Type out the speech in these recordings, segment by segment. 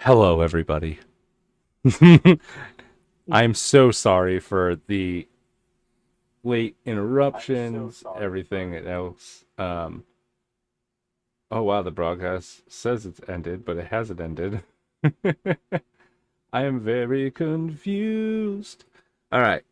Hello, everybody. I'm so sorry for the late interruptions, everything else. Oh wow, the broadcast says it's ended, but it hasn't ended. I am very confused. All right,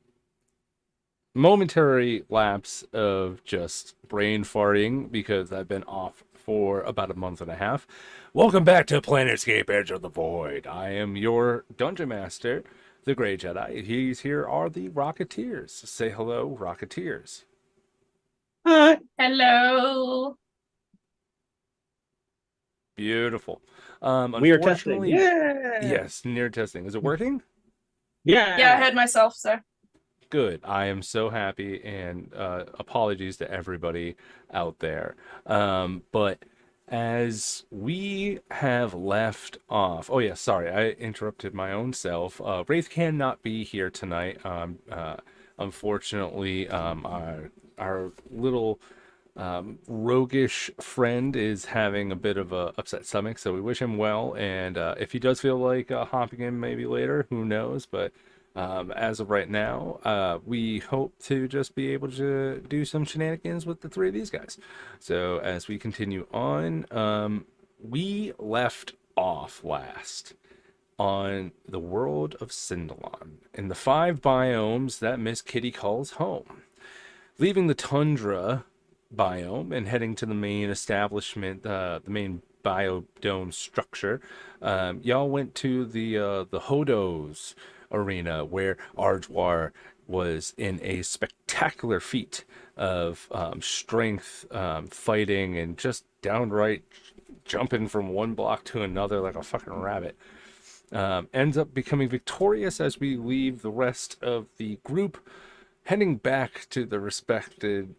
momentary lapse of just brain farting because I've been off for about a month and a half. Welcome back to Planetscape Edge of the Void. I am your dungeon master, the Grey Jedi. Here are the Rocketeers. Say hello, Rocketeers. Hello. Beautiful. We are testing. Unfortunately, Yeah. yes, near testing. Is it working? Yeah, I Yeah. heard myself, so. Good. I am so happy, and apologies to everybody out there. But as we have left off, oh yeah, sorry, I interrupted my own self. Wraith cannot be here tonight. Unfortunately, our little roguish friend is having a bit of a upset stomach, so we wish him well. And if he does feel like hopping in maybe later, who knows? But as of right now, we hope to just be able to do some shenanigans with the three of these guys. So as we continue on, we left off last on the world of Sindalon in the five biomes that Miss Kitty calls home. Leaving the tundra biome and heading to the main establishment, the main biodome structure, y'all went to the Hodos arena where Ardwar was in a spectacular feat of strength, fighting, and just downright jumping from one block to another like a fucking rabbit. Ends up becoming victorious as we leave the rest of the group heading back to the respected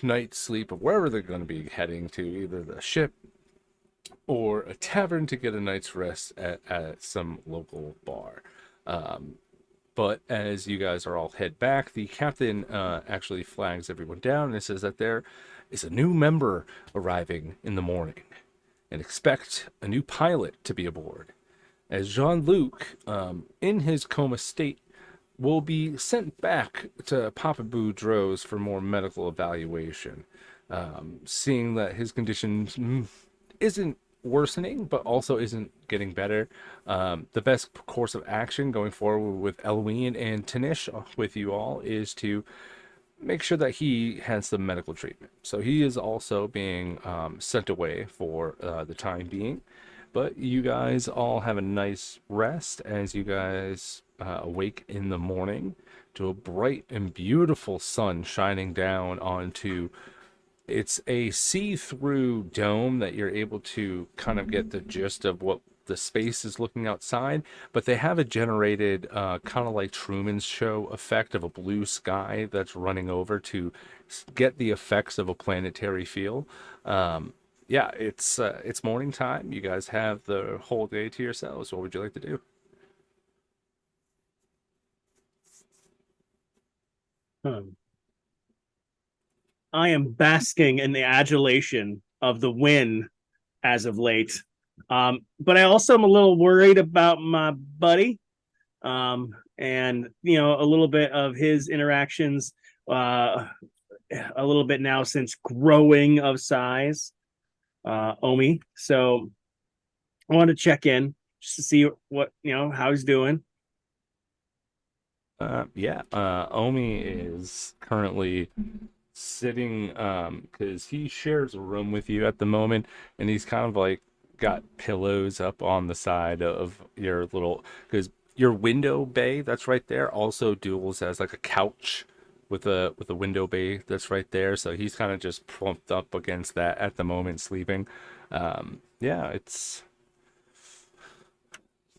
night's sleep of wherever they're going to be heading to, either the ship or a tavern to get a night's rest at some local bar. But as you guys are all head back, the captain actually flags everyone down and says that there is a new member arriving in the morning and expect a new pilot to be aboard. As Jean-Luc, in his coma state, will be sent back to Papa Boudreaux's for more medical evaluation, seeing that his condition isn't worsening, but also isn't getting better. The best course of action going forward with Eloine and Tanish with you all is to make sure that he has some medical treatment. So he is also being sent away for the time being. But you guys all have a nice rest as you guys awake in the morning to a bright and beautiful sun shining down onto. It's a see-through dome that you're able to kind of get the gist of what the space is looking outside, but they have a generated kind of like Truman's Show effect of a blue sky that's running over to get the effects of a planetary feel. Yeah, it's morning time. You guys have the whole day to yourselves. What would you like to do? Um, I am basking in the adulation of the win as of late. But I also am a little worried about my buddy. And a little bit of his interactions, a little bit now since growing of size, Omi. So I wanted to check in just to see what how he's doing. Yeah, Omi is currently sitting because he shares a room with you at the moment, and he's kind of like got pillows up on the side of your little because your window bay that's right there also duels as like a couch with a window bay that's right there. So he's kind of just plumped up against that at the moment, sleeping. Yeah, it's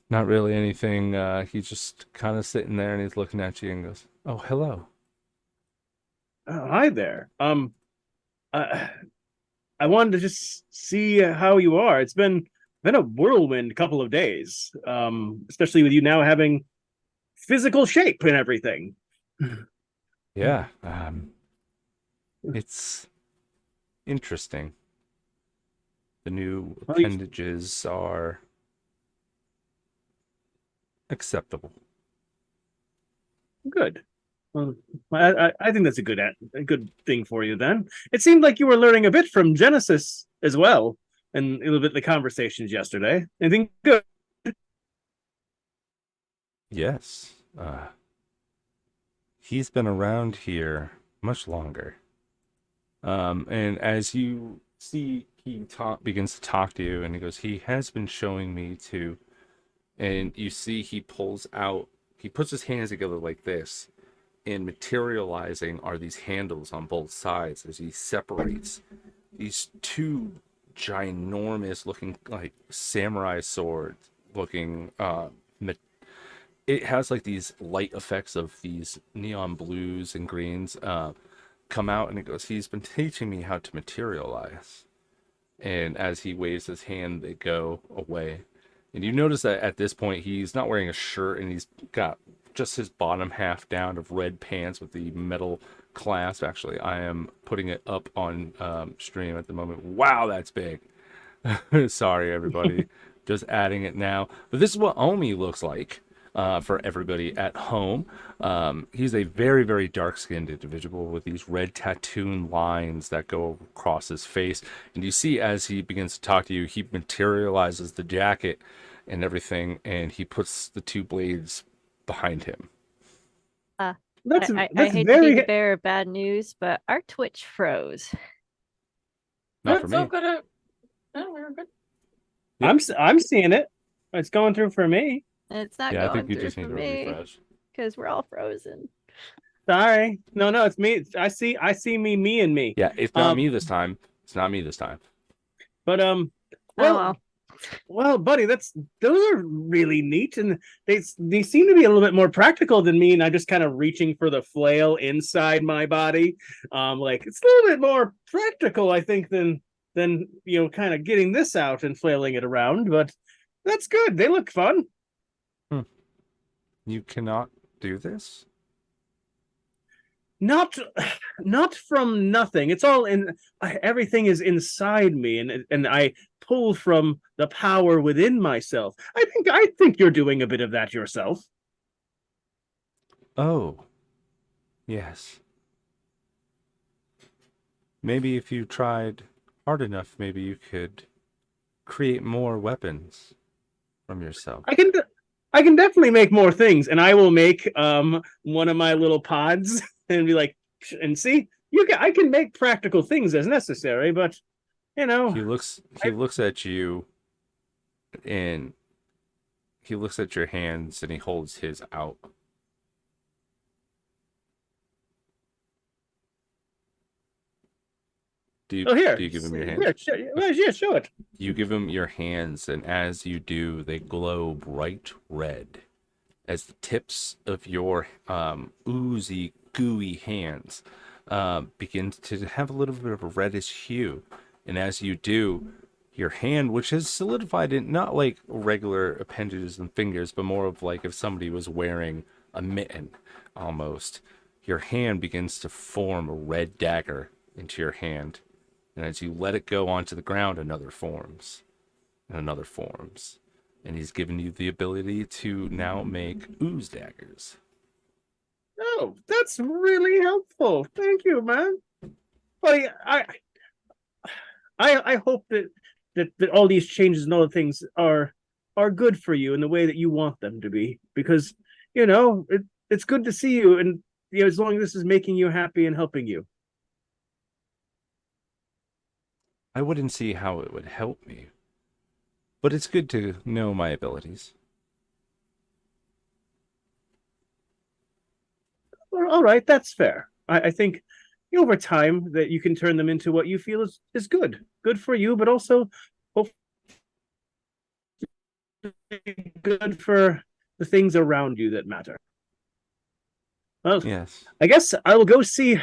not really anything. He's just kind of sitting there and he's looking at you and goes, "Oh, hello." Oh, hi there. I, I wanted to just see how you are. It's been a whirlwind couple of days, especially with you now having physical shape and everything. Yeah, it's interesting. The new Well, appendages are acceptable. Good. Well, I think that's a good thing for you then. It seemed like you were learning a bit from Genesis as well, and a little bit of the conversations yesterday. Anything good? Yes. He's been around here much longer. And as you see, begins to talk to you, and he goes, he has been showing me to, and you see he puts his hands together like this, and materializing are these handles on both sides as he separates these two ginormous looking like samurai swords looking it has like these light effects of these neon blues and greens come out, and it goes, he's been teaching me how to materialize. And as he waves his hand, they go away. And you notice that at this point, he's not wearing a shirt, and he's got just his bottom half down of red pants with the metal clasp. Actually, I am putting it up on stream at the moment. Wow, that's big. Sorry, everybody. Just adding it now. But this is what Omi looks like for everybody at home. He's a very, very dark-skinned individual with these red tattooed lines that go across his face. And you see as he begins to talk to you, he materializes the jacket and everything, and he puts the two blades behind him. That's I that's hate to be the very. bearer of bad news, but our Twitch froze. Not for So me. good at. Oh, we were good. I'm seeing it. It's going through for me. And it's not Yeah, I going think you through just need for to me refresh. because we're all frozen. Sorry. No, it's me. I see me and me. Yeah, it's not me this time. It's not me this time. But Oh, well, well, buddy, those are really neat, and they seem to be a little bit more practical than me. And I'm just kind of reaching for the flail inside my body. Like it's a little bit more practical, I think, than kind of getting this out and flailing it around. But that's good. They look fun. You cannot do this? Not not from nothing. It's all in. Everything is inside me, and I pull from the power within myself. I think you're doing a bit of that yourself. Oh, yes. Maybe if you tried hard enough, maybe you could create more weapons from yourself. I can definitely make more things, and I will make one of my little pods and be like, and see, I can make practical things as necessary, but you know, He looks at you, and he looks at your hands, and he holds his out. oh here, do you give him your here, hands? show it. You give him your hands, and as you do, they glow bright red as the tips of your oozy, gooey hands begin to have a little bit of a reddish hue. And as you do, your hand, which has solidified in not like regular appendages and fingers, but more of like if somebody was wearing a mitten almost, your hand begins to form a red dagger into your hand. And as you let it go onto the ground, another forms, and another forms. And he's given you the ability to now make ooze daggers. Oh, that's really helpful. Thank you, man. Buddy, I hope that all these changes and all the things are good for you in the way that you want them to be, because it's good to see you, and as long as this is making you happy and helping you. I wouldn't see how it would help me, but it's good to know my abilities. All right, that's fair. I think over time that you can turn them into what you feel is good for you, but also hopefully good for the things around you that matter. Well, Yes. I guess I will go see.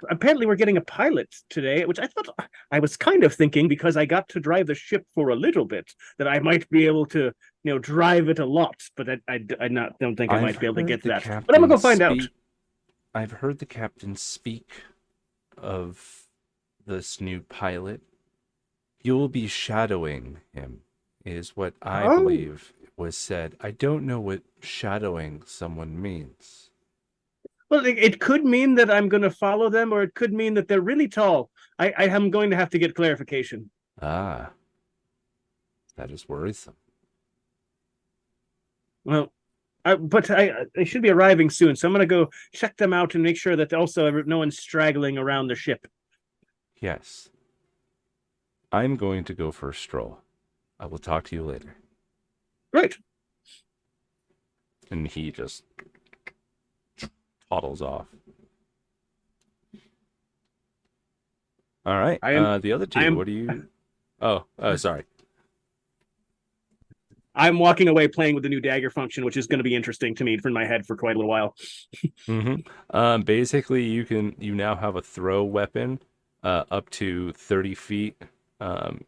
Apparently, we're getting a pilot today, which I thought I was kind of thinking, because I got to drive the ship for a little bit, that I might be able to, drive it a lot. But I don't think I might be able to get that. But I'm gonna go find out. I've heard the captain speak of this new pilot. You will be shadowing him is what I Oh. believe was said. I don't know what shadowing someone means. Well, it could mean that I'm going to follow them, or it could mean that they're really tall. I am going to have to get clarification. Ah, that is worrisome. Well, but I should be arriving soon, so I'm going to go check them out and make sure that also no one's straggling around the ship. Yes. I'm going to go for a stroll. I will talk to you later. Right. And he just toddles off. All right. The other two, what do you... Oh, sorry. I'm walking away playing with the new dagger function, which is going to be interesting to me for my head for quite a little while. Basically, you now have a throw weapon up to 30 feet.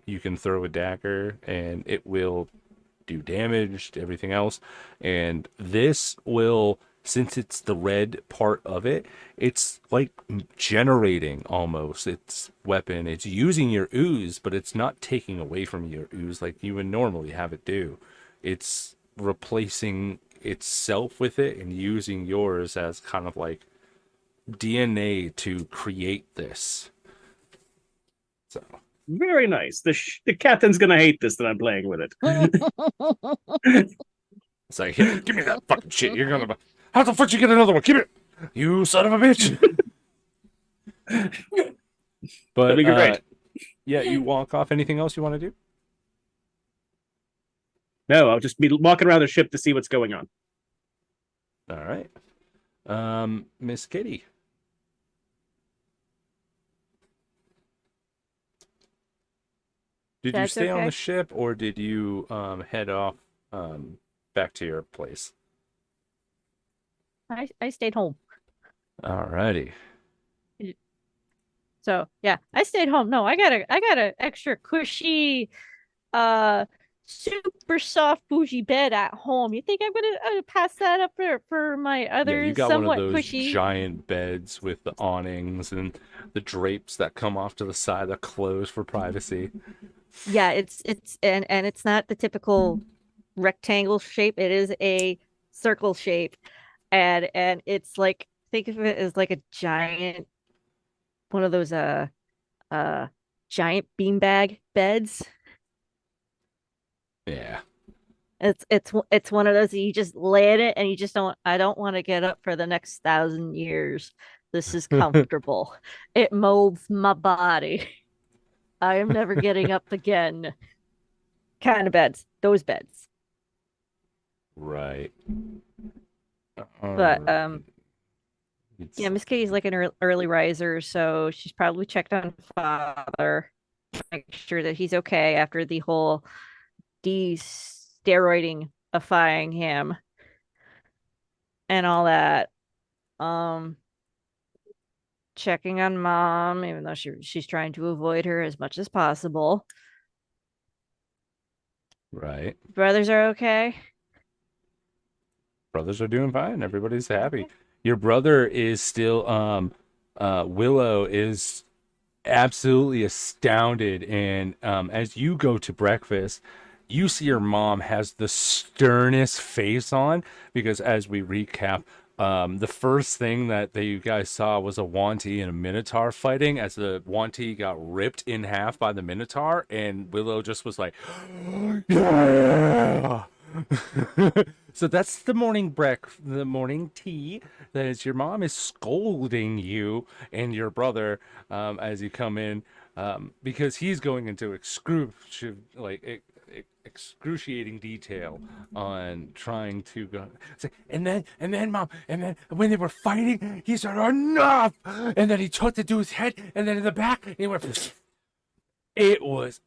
You can throw a dagger, and it will do damage to everything else. And this will, since it's the red part of it, it's like generating almost its weapon. It's using your ooze, but it's not taking away from your ooze like you would normally have it do. It's replacing itself with it and using yours as kind of like DNA to create this. So Very nice. The captain's going to hate this that I'm playing with it. it's like, here, give me that fucking shit. You're gonna. How the fuck you get another one? Give it, you son of a bitch. But That'd be great. Yeah, you walk off. Anything else you want to do? No, I'll just be walking around the ship to see what's going on. All right. Miss Kitty. Did you That's stay on okay. the ship or did you head off back to your place? I stayed home. All righty. So yeah, I stayed home. No, I got a extra cushy, uh, super soft bougie bed at home. You think I'm gonna pass that up for my Yeah, you other got one of somewhat those cushy? giant beds with the awnings and the drapes that come off to the side that close for privacy. Yeah, it's and it's not the typical rectangle shape. It is a circle shape, and it's like think of it as like a giant one of those uh giant beanbag beds. Yeah. It's one of those that you just lay in it and you just don't I don't want to get up for the next 1,000 years. This is comfortable. It molds my body. I am never getting up again. Kind of beds. Those beds. Right. But It's yeah, Miss Katie's like an early riser, so she's probably checked on father, make sure that he's okay after the whole de-steroiding-ifying him and all that. Um, checking on mom, even though she's trying to avoid her as much as possible. right. Brothers are okay. Brothers are doing fine. Everybody's happy. Okay. Your brother is still Willow is absolutely astounded and as you go to breakfast you see your mom has the sternest face on because as we recap the first thing that you guys saw was a Wanty and a Minotaur fighting as the Wanty got ripped in half by the Minotaur and Willow just was like yeah. So that's the the morning tea that is your mom is scolding you and your brother as you come in because he's going into excruciating detail on trying to go and then mom and then when they were fighting he said enough and then he took the dude's head and then in the back and he went it was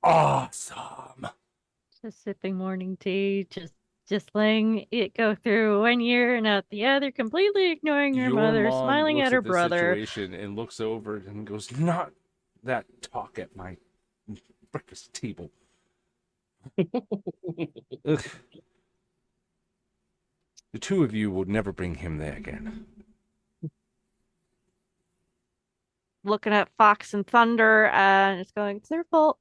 awesome. Just sipping morning tea, just letting it go through one ear and out the other, completely ignoring her Your mother, mom smiling looks at her at the brother. situation and looks over and goes, "Not that talk at my breakfast table." Ugh. The two of you will never bring him there again. Looking at Fox and Thunder, and it's going, it's their fault.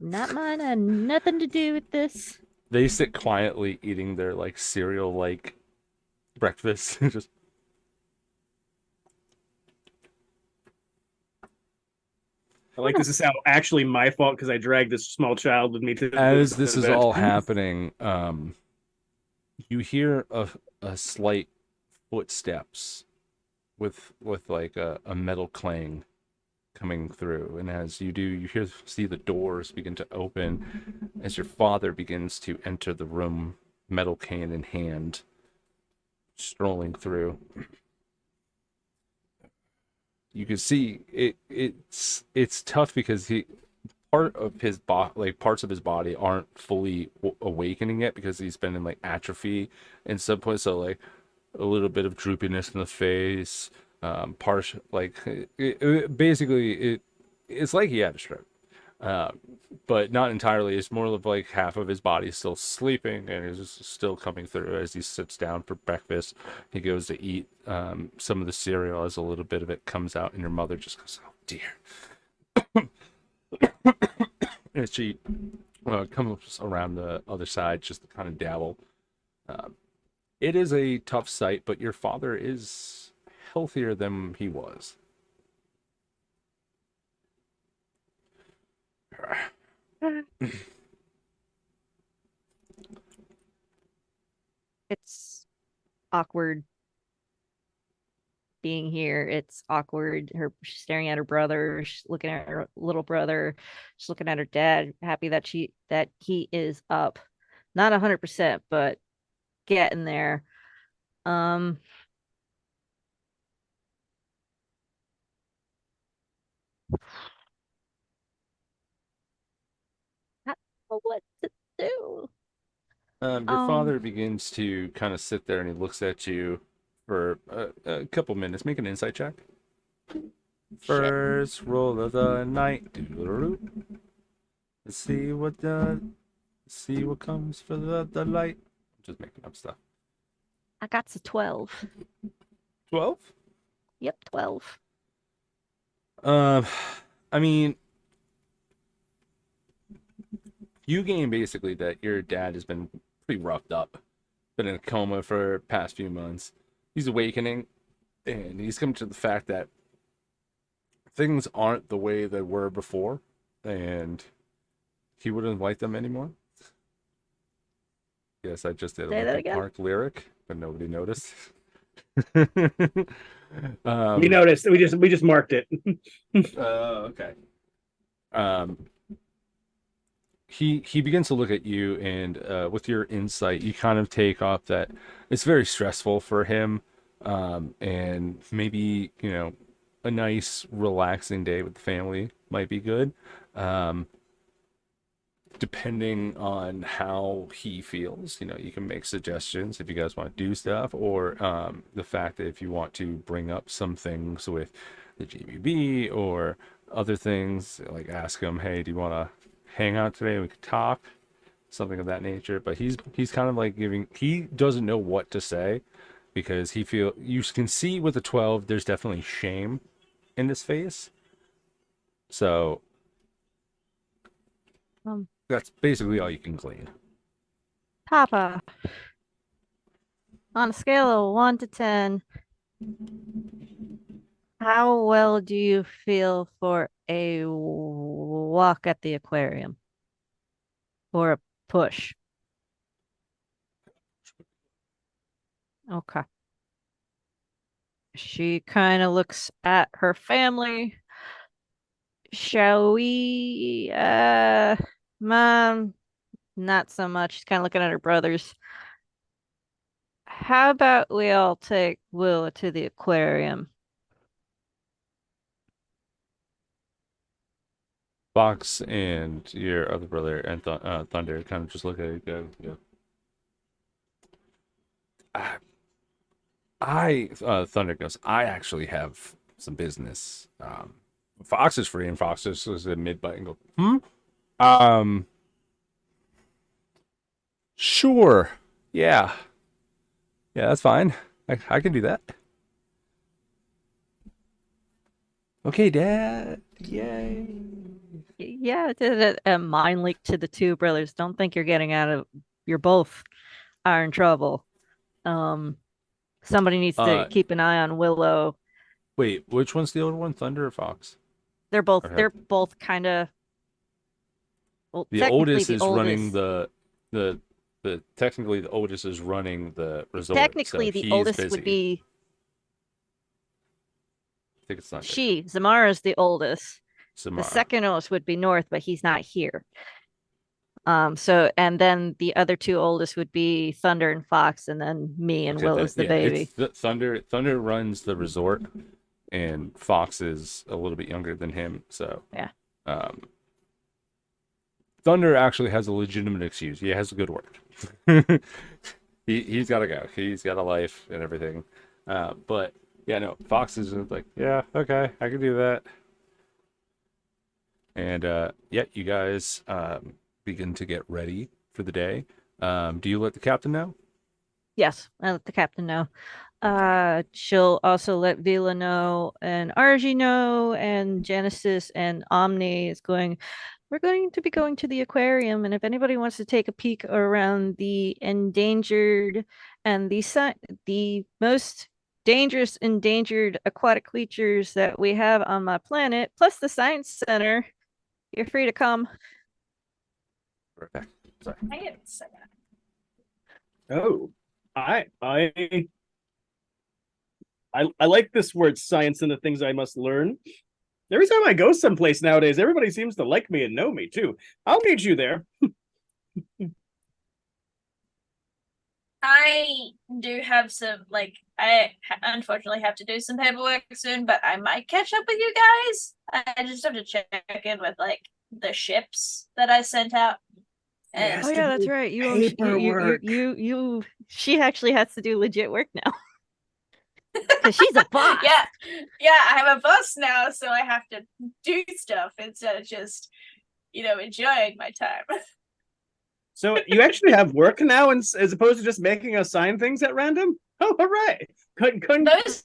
Not mine. I had nothing to do with this. They sit quietly eating their like cereal like breakfast. Just I like this is how actually my fault because I dragged this small child with me to as the this is event. all happening, you hear a slight footsteps with like a metal clang coming through, and as you do, you see the doors begin to open as your father begins to enter the room, metal cane in hand, strolling through. You can see it's tough because he part of his body, like parts of his body aren't fully awakening yet because he's been in like atrophy in some point, so like a little bit of droopiness in the face, partial like it's like he had a stroke, uh, but not entirely. It's more of like half of his body is still sleeping and is still coming through as he sits down for breakfast. He goes to eat some of the cereal as a little bit of it comes out, and your mother just goes, "Oh dear," and she comes around the other side just to kind of dabble. Um, it is a tough sight, but your father is healthier than he was. It's awkward being here. It's awkward. She's staring at her brother. She's looking at her little brother. She's looking at her dad, happy that he is up. Not 100%, but getting there. Um, I don't know what to do. Your Um, father begins to kind of sit there and he looks at you for a couple minutes. Make an insight check. shit. First roll of the night. Let's see what comes for the light. I'm just making up stuff. I got to 12. 12? Yep, 12. Um, I mean, you gain basically that your dad has been pretty roughed up, been in a coma for past few months. He's awakening, and he's come to the fact that things aren't the way they were before, and he wouldn't like them anymore. Yes, I just did a Say that Linkin again. Park lyric, but nobody noticed. We um, noticed. We just marked it. okay. Um, he begins to look at you, and with your insight, you kind of take off that it's very stressful for him, and maybe a nice relaxing day with the family might be good. Um, Depending on how he feels, you can make suggestions if you guys want to do stuff, or the fact that if you want to bring up some things with the GBB or other things, like ask him, hey, do you want to hang out today? We could talk, something of that nature. But he's kind of like he doesn't know what to say because you can see with the 12, there's definitely shame in his face. So Um, that's basically all you can glean. Papa, on a scale of 1 to 10, how well do you feel for a walk at the aquarium or a push? Okay. She kind of looks at her family. Shall we? Mom, not so much. She's kind of looking at her brothers. How about we all take Willa to the aquarium? Fox and your other brother and Thunder kind of just look at it and go. I, Thunder goes, I actually have some business. Fox is free, and Fox just was a mid bite and go, um, sure, yeah, yeah, that's fine. I can do that. Okay, Dad, yay. Yeah, it did a mind leak to the two brothers. Don't think you're getting out of. You're both are in trouble. Um, Somebody needs to Uh, keep an eye on Willow. Wait, which one's the older one, Thunder or Fox? They're both Or have they're both kind of well, the technically oldest the is running oldest. the technically the oldest is running the resort, so Technically, the he's oldest would busy. be I think it's Thunder. Zamara's the oldest. The Samara. second oldest would be North, but he's not here. So and then the other two oldest would be Thunder and Fox, and then me and Willow's the Yeah, it's baby. Thunder. Thunder runs the resort, and Fox is a little bit younger than him. So Yeah. um, Thunder actually has a legitimate excuse. He has a good work. He's got to go. He's got a life and everything. But yeah, no, Fox is just like, yeah, okay, I can do that. And yeah, you guys begin to get ready for the day. Do you let the captain know? Yes, I let the captain know. She'll also let Vila know and Argy know and Genesis and Omni is going. We're going to be going to the aquarium, and if anybody wants to take a peek around the endangered and the most dangerous endangered aquatic creatures that we have on my planet, plus the science center, you're free to come. Perfect. Sorry. I get to say that. Oh, I I like this word science and the things I must learn. Every time I go someplace nowadays, everybody seems to like me and know me too. I'll meet you there. I do have some, like, unfortunately have to do some paperwork soon, but I might catch up with you guys. I just have to check in with, like, the ships that I sent out. And Oh yeah, that's right. Paperwork. She actually has to do legit work now. Because she's a boss. yeah, I'm a boss now, so I have to do stuff instead of just, enjoying my time. So you actually have work now, as opposed to just making us sign things at random. Oh, hooray! Those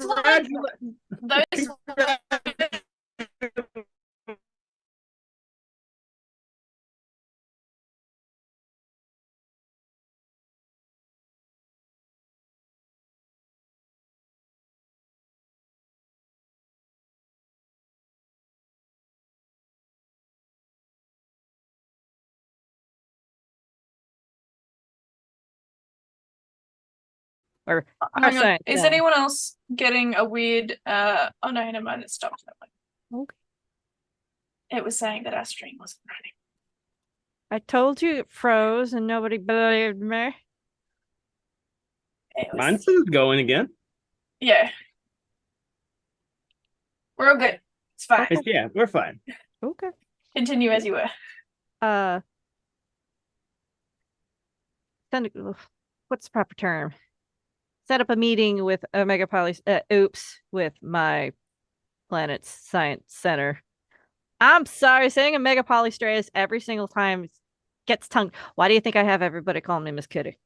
Or Hang on. science Is center. anyone else getting a weird oh no, never mind, it stopped. Okay. It was saying that our stream wasn't running. I told you it froze and nobody believed me. Mine's still going again. Yeah. We're all good. It's fine. Okay. Yeah, we're fine. Okay. Continue as you were. What's the proper term? Set up a meeting with Omega Poly with my planet's science center. I'm sorry, saying Omega Polystratus every single time gets tongue. Why do you think I have everybody calling me Miss Kitty?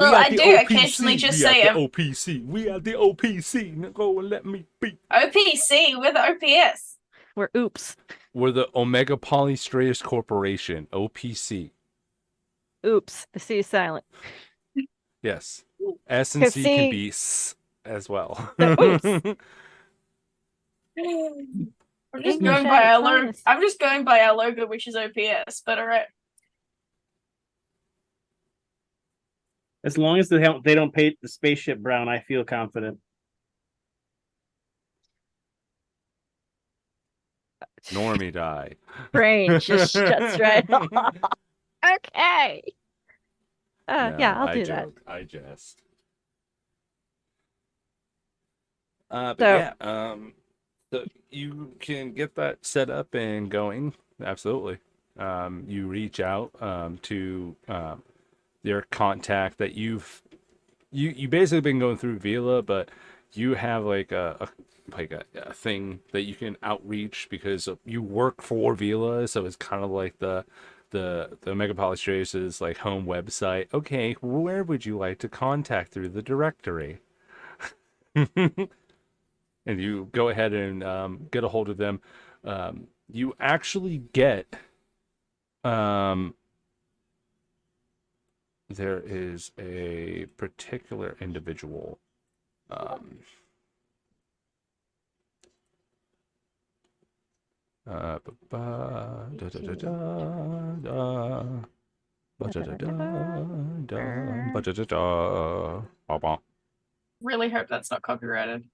Well, I do occasionally just say OPC. We are the OPC. Now go and let me be. OPC with OPS. We're oops. We're the Omega Polystratus Corporation, OPC. Oops. The C is silent. Yes. S and C can be S as well. I'm just going by our logo. I'm just going by our logo, which is OPS. But all right. As long as they don't paint the spaceship brown, I feel confident. Normie die. Brain just shuts right off. Okay. No, yeah, I'll I do joke. I jest. But So- yeah, so you can get that set up and going. Absolutely. You reach out to your contact that you basically been going through Vila, but you have like a thing that you can outreach because you work for Vila, so it's kind of like the Megapolystratus' like home website. Okay, where would you like to contact through the directory? And you go ahead and get a hold of them. You actually get um there is a particular individual um da, da, da, da, da, ba, da, da, da, da, ba, da, da, da, ba, ba. Really hope that's not copyrighted.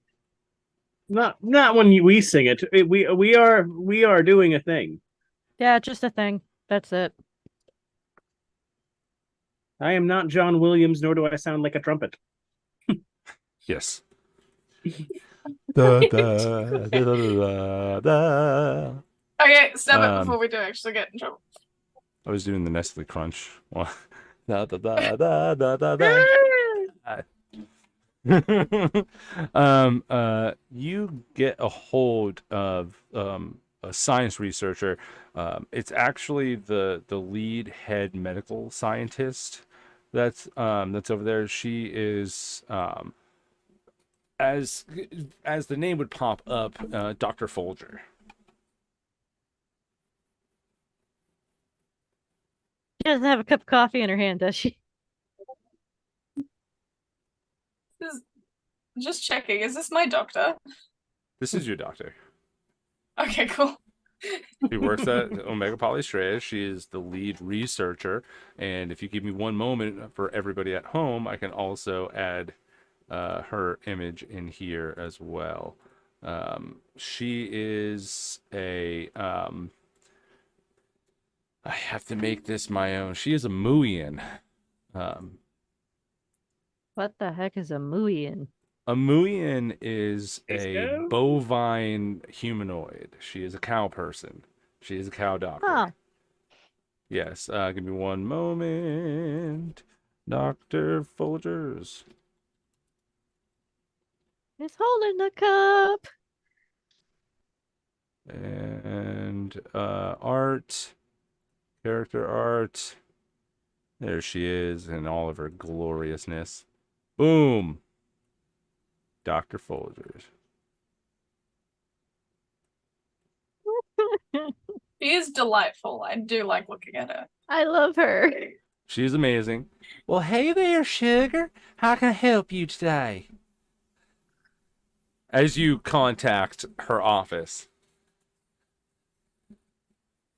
Not when we sing it. We are doing a thing. Yeah, just a thing. That's it. I am not John Williams, nor do I sound like a trumpet. Yes. Da, da, da, da, da, da. Okay, stop it Um, before we do actually get in trouble. I was doing the Nestle Crunch. Da, da, da, da, da, da, da. You get a hold of a science researcher. It's actually the lead head medical scientist that's over there. She is as as the name would pop up, Dr. Folger. She doesn't have a cup of coffee in her hand, does she? Just checking. Is this my doctor? This is your doctor. Okay, cool. She works at Omega Polystratus. She is the lead researcher. And if you give me one moment for everybody at home, I can also add her image in here as well. She is a. I have to make this my own. She is a Muian. Um, What the heck is a Muian? a Muian is Let's a go. bovine humanoid. She is a cow person. She is a cow doctor. Oh, Yes, give me one moment. Dr. Folgers. it's holding the cup. And art, character art. There she is in all of her gloriousness. Boom. Dr. Folgers. She is delightful. I do like looking at her. I love her. She's amazing. Well, hey there, sugar. How can I help you today? As you contact her office.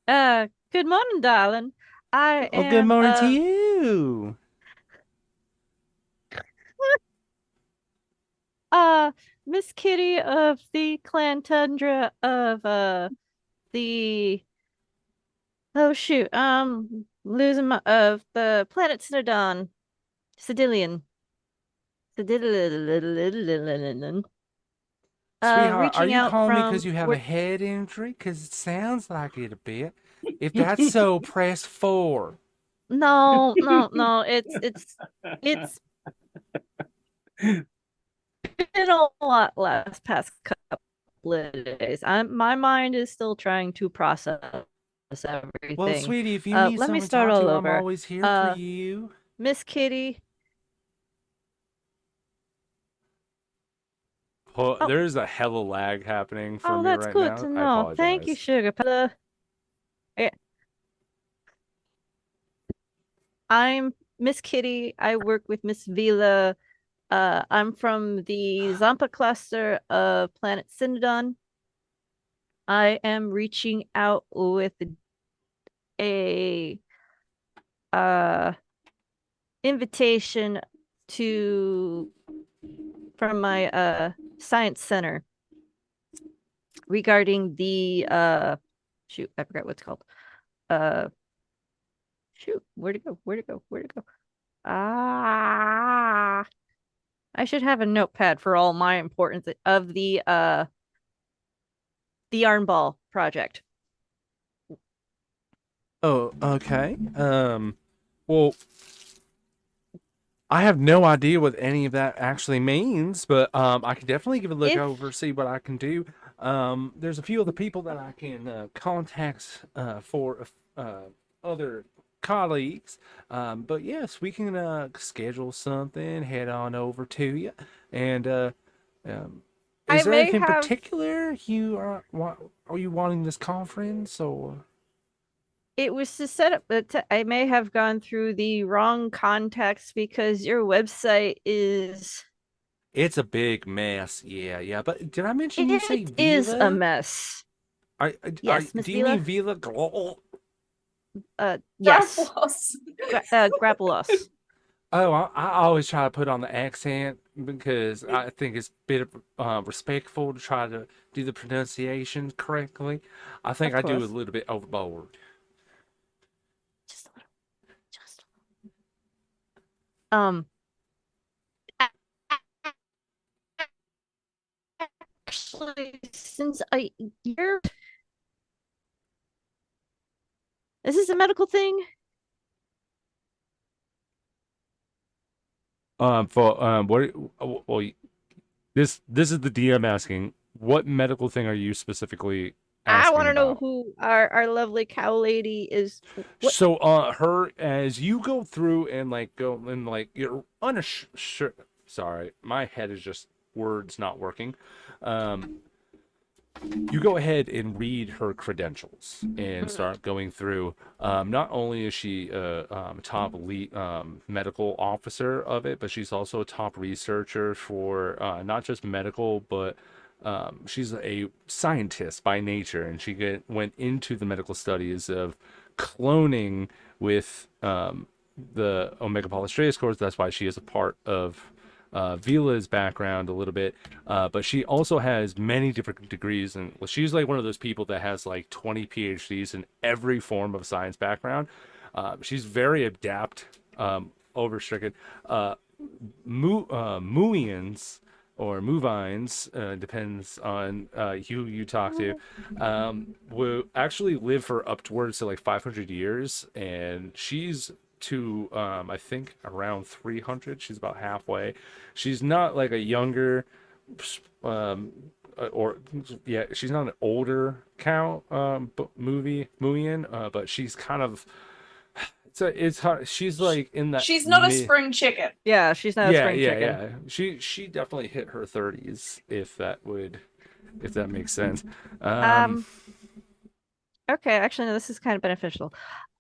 Good morning, darling. I Oh, am good morning to you. Miss Kitty of the Clan Tundra of the oh shoot, losing my of the planet Cynodon. Cedillion. Cedillion. Sweetheart, are Reaching you out calling me from because you have a head injury? Because it sounds like it a bit. If that's so, press 4. no, no, no. It's been a lot last past couple of days. My mind is still trying to process everything. Well, sweetie, if you need let me someone to start talk all to, I'm over. always here for you. Miss Kitty. Oh, Oh. there's a hella lag happening for Oh, me that's right good now. to I know. Thank you, apologize. Sugar. I'm Miss Kitty. I work with Miss Vila. I'm from the Zampa cluster of Planet Cynodon. I am reaching out with a invitation to from my science center regarding the shoot, I forgot what it's called. Uh shoot, where'd it go? Where'd it go? Where'd it go? Ah, I should have a notepad for all my importance of the yarn ball project. Oh, okay. Well, I have no idea what any of that actually means, but I can definitely give a look If over, see what I can do. There's a few other people that I can contact for other colleagues. But yes, we can schedule something, head on over to you, and if is there may anything have particular you are you wanting this conference or? it was to set up, but I may have gone through the wrong context because your website is It's a big mess. Yeah, yeah. But did I mention you say it is a Vila? mess. Are Yes, Miss do you mean Vila. Vila? Oh, Yes, Grapples. Grappalos. I always try to put on the accent because I think it's a bit respectful to try to do the pronunciation correctly. I think Of I do a course. little bit overboard. Just a little. Just a little. Actually, since you're is this a medical thing? For what? Well, this is the DM asking, what medical thing are you specifically I want asking to know about? who our lovely cow lady is. What? So, her as you go through and like go and like you're unsure. Sorry, my head is just words not working. Um, you go ahead and read her credentials and start going through. Not only is she a top elite medical officer of it, but she's also a top researcher for not just medical, but she's a scientist by nature, and went into the medical studies of cloning with the Omega Polystratus cores. That's why she is a part of Vila's background a little bit, but she also has many different degrees, and she's like one of those people that has like 20 PhDs in every form of science background. She's very adept, overstricken. Muians or Muvines, depends on who you talk to, will actually live for upwards to like 500 years, and she's to I think around 300. She's about halfway. She's not like a younger or yeah, she's not an older cow Muian, but she's kind of it's hard. She's like in that She's not a mid. spring chicken. Yeah, she's not a Yeah, spring yeah, chicken. yeah. She definitely hit her 30s, if that makes sense. Um. Okay, actually, no, this is kind of beneficial.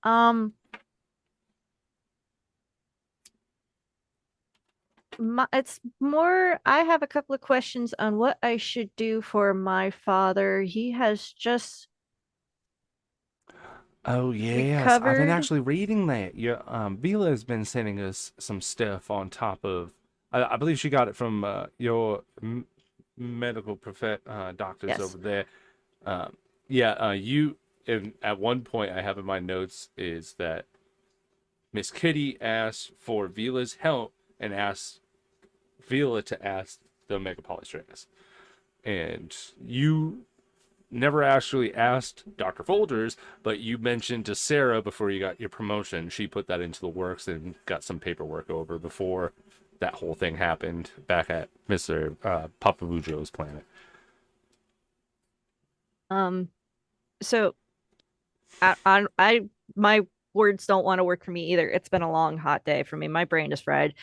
Um. It's more, I have a couple of questions on what I should do for my father. He has just Oh yes, I've been recovered. actually reading that. Yeah, Vila has been sending us some stuff on top of. I believe she got it from your medical doctors Yes. over there. Yeah, you. At one point, I have in my notes is that Miss Kitty asked for Vila's help and asked Vila to ask the Omega Polystratus, and you never actually asked Dr. Folders, but you mentioned to Sarah before you got your promotion. She put that into the works and got some paperwork over before that whole thing happened back at Mr. Papavujo's planet. Um. So my words don't want to work for me either. It's been a long, hot day for me. My brain is fried.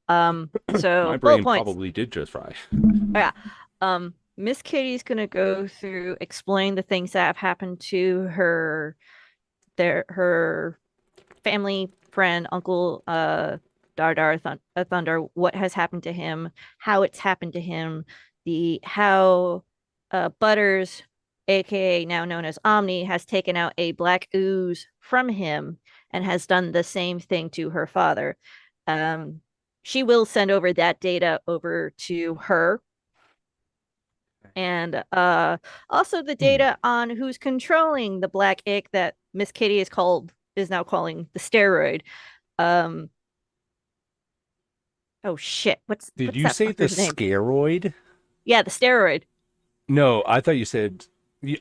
My So bullet brain points. probably did just fry. Yeah. Miss Kitty's gonna go through, explain the things that have happened to her family friend, Uncle Thunder, what has happened to him, how it's happened to him, the how Butters, aka now known as Omni, has taken out a black ooze from him and has done the same thing to her father. Um, she will send over that data over to her, and also the data on who's controlling the black ick that Miss Kitty is now calling the steroid. Um, oh shit, Did what's you that say the fucker's name? scaroid? Yeah, the steroid. No, I thought you said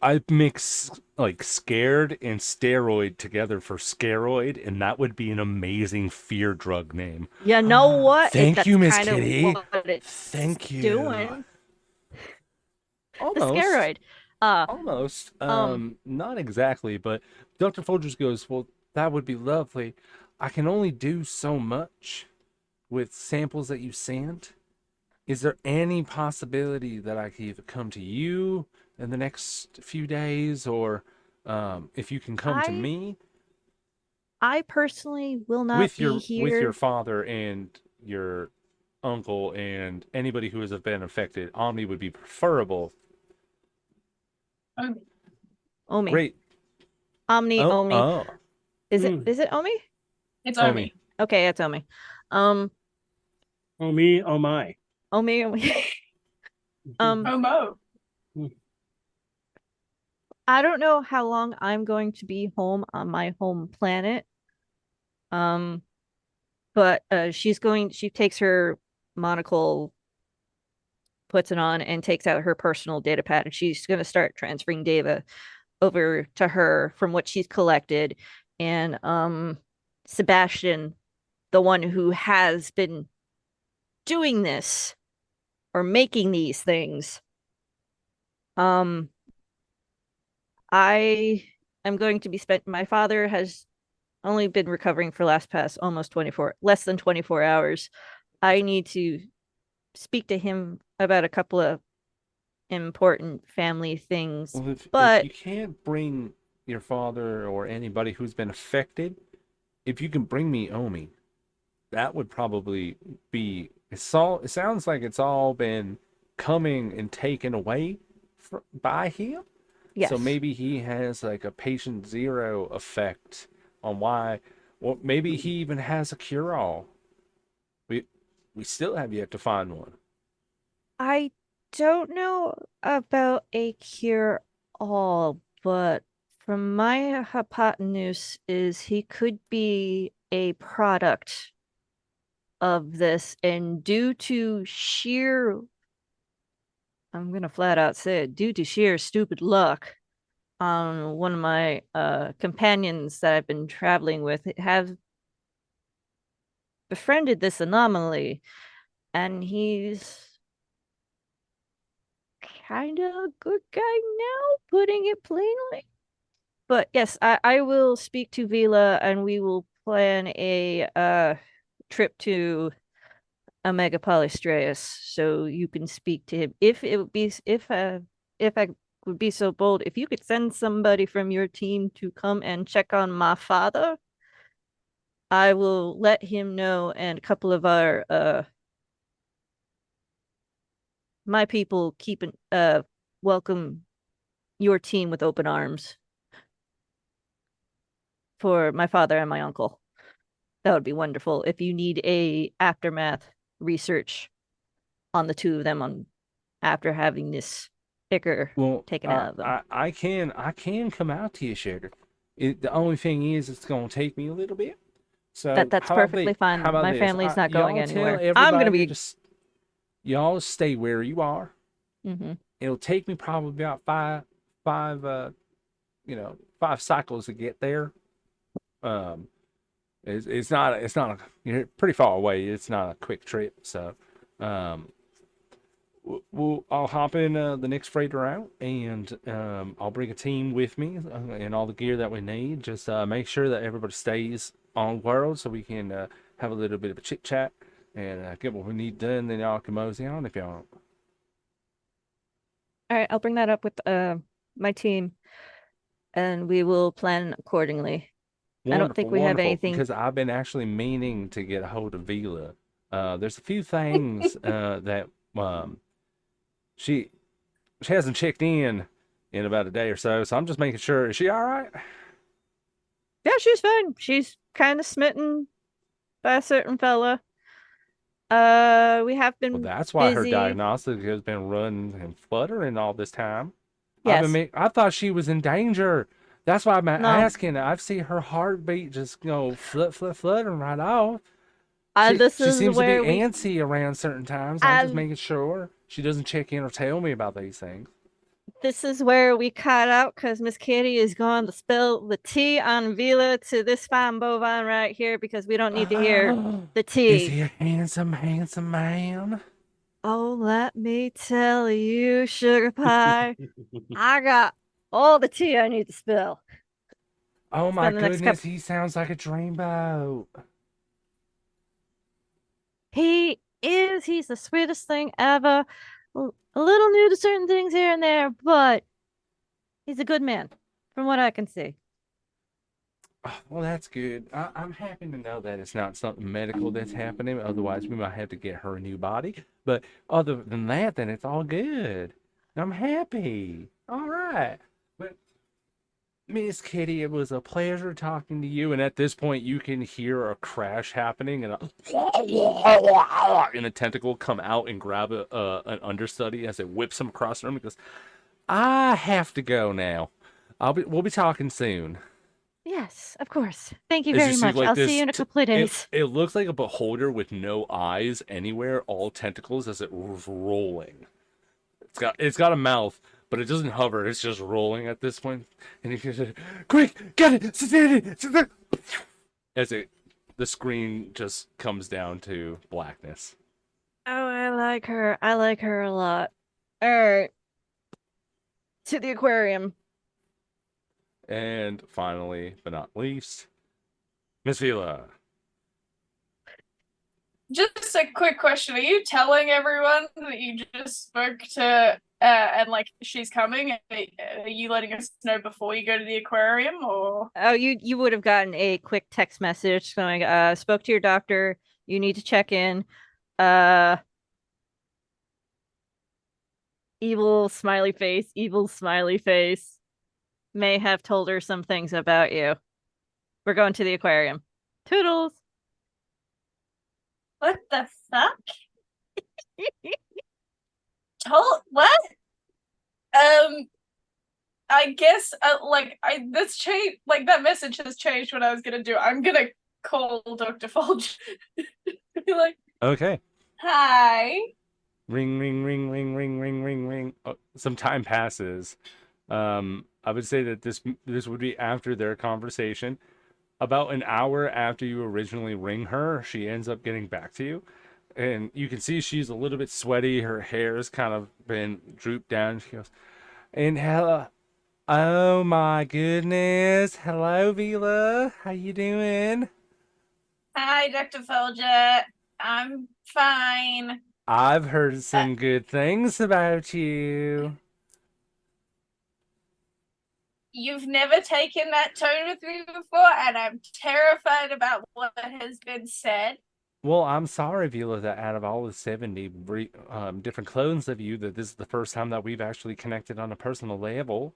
I mix like scared and steroid together for scaroid, and that would be an amazing fear drug name. You know what? Thank That's you, Miss kind of Kitty. what it's Thank you. doing. The Almost. steroid. Uh, Almost. um, Not exactly, but Dr. Folgers goes, well, that would be lovely. I can only do so much with samples that you sent. is there any possibility that I could either come to you in the next few days, or if you can come to I me I personally will not be with your here. father and your uncle and anybody who has been affected? Omni would be preferable. Um, Omi. Great. Omni, Oh, Omi. oh, Is it Omi? it's Omi. Omi. Okay, it's Omi. Um, Oh me, oh my. Omi, Omi. Um, Homo. I don't know how long I'm going to be home on my home planet. Um, but she takes her monocle, puts it on, and takes out her personal data pad, and she's going to start transferring data over to her from what she's collected. And Sebastian, the one who has been doing this or making these things, um I am going to be spent my father has only been recovering for last past almost 24 less than 24 hours. I need to speak to him about a couple of important family things. Well, if But you can't bring your father or anybody who's been affected, if you can bring me Omi, that would probably be. It sounds like it's all been coming and taken away by him. So yes, maybe he has like a patient zero effect on why. Well, maybe he even has a cure all. We we still have yet to find one. I don't know about a cure all, but from my hypotenuse is he could be a product of this, and due to sheer, I'm gonna flat out say it, due to sheer stupid luck, one of my companions that I've been traveling with have befriended this anomaly, and he's kind of a good guy now, putting it plainly. But yes, I will speak to Vila, and we will plan a trip to Omega Polystraeus so you can speak to him. If it would be if I would be so bold, if you could send somebody from your team to come and check on my father, I will let him know, and a couple of our my people keep welcome your team with open arms for my father and my uncle. That would be wonderful. If you need a aftermath research on the two of them on after having this ichor Well, taken out of them. I can come out to you, Sugar. The only thing is, it's gonna take me a little bit. So That's perfectly how fine. about My this? family's not going Y'all tell anywhere. I'm gonna everybody be. just y'all stay where you are. Mm-hmm. It'll take me probably about five five cycles to get there. Um, it's not you're pretty far away. It's not a quick trip. So, um, I'll hop in the next freighter out, and I'll bring a team with me and all the gear that we need. Just make sure that everybody stays on world so we can have a little bit of a chit chat and get what we need done. Then y'all can mosey on if y'all. All right, I'll bring that up with my team, and we will plan accordingly. I don't Wonderful, think we have wonderful. anything. Because I've been actually meaning to get a hold of Vila. There's a few things that she she hasn't checked in about a day or so, so I'm just making sure. Is she all right? Yeah, she's fine. She's kind of smitten by a certain fella. We have Well, been that's why her busy. diagnostic has been running and fluttering all this time. Yes. I thought she was in danger. That's why I'm No. asking. I've seen her heartbeat just fluttering right off. This She is seems to be where we. antsy around certain times. I'm just Uh, making sure she doesn't check in or tell me about these things. this is where we cut out because Miss Kitty is going to spill the tea on Vila to this fine bovine right here because we don't need to hear the Is tea. he a handsome, handsome man? Oh, let me tell you, sugar pie, I got all the tea I need to spill. Oh my Spend the next goodness, couple. he sounds like a dreamboat. He is. He's the sweetest thing ever. A little new to certain things here and there, but he's a good man, from what I can see. Oh, well, that's good. I'm happy to know that it's not something medical that's happening. Otherwise, we might have to get her a new body. But other than that, then it's all good. I'm happy. All right. But Miss Kitty, it was a pleasure talking to you. And at this point, you can hear a crash happening, and a tentacle come out and grab an understudy as it whips him across the room. Because I have to go now. We'll be talking soon. Yes, of course. Thank you As you very see, much. like I'll see this, you in a couple of days. it looks like a beholder with no eyes anywhere, all tentacles as it was rolling. It's got a mouth, but it doesn't hover. It's just rolling at this point. And you can say, "Quick, get it! Sit there!" As the screen just comes down to blackness. Oh, I like her. I like her a lot. All right. To the aquarium. And finally, but not least, Miss Vila. Just a quick question. Are you telling everyone that you just spoke to and like she's coming? Are you letting us know before you go to the aquarium or Oh, you would have gotten a quick text message going, spoke to your doctor. You need to check in. Uh, evil smiley face, evil smiley face. May have told her some things about you. We're going to the aquarium. Toodles. What the fuck? Told what? I guess like this change like that message has changed what I was gonna do. I'm gonna call Dr. Folge. Be like, Okay. hi. Ring, ring, ring, ring, ring, ring, ring, ring. Oh, some time passes. I would say that this would be after their conversation. About an hour after you originally ring her, she ends up getting back to you. And you can see she's a little bit sweaty. Her hair's kind of been drooped down. She goes, and hello. Oh my goodness. Hello, Vila. How you doing? Hi, Dr. Folger. I'm fine. I've heard some good things about you. You've never taken that tone with me before, and I'm terrified about what has been said. Well, I'm sorry, Vila, that out of all the 70 different clones of you, that this is the first time that we've actually connected on a personal level.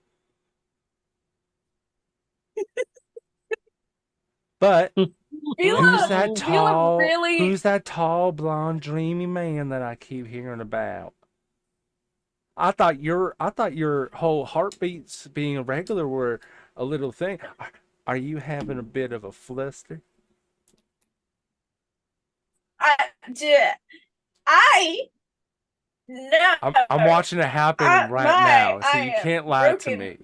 But who's that tall, really who's that tall, blonde, dreamy man that I keep hearing about? I thought your whole heartbeats being irregular were a little thing. Are you having a bit of a fluster? I no. I'm watching it happen right now, so you can't lie to broken. me.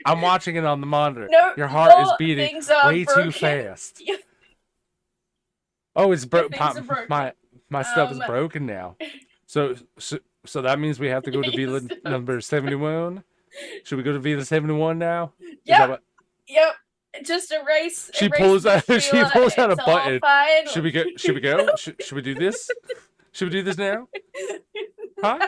I'm watching it on the monitor. No, Your heart is your beating things are way too broken. fast. Your- Oh, it's Your broken. things are broken. My stuff is Um, broken now. So that means we have to go to Vila Your stuff- number 71. Should we go to Vila 71 now? Is Yep. that what? Yep. Just erase. She erase pulls the out- she Sheila, pulls out a it's all button. fine. Should we go? Should we go? Should we do this? Should we do this now? Huh?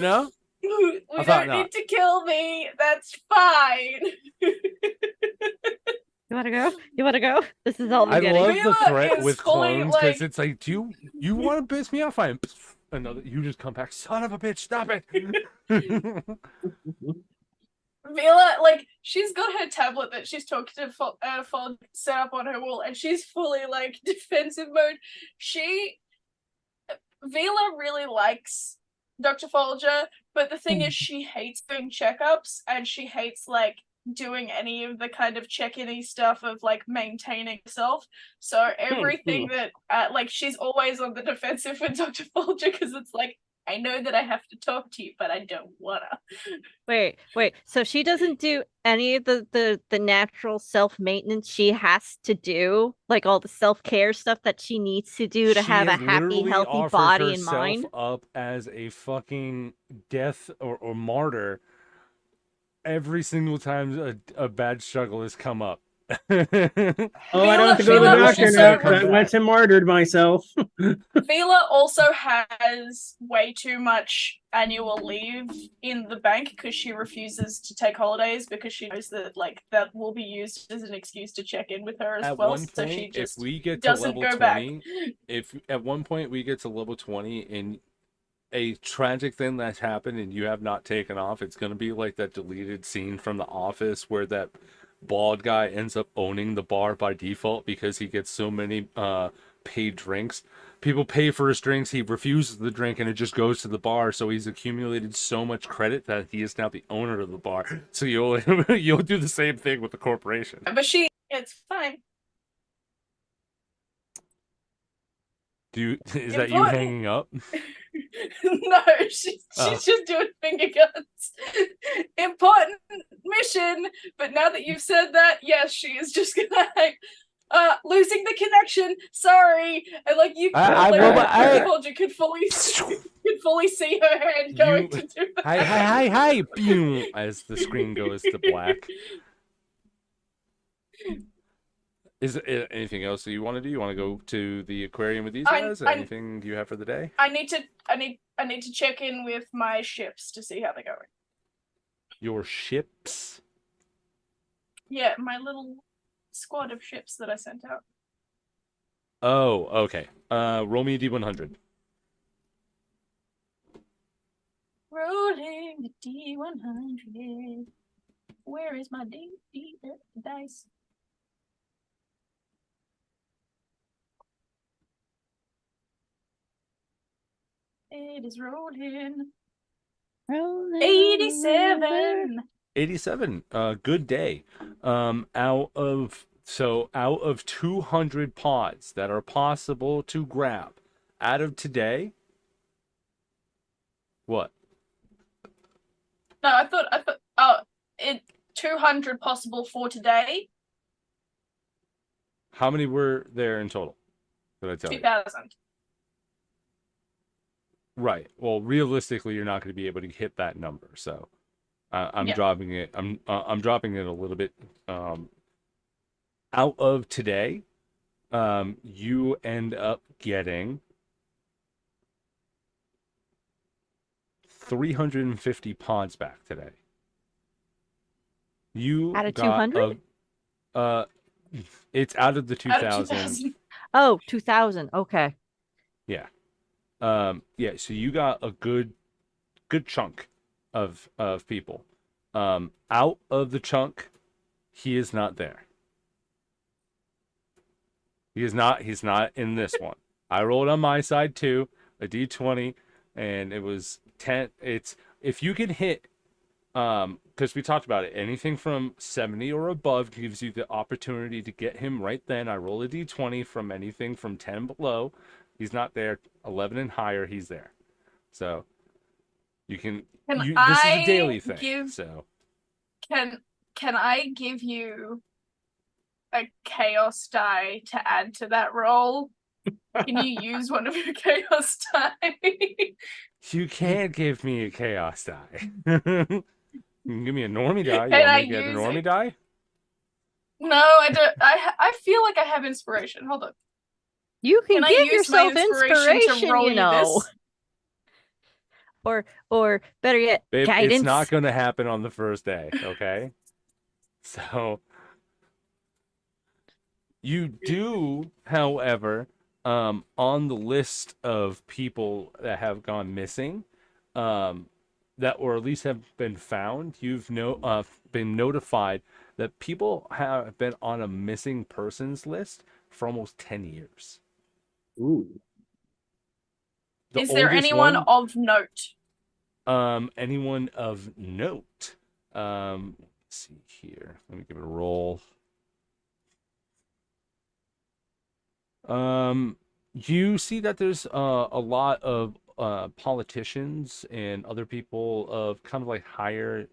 No? We I thought don't not. need to kill me. That's fine. You want to go? You want to go? This is all I I'm getting. love the Vila threat is with fully, clones because like- it's like, do you want to piss me off? Fine. Another, you just come back, son of a bitch, stop it. Vila, like, she's got her tablet that she's talking to Fog set up on her wall, and she's fully, like, defensive mode. Vila really likes Dr. Folger, but the thing is, she hates doing checkups, and she hates, like, doing any of the kind of check-in-y stuff of, like, maintaining herself. So everything that, like, she's always on the defensive with Dr. Folger, because it's like, I know that I have to talk to you, but I don't wanna. Wait. So she doesn't do any of the natural self-maintenance she has to do, like all the self-care stuff that she needs to do to She have a has happy, literally healthy offered body and herself mind. up as a fucking death or martyr every single time a bad struggle has come up. Oh, I don't have to go to the Fila doctor also now re- because I went and martyred myself. Fila also has way too much annual leave in the bank because she refuses to take holidays because she knows that like that will be used as an excuse to check in with her as At well. one So she point, if just we get to doesn't level go back. 20, if at one point we get to level 20 and a tragic thing that's happened and you have not taken off, it's going to be like that deleted scene from The Office where that bald guy ends up owning the bar by default because he gets so many paid drinks. People pay for his drinks, he refuses the drink, and it just goes to the bar. So he's accumulated so much credit that he is now the owner of the bar. So you'll do the same thing with the corporation. But it's fine. Is that you hanging up? No, she's just doing finger guns. Important mission, but now that you've said that, yes, she is just gonna like, losing the connection. Sorry, and like you, could fully see her hand going to do that. Hi, boom, as the screen goes to black. Is there anything else that you want to do? You want to go to the aquarium with these guys? Anything you have for the day? I need to check in with my ships to see how they're going. Your ships? Yeah, my little squad of ships that I sent out. Oh, okay. Roll me a D100. Rolling the D100. Where is my dice? It is rolling. 87. 87. Good day. Out of 200 pods that are possible to grab, out of today, what? No, I thought it 200 possible for today. How many were there in total? Did I tell you? 2,000. Right. Well, realistically, you're not going to be able to hit that number. So, I'm dropping it. I'm dropping it a little bit. Out of today, you end up getting 350 pods back today. You out of got 200? it's out of the 2,000. Out of 2,000. Oh, 2,000. Okay. Yeah. Yeah, so you got a good chunk of people. Out of the chunk, he is not there. He's not in this one. I rolled on my side too, a D20, and it was 10. It's if you can hit because we talked about it, anything from 70 or above gives you the opportunity to get him right then. I roll a D20 from anything from 10 below. He's not there. 11 and higher, he's there. So you can. This is a daily thing. Can I give you a chaos die to add to that roll? Can you use one of your chaos die? You can't give me a chaos die. You can give me a normie die. You Can want I me to get a use normie it? die? No, I don't. I feel like I have inspiration. Hold on. You can Can I give use my yourself inspiration to roll you you know. this? Or better yet, Babe, guidance. it's not going to happen on the first day, okay? So you do, however, on the list of people that have gone missing, that or at least have been found, you've been notified that people have been on a missing persons list for almost 10 years. Ooh. Is there anyone of note? Anyone of note? Let's see here. Let me give it a roll. You see that there's a lot of politicians and other people of kind of like higher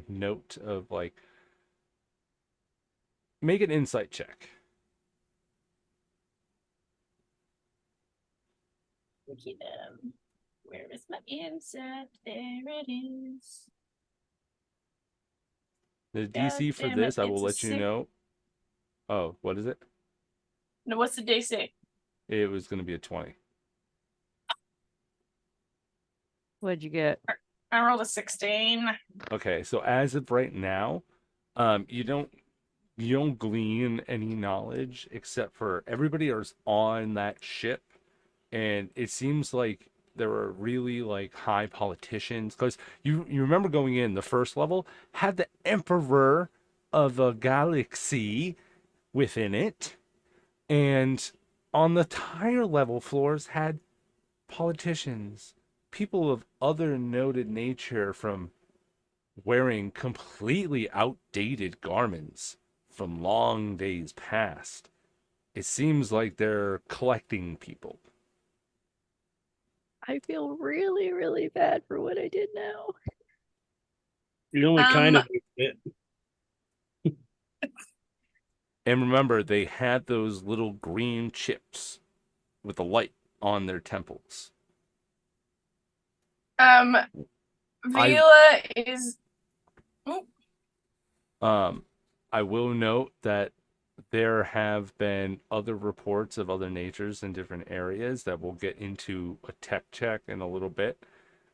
note of like make an insight check. Where is my insight? There it is. The DC for this, I will let you know, Oh, what is it? No, what's the DC? It was going to be a 20. What'd you get? I rolled a 16. Okay, so as of right now, you don't glean any knowledge except for everybody is on that ship, and it seems like there are really like high politicians because you remember going in the first level had the emperor of a galaxy within it, and on the higher level floors had politicians, people of other noted nature from wearing completely outdated garments from long days past. It seems like they're collecting people. I feel really, really bad for what I did now. You only kind of it. And remember, they had those little green chips with a light on their temples. Vila is. I will note that there have been other reports of other natures in different areas that we'll get into a tech check in a little bit,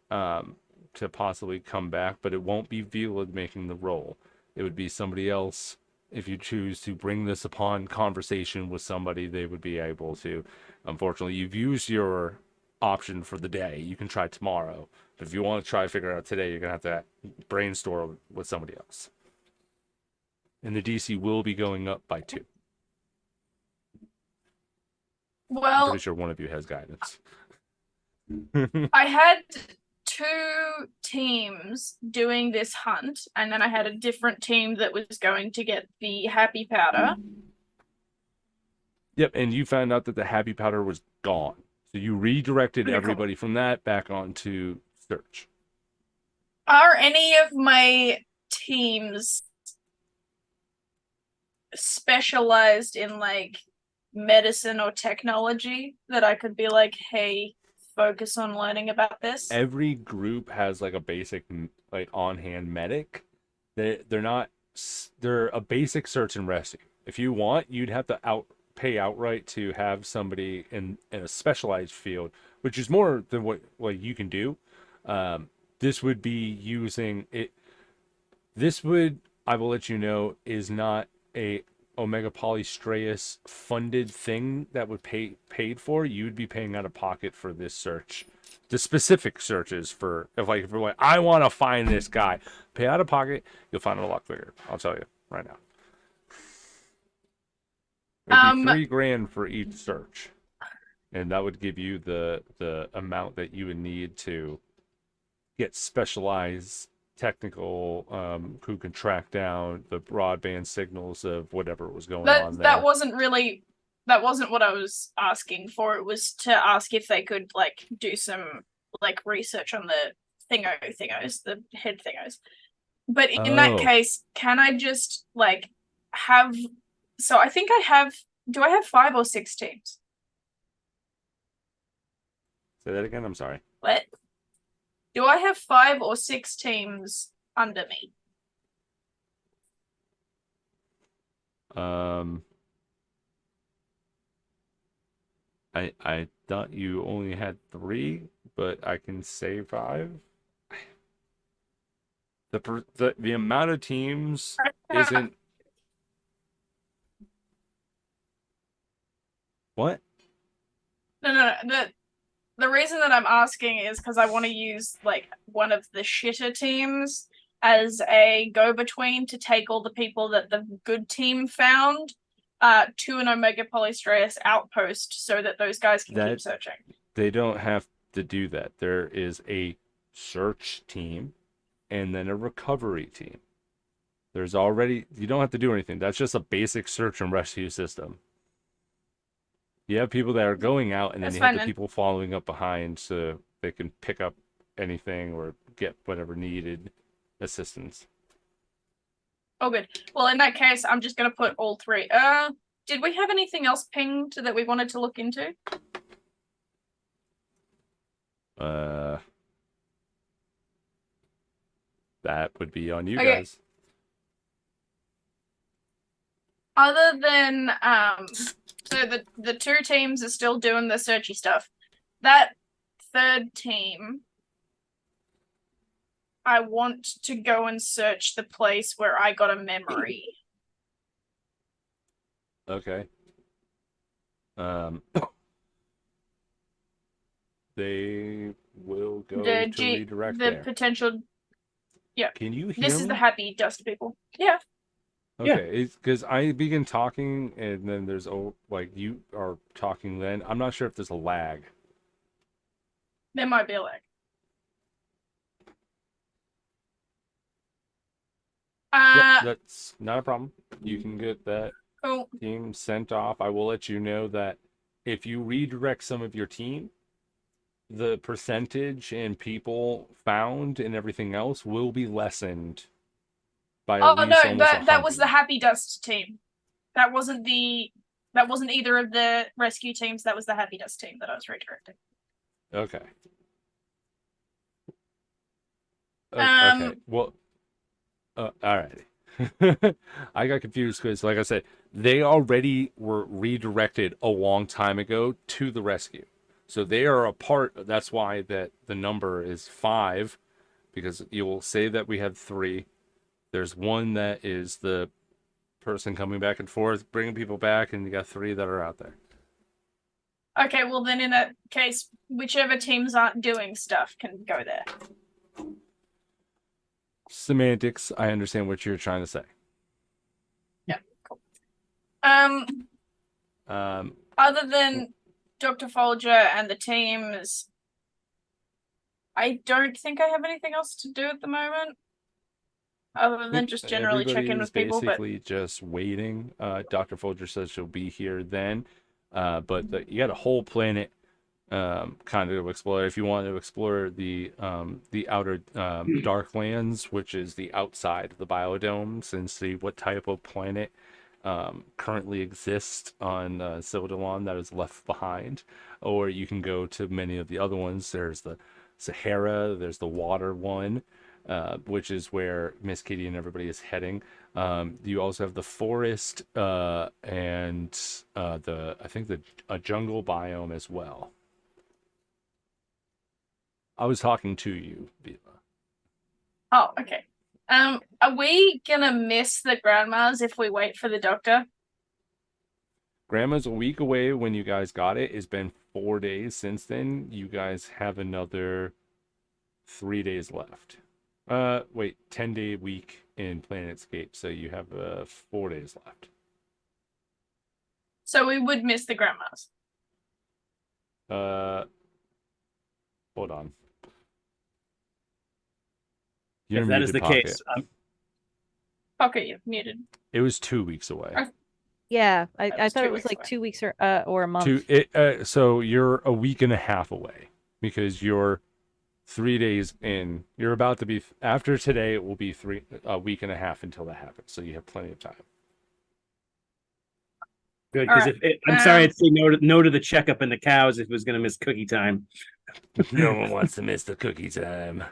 to possibly come back, but it won't be Vila making the roll. It would be somebody else. If you choose to bring this upon conversation with somebody, they would be able to. Unfortunately, you've used your option for the day. You can try tomorrow. But if you want to try to figure it out today, you're going to have to brainstorm with somebody else. And the DC will be going up by 2. I'm Well, pretty sure one of you has guidance. I had 2 teams doing this hunt, and then I had a different team that was going to get the happy powder. Yep, and you found out that the happy powder was gone. So you redirected Okay, cool. everybody from that back onto search. Are any of my teams specialized in like medicine or technology that I could be like, hey, focus on learning about this? Every group has like a basic like on-hand medic. They're not they're a basic search and rescue. If you want, you'd have to pay outright to have somebody in a specialized field, which is more than what you can do. This would be using it. This would, I will let you know, is not a Omega Polystraeus funded thing that would paid for. You'd be paying out of pocket for this search. The specific searches for if you're like, I want to find this guy, pay out of pocket, you'll find it a lot quicker. I'll tell you right now. It'd be $3,000 for each search, and that would give you the amount that you would need to get specialized technical who can track down the broadband signals of whatever was going on there. That wasn't what I was asking for. It was to ask if they could like do some like research on the thingos, the head thingos. But in that case, can I just like have, so I think do I have 5 or 6 teams? Say that again, I'm sorry. What? Do I have 5 or 6 teams under me? I thought you only had 3, but I can say 5. The amount of teams isn't. What? No. The reason that I'm asking is because I want to use like one of the shitter teams as a go-between to take all the people that the good team found to an Omega Polystraeus outpost so that those guys can keep searching. They don't have to do that. There is a search team and then a recovery team. You don't have to do anything. That's just a basic search and rescue system. You have people that are going out, and then you have the people following up behind so they can pick up anything or get whatever needed assistance. Oh, good. Well, in that case, I'm just going to put all 3. Did we have anything else pinged that we wanted to look into? That would be on you guys. Other than so the two teams are still doing the searchy stuff. That third team, I want to go and search the place where I got a memory. Okay. They will go The to redirect the there. potential. Yeah. Can you hear This me? is the happy dust people. Yeah. Okay, it's because I begin talking and then there's like you are talking then. I'm not sure if there's a lag. There might be a lag. Yep, that's not a problem. You can get that Cool. team sent off. I will let you know that if you redirect some of your team, the percentage and people found and everything else will be lessened by at Oh least no, almost that was the 100. happy dust team. That wasn't either of the rescue teams. That was the happy dust team that I was redirecting. Okay. Um, Okay. Well, all right. I got confused because, like I said, they already were redirected a long time ago to the rescue. So they are a part. That's why that the number is 5, because you will say that we had 3. There's one that is the person coming back and forth, bringing people back, and you got 3 that are out there. Okay, well then in that case, whichever teams aren't doing stuff can go there. Semantics. I understand what you're trying to say. Yeah, cool. Um, Other than Dr. Folger and the teams, I don't think I have anything else to do at the moment. Other than just generally check in everybody's with people, but basically just waiting. Dr. Folger says she'll be here then, but you got a whole planet kind of explore. If you want to explore the outer Darklands, which is the outside of the biodomes, and see what type of planet currently exists on Sildalon that is left behind, or you can go to many of the other ones. There's the Sahara, there's the water one, which is where Miss Kitty and everybody is heading. You also have the forest and I think a jungle biome as well. I was talking to you, Viva. oh, okay. Are we gonna miss the grandmas if we wait for the doctor? Grandma's a week away when you guys got it. It's been 4 days since then. You guys have another 3 days left. Wait, 10-day week in Planetscape, so you have 4 days left. So we would miss the grandmas. Hold on. If You're that is muted, the Pocket. case, Okay, you're muted. It was 2 weeks away. Yeah, That I was thought 2 it was weeks like away. 2 weeks or a month. So you're a week and a half away because you're 3 days in. You're about to be after today. It will be a week and a half until that happens. So you have plenty of time. good, because Alright, I'm sorry, I'd say no to the checkup and the cows if it was going to miss cookie time. No one wants to miss the cookie time.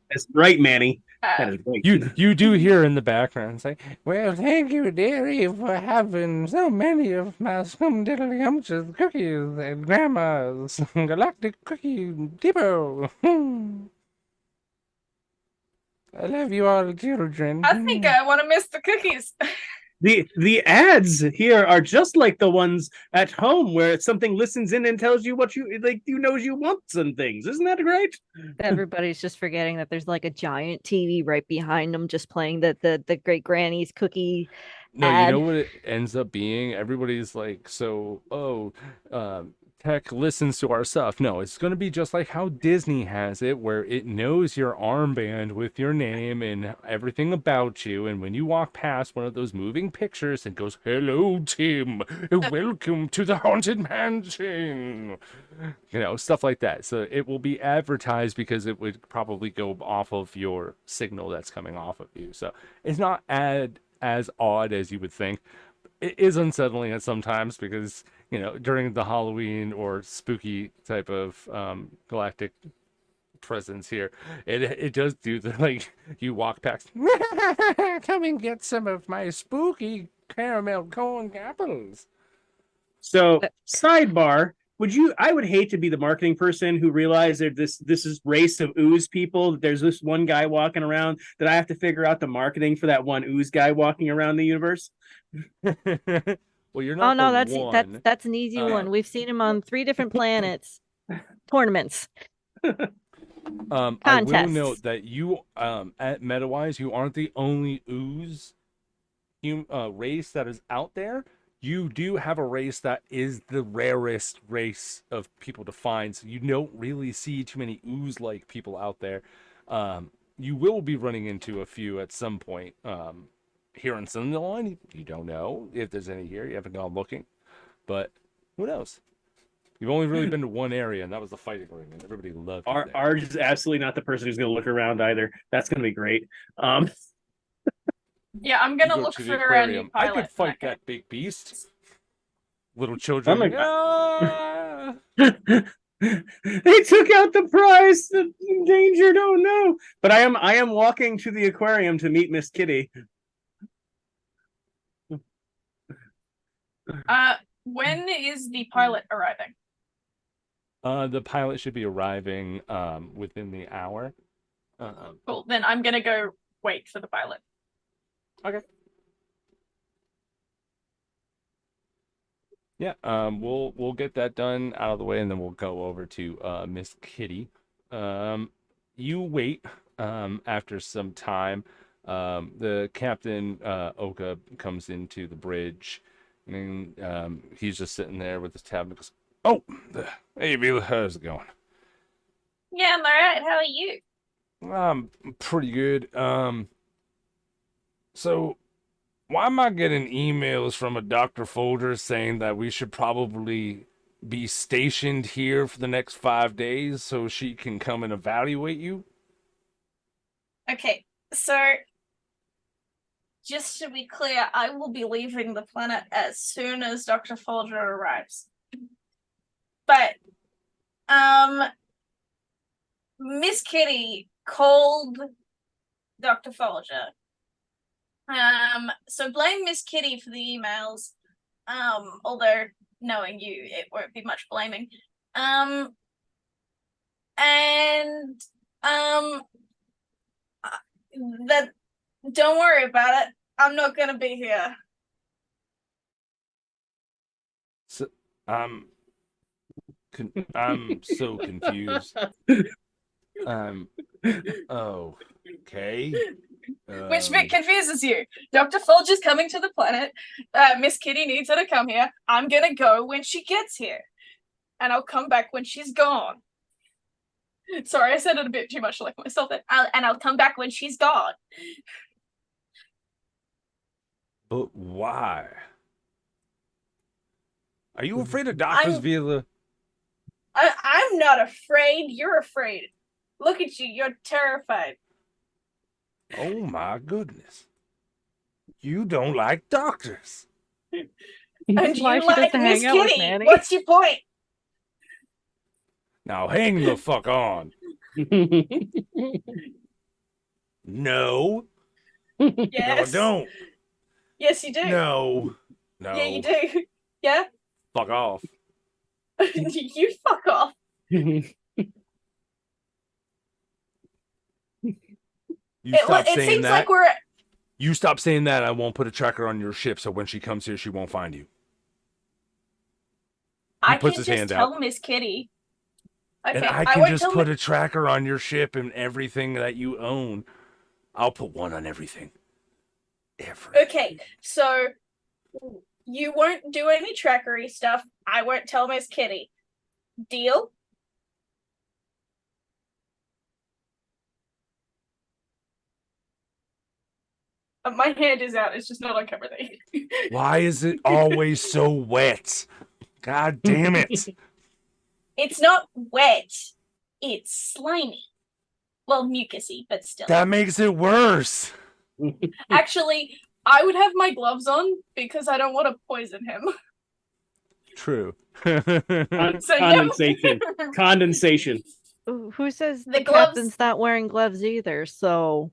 That's right, Manny. That is right. You do hear in the background say, "Well, thank you, dearie, for having so many of my scumdiddlyumptious cookies at Grandma's Galactic Cookie Depot." I love you all, children. I think I want to miss the cookies. The ads here are just like the ones at home where something listens in and tells you what you like. You knows you want some things. Isn't that great? Everybody's just forgetting that there's like a giant TV right behind them, just playing the great granny's cookie No, you ad. know what it ends up being? Everybody's like, tech listens to our stuff. No, it's going to be just like how Disney has it, where it knows your armband with your name and everything about you. And when you walk past one of those moving pictures, it goes, "Hello, Tim. Welcome to the Haunted Mansion." You know, stuff like that. So it will be advertised because it would probably go off of your signal that's coming off of you. So it's not as odd as you would think. It is unsettling at sometimes because, you know, during the Halloween or spooky type of galactic presence here. It does do the like you walk past. Come and get some of my spooky caramel corn apples. So, sidebar, I would hate to be the marketing person who realized that this is race of ooze people. There's this one guy walking around that I have to figure out the marketing for that one ooze guy walking around the universe. Well, you're not. Oh no, the one. that's an easy one. We've seen him on 3 different planets. Tournaments. I will Contests. note that you, at MetaWise, you aren't the only ooze race that is out there. You do have a race that is the rarest race of people to find, so you don't really see too many ooze-like people out there. You will be running into a few at some point here in Sunderland. You don't know if there's any here. You haven't gone looking, but who knows? You've only really been to one area, and that was the fighting ring, and everybody loved it there. Arj is absolutely not the person who's going to look around either. That's going to be great. Yeah, I'm gonna You go look to for the a new aquarium. I pilot. could fight that big beast. Little children. my Ah! They took out the prize. The endangered. Oh no! But I am walking to the aquarium to meet Miss Kitty. When is the pilot arriving? The pilot should be arriving within the hour. Cool. Then I'm gonna go wait for the pilot. Okay. Yeah, we'll get that done out of the way, and then we'll go over to Miss Kitty. You wait. After some time, the captain Oka comes into the bridge, and he's just sitting there with his tab and goes, "Oh, hey, Vila, how's it going?" Yeah, I'm alright. How are you? I'm pretty good. So why am I getting emails from a Dr. Folger saying that we should probably be stationed here for the next 5 days so she can come and evaluate you? Okay, so just to be clear, I will be leaving the planet as soon as Dr. Folger arrives. But Miss Kitty called Dr. Folger. So blame Miss Kitty for the emails. Although knowing you, it won't be much blaming. And that don't worry about it. I'm not gonna be here. So, I'm so confused. Oh, okay. Which bit confuses you? Dr. Folger's coming to the planet. Miss Kitty needs her to come here. I'm gonna go when she gets here. And I'll come back when she's gone. Sorry, I said it a bit too much like myself. I'll come back when she's gone. But why? Are you afraid of doctors, Vila? I'm not afraid. You're afraid. Look at you. You're terrified. Oh my goodness. You don't like doctors. And Why you she like doesn't Miss hang out with Kitty. Manny. What's your point? Now hang the fuck on. No. Yes. No, don't. Yes, you do. No. No. Yeah, you do. Yeah? Fuck off. You fuck off. You stop It saying seems that. like we're... You stop saying that, I won't put a tracker on your ship, so when she comes here, she won't find you. I puts can his just hand tell out. Miss Kitty. Okay, And I can won't just tell put a tracker on your ship and everything that you own. I'll put one on everything. Everything. Okay, so you won't do any trackery stuff. I won't tell Miss Kitty. Deal? My hand is out. It's just not on camera. Why is it always so wet? God damn it. It's not wet. It's slimy. Well, mucusy, but still. That makes it worse. Actually, I would have my gloves on because I don't want to poison him. True. So, Condensation. yeah. Condensation. Who says The the gloves- captain's not wearing gloves either? So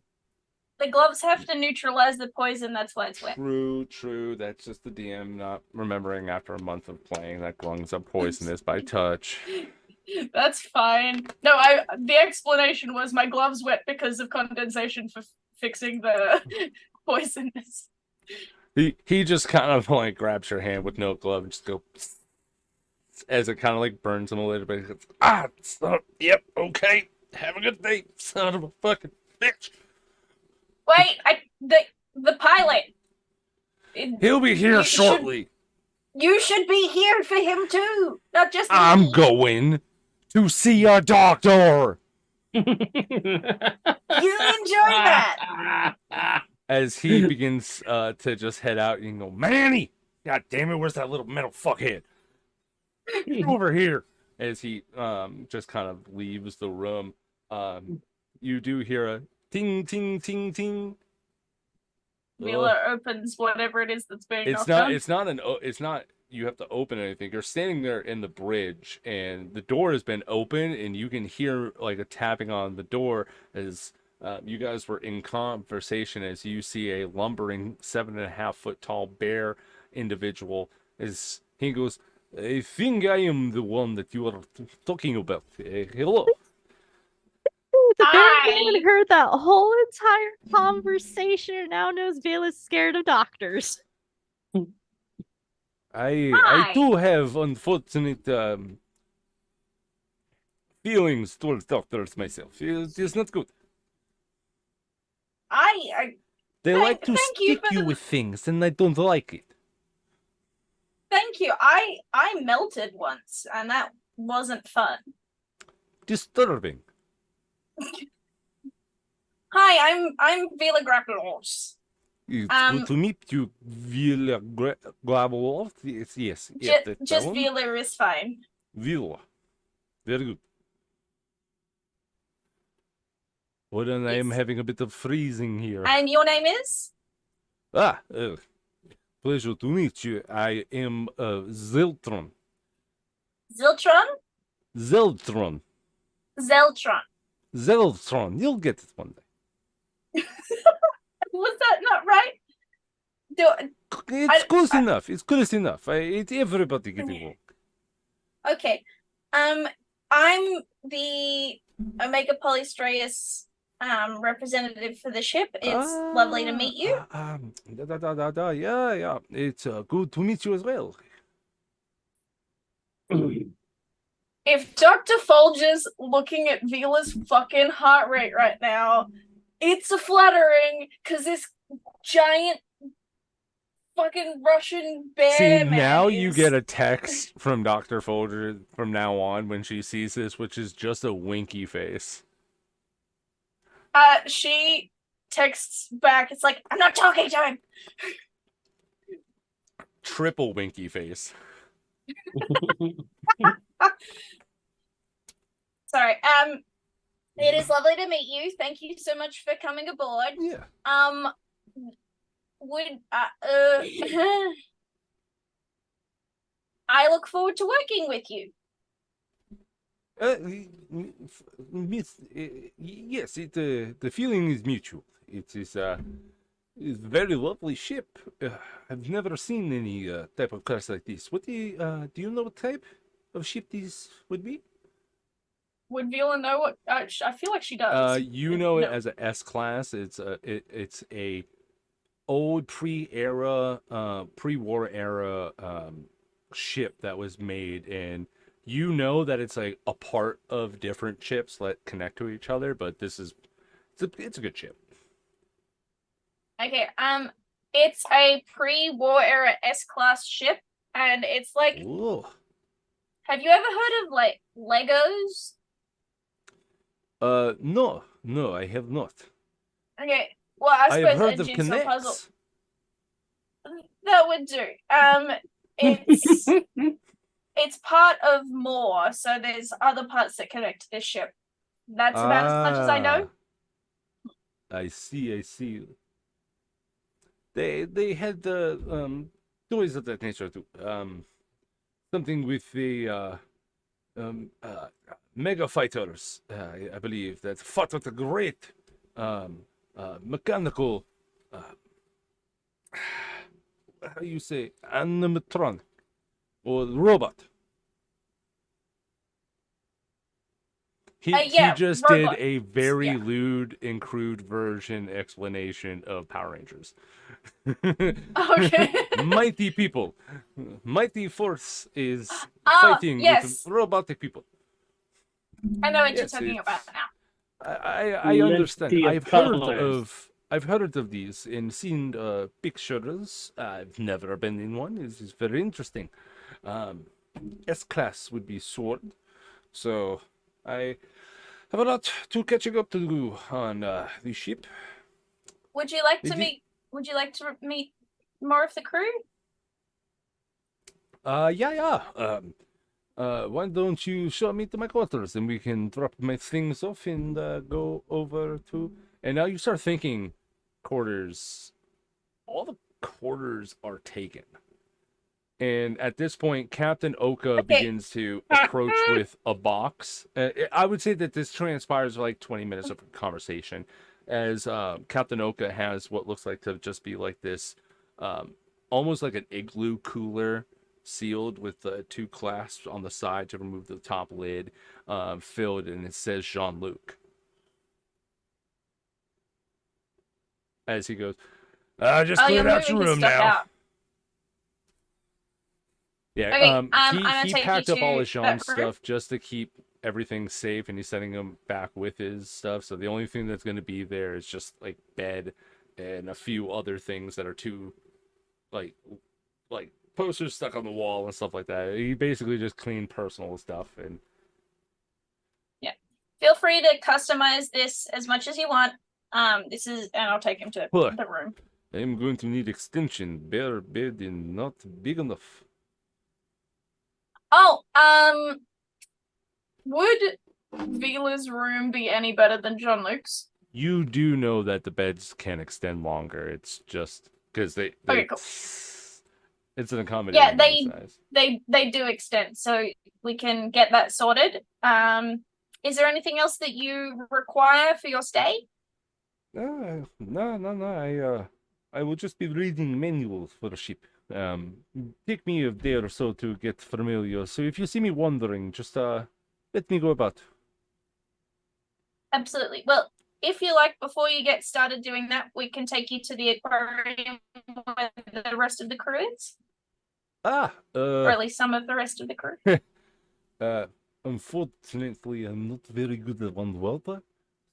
The gloves have to neutralize the poison. That's why it's wet. True. That's just the DM not remembering after a month of playing that lungs are poisonous by touch. That's fine. No, the explanation was my gloves wet because of condensation for fixing the poisonous. He just kind of like grabs your hand with no glove and just go as it kind of like burns him a little bit. He goes, yep, okay. Have a good day, son of a fucking bitch. Wait, the pilot. He'll be here You shortly. You should be here for him too, not just me. I'm going to see a doctor. You enjoy that. As he begins to just head out, you can go, Manny! God damn it, where's that little metal fuckhead? Get over here. As he just kind of leaves the room, you do hear a ting, ting, ting, ting. Mila opens whatever it is that's being It's knocked not, on. it's not, you have to open anything. You're standing there in the bridge, and the door has been open, and you can hear like a tapping on the door as you guys were in conversation as you see a lumbering 7.5 foot tall bear individual as he goes, I think I am the one that you are talking about. Hello. the bear Hi. came and heard that whole entire conversation and now knows Vela's scared of doctors. I Hi. do have unfortunate feelings towards doctors myself. It's not good. They Thank- like to thank you stick for you the- with things, and I don't like it. Thank you. I melted once, and that wasn't fun. Disturbing. Hi, I'm Vela Grapples. It's Um, good to meet you, Villa Glabelov. Yes, that Just one. Vela is fine. Villa. Very good. Well, then I am Yes. having a bit of freezing here. And your name is? Pleasure to meet you. I am Zeltron. Ziltron? Zeltron. Zeltron. Zeltron. You'll get it one day. Was that not right? It's close enough. It's close enough. It's everybody getting wrong. Okay. I'm the Omega Polystraeus representative for the ship. It's lovely to meet you. Yeah. It's good to meet you as well. If Dr. Folger's looking at Vela's fucking heart rate right now, it's flattering because this giant fucking Russian bear See, man now you is- get a text from Dr. Folger from now on when she sees this, which is just a winky face. She texts back, it's like, I'm not talking to him. Triple winky face. Sorry. It is lovely to meet you. Thank you so much for coming aboard. Yeah. Would I look forward to working with you. Yes, the feeling is mutual. It is a very lovely ship. I've never seen any type of class like this. What do you know what type of ship these would be? Would Vela know what? I feel like she does. You know it No. as a S class. It's a old pre-war era ship that was made, and you know that it's like a part of different ships that connect to each other. But it's a good ship. Okay. It's a pre-war era S-class ship, and it's like, Ooh. have you ever heard of like Legos? No, I have not. Okay. Well, I I suppose have heard a of jigsaw puzzle. Connects. That would do. It's part of more, so there's other parts that connect to this ship. That's about as much as I know. I see. They had toys of that nature too. Something with the mega fighters, I believe, that fought with a great mechanical, how you say, animatron or robot. He Yeah, just did robot. a very Yeah. lewd and crude version explanation of Power Rangers. Okay. Mighty people. Mighty Force is Oh, fighting with yes. robotic people. I know what Yes, you're talking about now. I understand. Plenty of colors. I've heard of these and seen pictures. I've never been in one. It's very interesting. S-class would be sword. So I have a lot to catching up to do on the ship. Would you like to Did you- meet? Would you like to meet more of the crew? Yeah. Why don't you show me to my quarters and we can drop my things off and go over to. And now you start thinking, quarters. All the quarters are taken. And at this point, Captain Oka begins to approach with a box. I would say that this transpires like 20 minutes of conversation, as Captain Oka has what looks like to just be like this, almost like an igloo cooler, sealed with two clasps on the side to remove the top lid, filled, and it says Jean-Luc. As he goes, just Oh, clear you're out your moving his room stuff now. out. Yeah, Okay, I'm gonna he take you packed up all to his that Jean's room. stuff just to keep everything safe, and he's sending him back with his stuff. So the only thing that's going to be there is just like bed and a few other things that are too, like posters stuck on the wall and stuff like that. He basically just cleaned personal stuff. And Feel free to customize this as much as you want. This is, and I'll take him to Huh. the room. I'm going to need extension. Bare bed is not big enough. Oh, would Vila's room be any better than Jean-Luc's? You do know that the beds can extend longer. It's just because they Okay, cool. It's an accommodating size. They do extend, so we can get that sorted. Is there anything else that you require for your stay? No. I will just be reading manuals for the ship. Take me a day or so to get familiar. So if you see me wandering, just let me go about. Absolutely. Well, if you like, before you get started doing that, we can take you to the aquarium where the rest of the crew is, or at least some of the rest of the crew. Unfortunately, I'm not very good at underwater,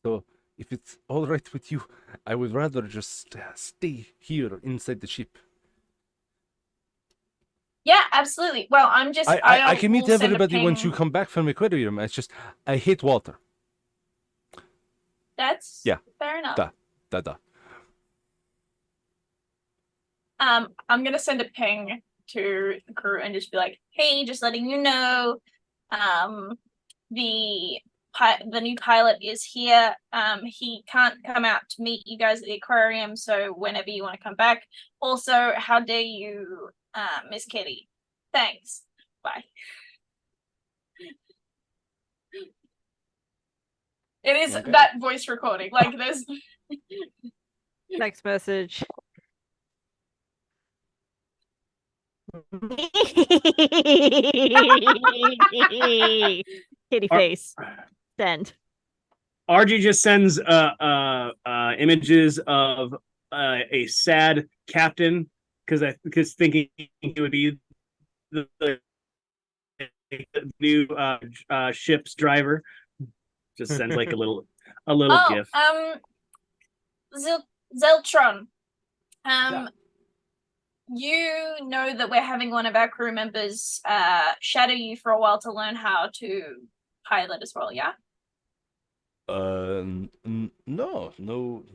so if it's all right with you, I would rather just stay here inside the ship. Yeah, absolutely. Well, I'm just. I can meet will send a everybody once you ping. come back from aquarium. It's just I hate water. That's fair enough. Da. I'm gonna send a ping to the crew and just be like, hey, just letting you know, the new pilot is here. He can't come out to meet you guys at the aquarium, so whenever you want to come back. Also, how dare you, Miss Kitty? Thanks. Bye. It is Okay. that voice recording. Like there's Text message. Kitty face. Send. RG just sends images of a sad captain because thinking he would be the new ship's driver. Just sends like a little gif. Zeltron. You know that we're having one of our crew members shadow you for a while to learn how to pilot as well, yeah? No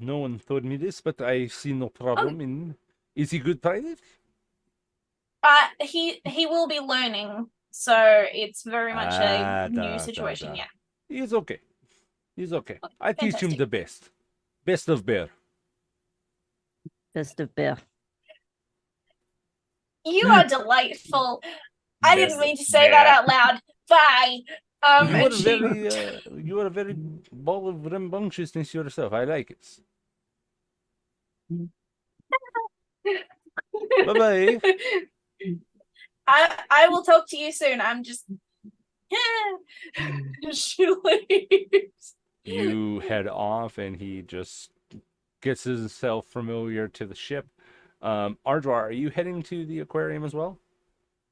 one told me this, but I see no problem in. Is he good pilot? He will be learning, so it's very much a new situation, yeah. He's okay. I teach him fantastic. the best. Best of bear. Best of bear. You are delightful. I didn't mean to say that out loud, Bye. You are And she very ball of rambunctiousness yourself. I like it. Bye bye. I will talk to you soon. I'm just she leaves. You head off, and he just gets himself familiar to the ship. Ardwar, are you heading to the aquarium as well?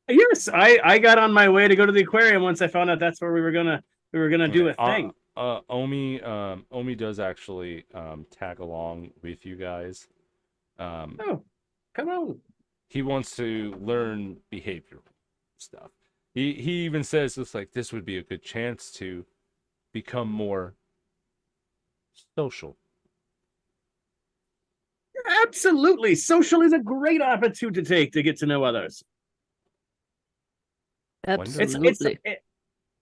Yes, I got on my way to go to the aquarium once I found out that's where we were gonna do Okay. a thing. Omi does actually tag along with you guys. Oh, come on. He wants to learn behavioral stuff. He even says it's like this would be a good chance to become more social. Absolutely. Social is a great opportunity to take to get to know others. Absolutely.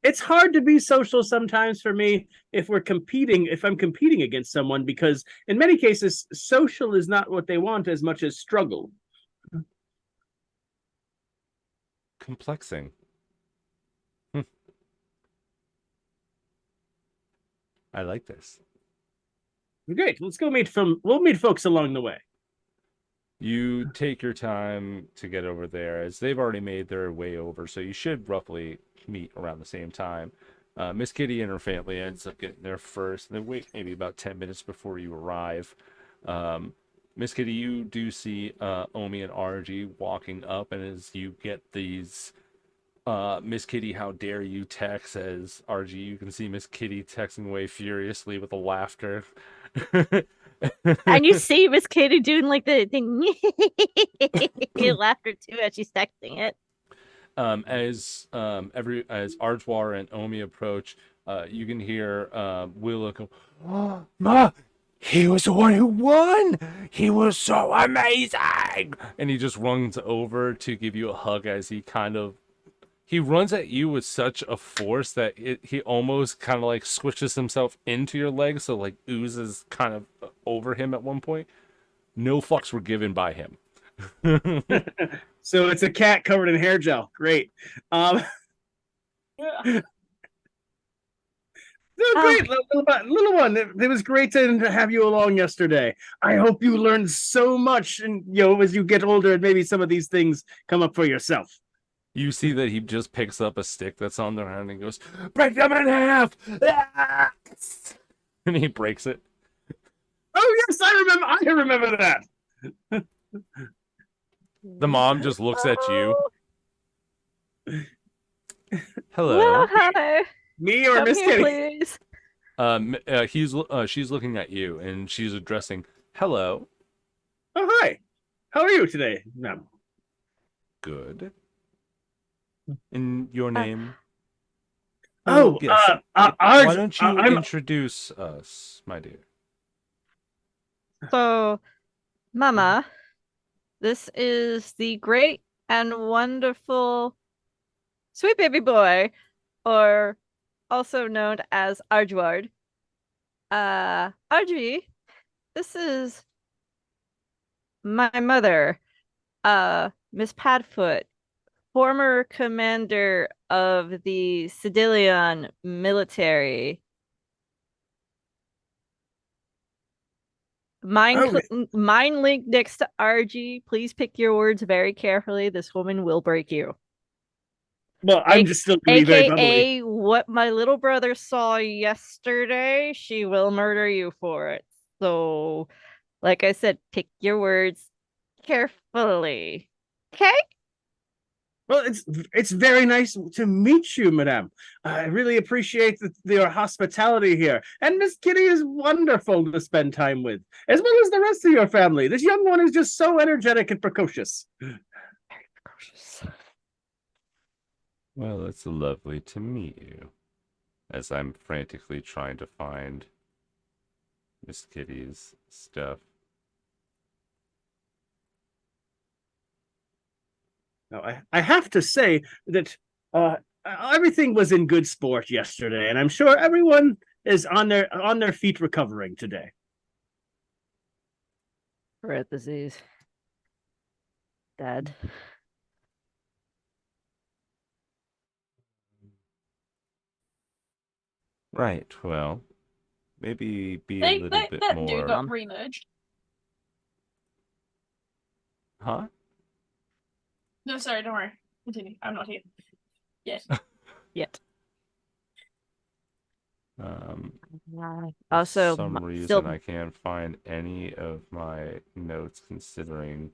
It's hard to be social sometimes for me if I'm competing against someone, because in many cases social is not what they want as much as struggle. Complexing. I like this. Great. We'll meet folks along the way. You take your time to get over there, as they've already made their way over, so you should roughly meet around the same time. Miss Kitty and her family ends up getting there first, and they wait maybe about 10 minutes before you arrive. Miss Kitty, you do see Omi and RG walking up, and as you get these, Miss Kitty, how dare you text, as RG, you can see Miss Kitty texting away furiously with a laughter. And you see Miss Katie doing like the thing laughter too as she's texting it. As Ardwar and Omi approach, you can hear Willa go, "Oh, Ma, he was the one who won. He was so amazing!" And he just runs over to give you a hug, as he runs at you with such a force that he almost kind of like switches himself into your leg, so like oozes kind of over him at one point. No fucks were given by him. So it's a cat covered in hair gel. Great. Great, little one. It was great to have you along yesterday. I hope you learned so much, and as you get older, and maybe some of these things come up for yourself. You see that he just picks up a stick that's on their hand and goes, "Break them in half!" Ah! And he breaks it. Oh yes, I remember that. The mom just looks at you. Hello. Well, hi. Me or Come Miss here, Kitty? please. She's looking at you, and she's addressing, "Hello." Oh hi. How are you today, ma'am? Good. And your name? Oh, yes. Arj, Why don't you I'm introduce us, my dear? So, Mama, this is the great and wonderful sweet baby boy, or also known as Arjward. Arjvi, this is my mother, Miss Padfoot, former commander of the Cedillion military. Mine link next to RG. Please pick your words very carefully. This woman will break you. Well, I'm just still gonna be very bubbly. AKA what my little brother saw yesterday, she will murder you for it. So, like I said, pick your words carefully. Okay? Well, it's very nice to meet you, madame. I really appreciate your hospitality here. And Miss Kitty is wonderful to spend time with, as well as the rest of your family. This young one is just so energetic and precocious. Very precocious. Well, it's lovely to meet you. As I'm frantically trying to find Miss Kitty's stuff. Now, I have to say that everything was in good sport yesterday, and I'm sure everyone is on their feet recovering today. Parentheses. Dad. Right. Well, maybe be a They, little they bit that dude more. got remerged. Huh? No, sorry, don't worry. Continue. I'm not here. Yes. Yet. For Also, some reason, still I can't find any of my notes considering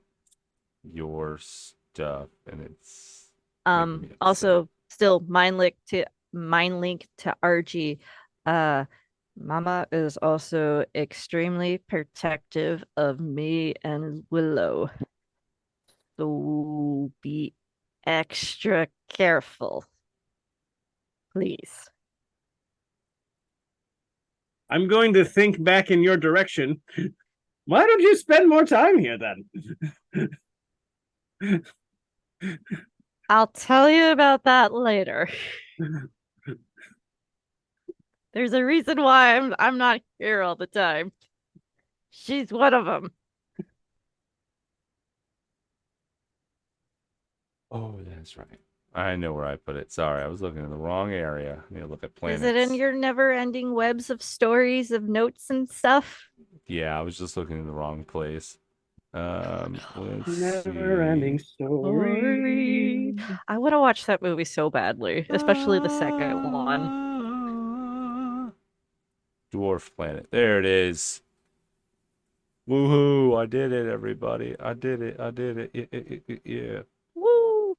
your stuff, and it's making me upset. also still mind link to RG. Uh Mama is also extremely protective of me and Willow. So be extra careful. Please. I'm going to think back in your direction. Why don't you spend more time here then? I'll tell you about that later. There's a reason why I'm not here all the time. She's one of them. Oh, that's right. I know where I put it. Sorry, I was looking in the wrong area. I need to look at planets. Is it in your never-ending webs of stories of notes and stuff? Yeah, I was just looking in the wrong place. Let's Never-ending see. story. I want to watch that movie so badly, especially the second one. Dwarf planet. There it is. Woohoo! I did it, everybody. I did it. I did it. Yeah. Woo!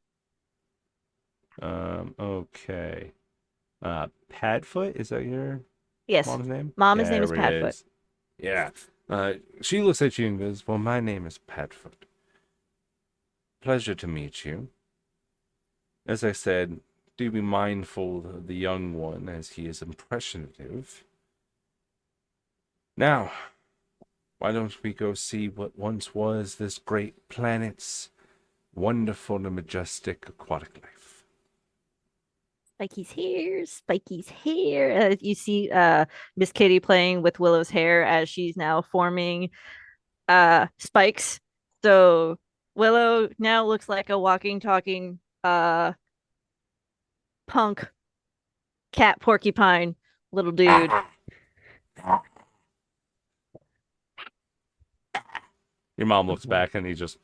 Okay. Padfoot, is that your Yes. mom's name? Mama's Yeah, name is there it Padfoot. is. Yeah. She looks at you and goes, "Well, my name is Padfoot. Pleasure to meet you. As I said, do be mindful of the young one as he is impressionative. Now, why don't we go see what once was this great planet's wonderful and majestic aquatic life?" Spikey's here. You see Miss Kitty playing with Willow's hair as she's now forming spikes. So Willow now looks like a walking, talking punk cat porcupine little dude. Your mom looks back and he just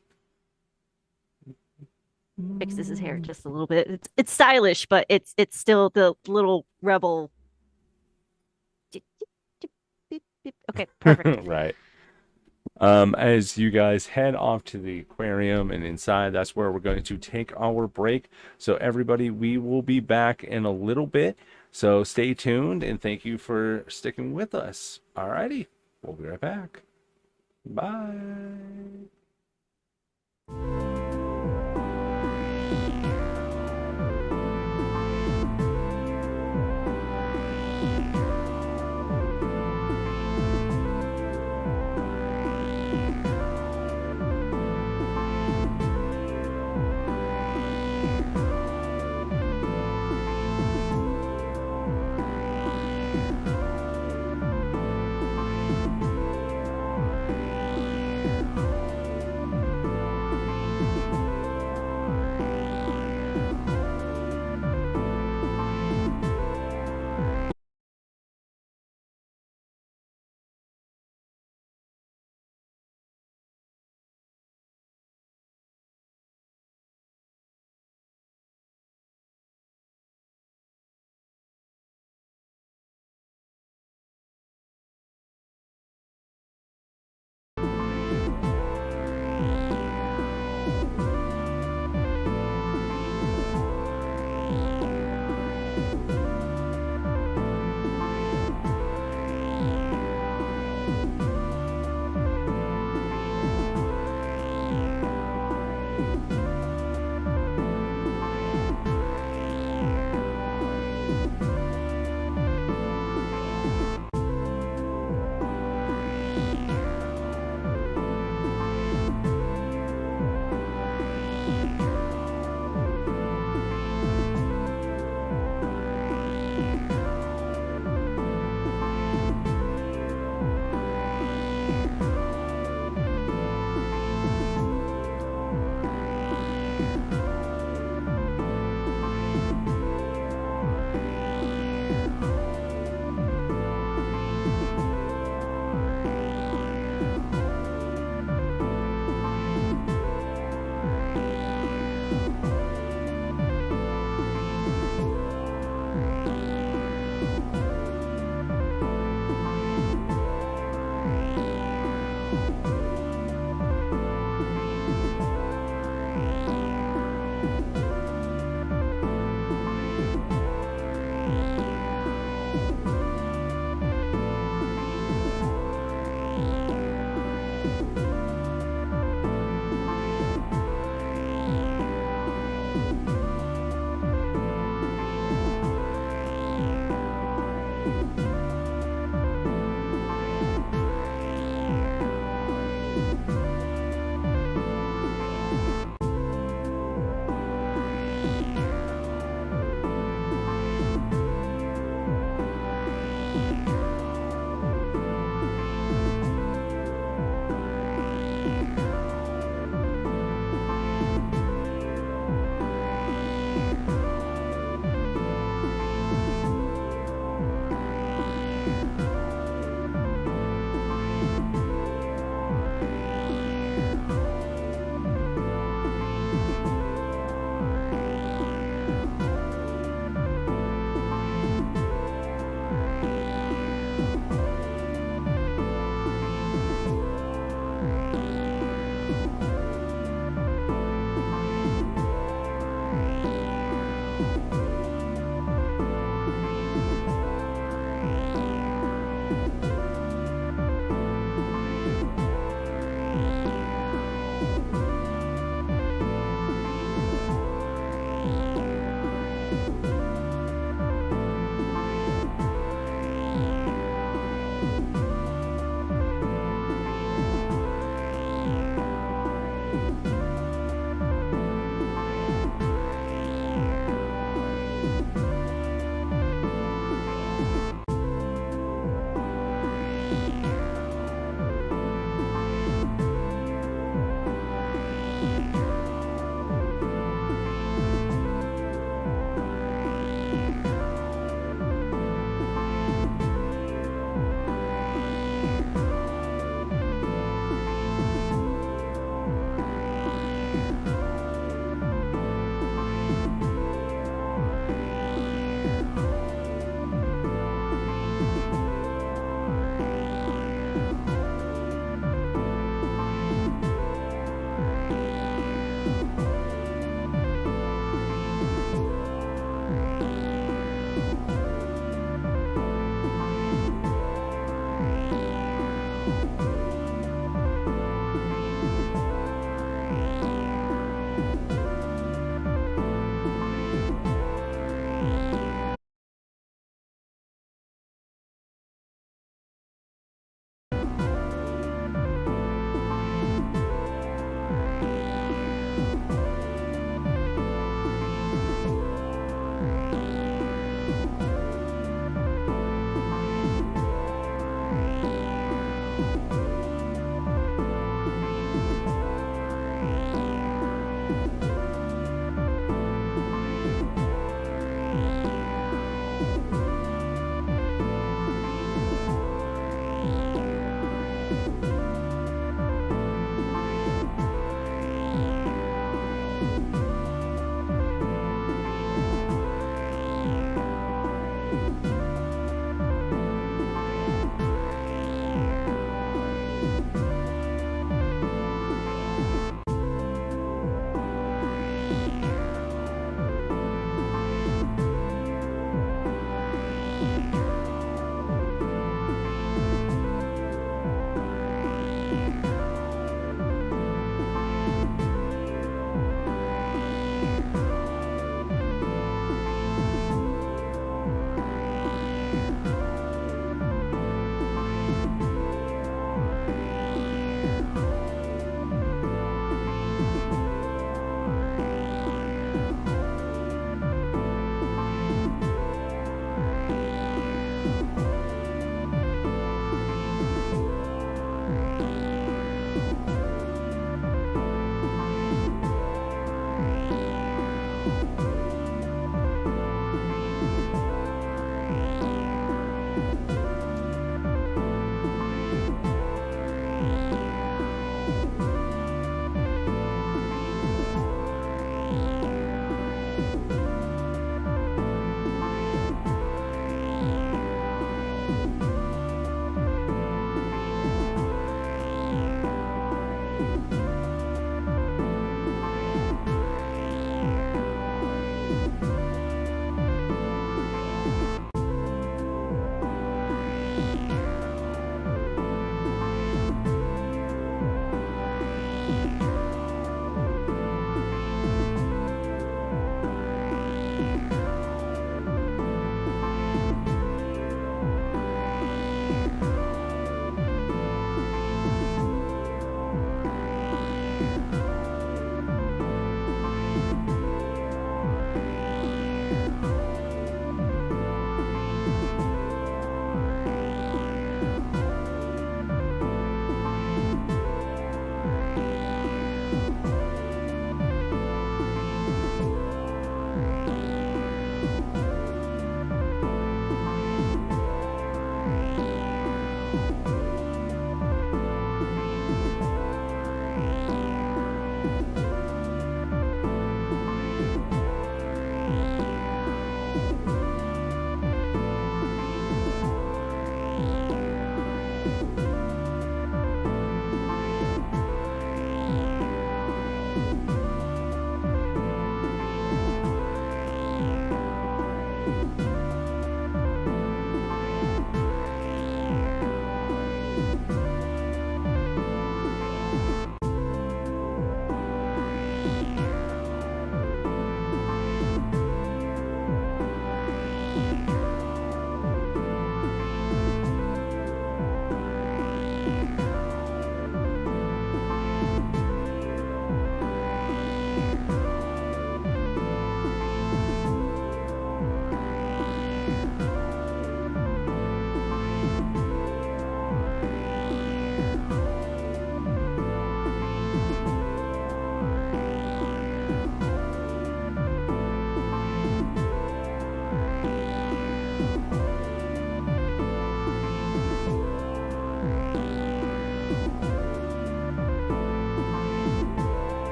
Fixes his hair just a little bit. It's stylish, but it's still the little rebel. Okay, perfect. right. As you guys head off to the aquarium and inside, that's where we're going to take our break. So everybody, we will be back in a little bit. So stay tuned and thank you for sticking with us. Alrighty, we'll be right back. Bye.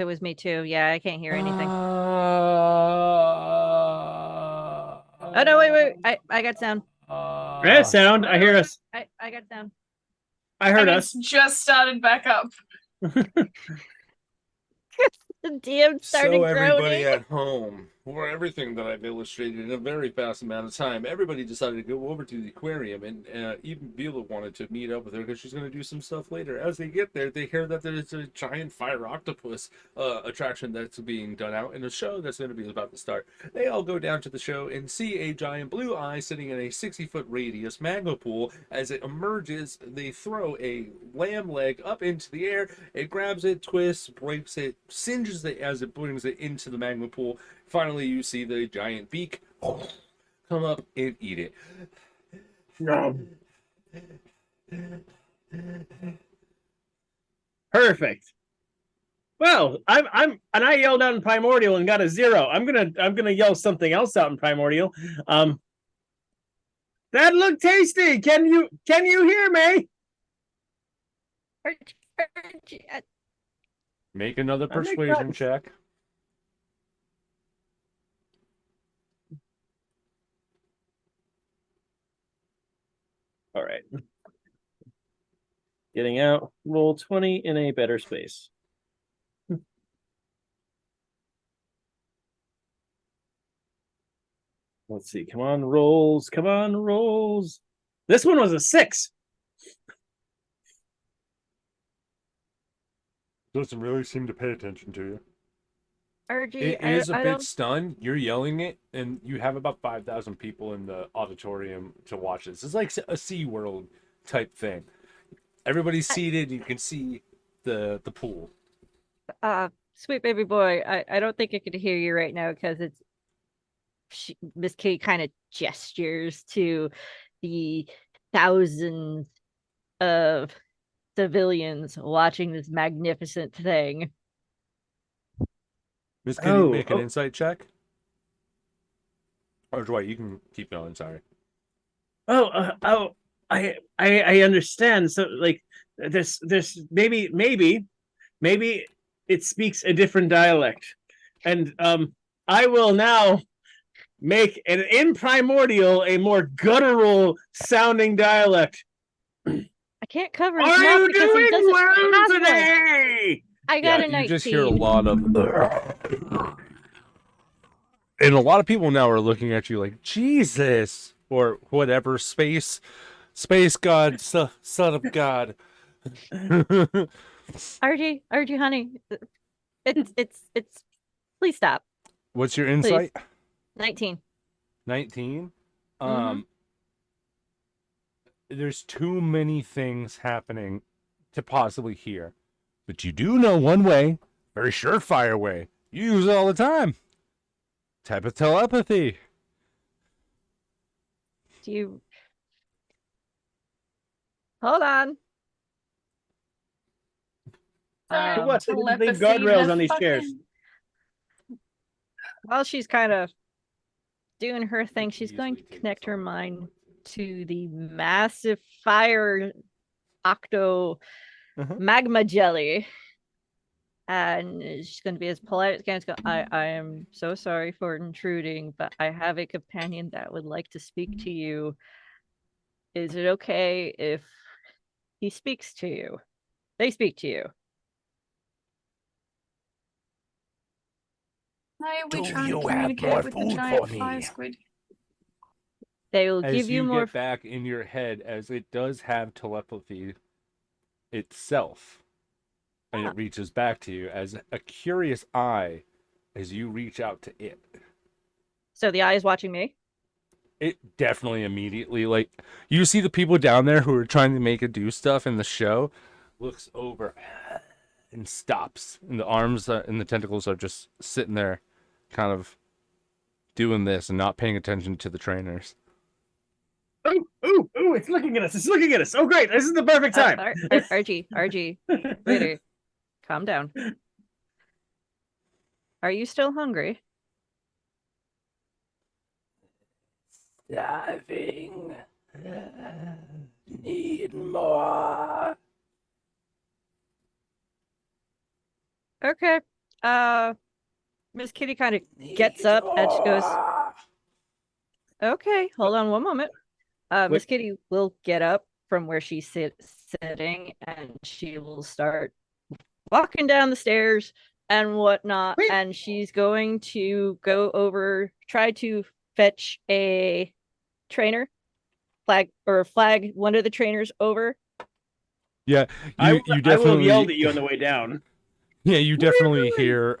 it was me too. Yeah, I can't hear anything. Oh no, wait. I got sound. Yeah, sound. I hear us. I got sound. I heard And us. it's just started back up. The DM started So everybody groaning. at home, for everything that I've illustrated in a very fast amount of time, everybody decided to go over to the aquarium, and even Beulah wanted to meet up with her because she's going to do some stuff later. As they get there, they hear that there's a giant fire octopus attraction that's being done out in a show that's going to be about to start. They all go down to the show and see a giant blue eye sitting in a 60-foot radius magma pool. As it emerges, they throw a lamb leg up into the air. It grabs it, twists, breaks it, singes it as it brings it into the magma pool. Finally, you see the giant beak come up and eat it. No. Perfect. Well, and I yelled out in Primordial and got a 0. I'm gonna yell something else out in Primordial. That looked tasty. Can you hear me? Archie, Make another I make persuasion that- check. All right. Getting out. Roll 20 in a better space. Let's see. Come on, rolls. Come on, rolls. This one was a 6. Doesn't really seem to pay attention to you. Archie, It is a I bit don't. stunned. You're yelling it, and you have about 5,000 people in the auditorium to watch this. It's like a SeaWorld type thing. Everybody's seated. You can see the pool. Sweet baby boy, I don't think I could hear you right now because Miss K kind of gestures to the thousands of civilians watching this magnificent thing. Miss Kitty, make an insight check. Or Dwight, you can keep going. Sorry. I understand. So like this maybe it speaks a different dialect, and I will now make in Primordial a more guttural sounding dialect. I can't cover his Are mouth you because he doing doesn't well have one. today? I got a you 19. just hear a lot of. And a lot of people now are looking at you like, Jesus, or whatever, space god, son of God. RG, honey, it's. Please stop. What's your insight? 19. 19. Mhm. There's too many things happening to possibly hear, but you do know one way, very surefire way. You use it all the time. Type of telepathy. Do you hold on? What? They leave Telepathy, guardrails the on these chairs. fucking- While she's kind of doing her thing, she's Easily going to take connect this her on. mind to the massive fire octo Uh-huh. magma jelly. And she's going to be as polite as can. Go, I am so sorry for intruding, but I have a companion that would like to speak to you. Is it okay if he speaks to you? They speak to you. Why are we Do trying you to have communicate more with the food giant for fire me? squid? They will As give you more. get back in your head, as it does have telepathy itself, and it reaches back to you as a curious eye as you reach out to it. So the eye is watching me. It definitely immediately, like, you see the people down there who are trying to make it do stuff in the show, looks over and stops, and the arms and the tentacles are just sitting there kind of doing this and not paying attention to the trainers. Ooh, it's looking at us. It's looking at us. Oh, great. This is the perfect time. RG, later. Calm down. Are you still hungry? Starving. Need more. Okay. Miss Kitty kind of gets up and she goes, okay, hold on one moment. Miss Kitty will get up from where she's sitting and she will start walking down the stairs and whatnot. Wait. And she's going to go over, try to fetch a trainer, flag one of the trainers over. Yeah, I you will have definitely yelled at you on the way down. Yeah, you definitely hear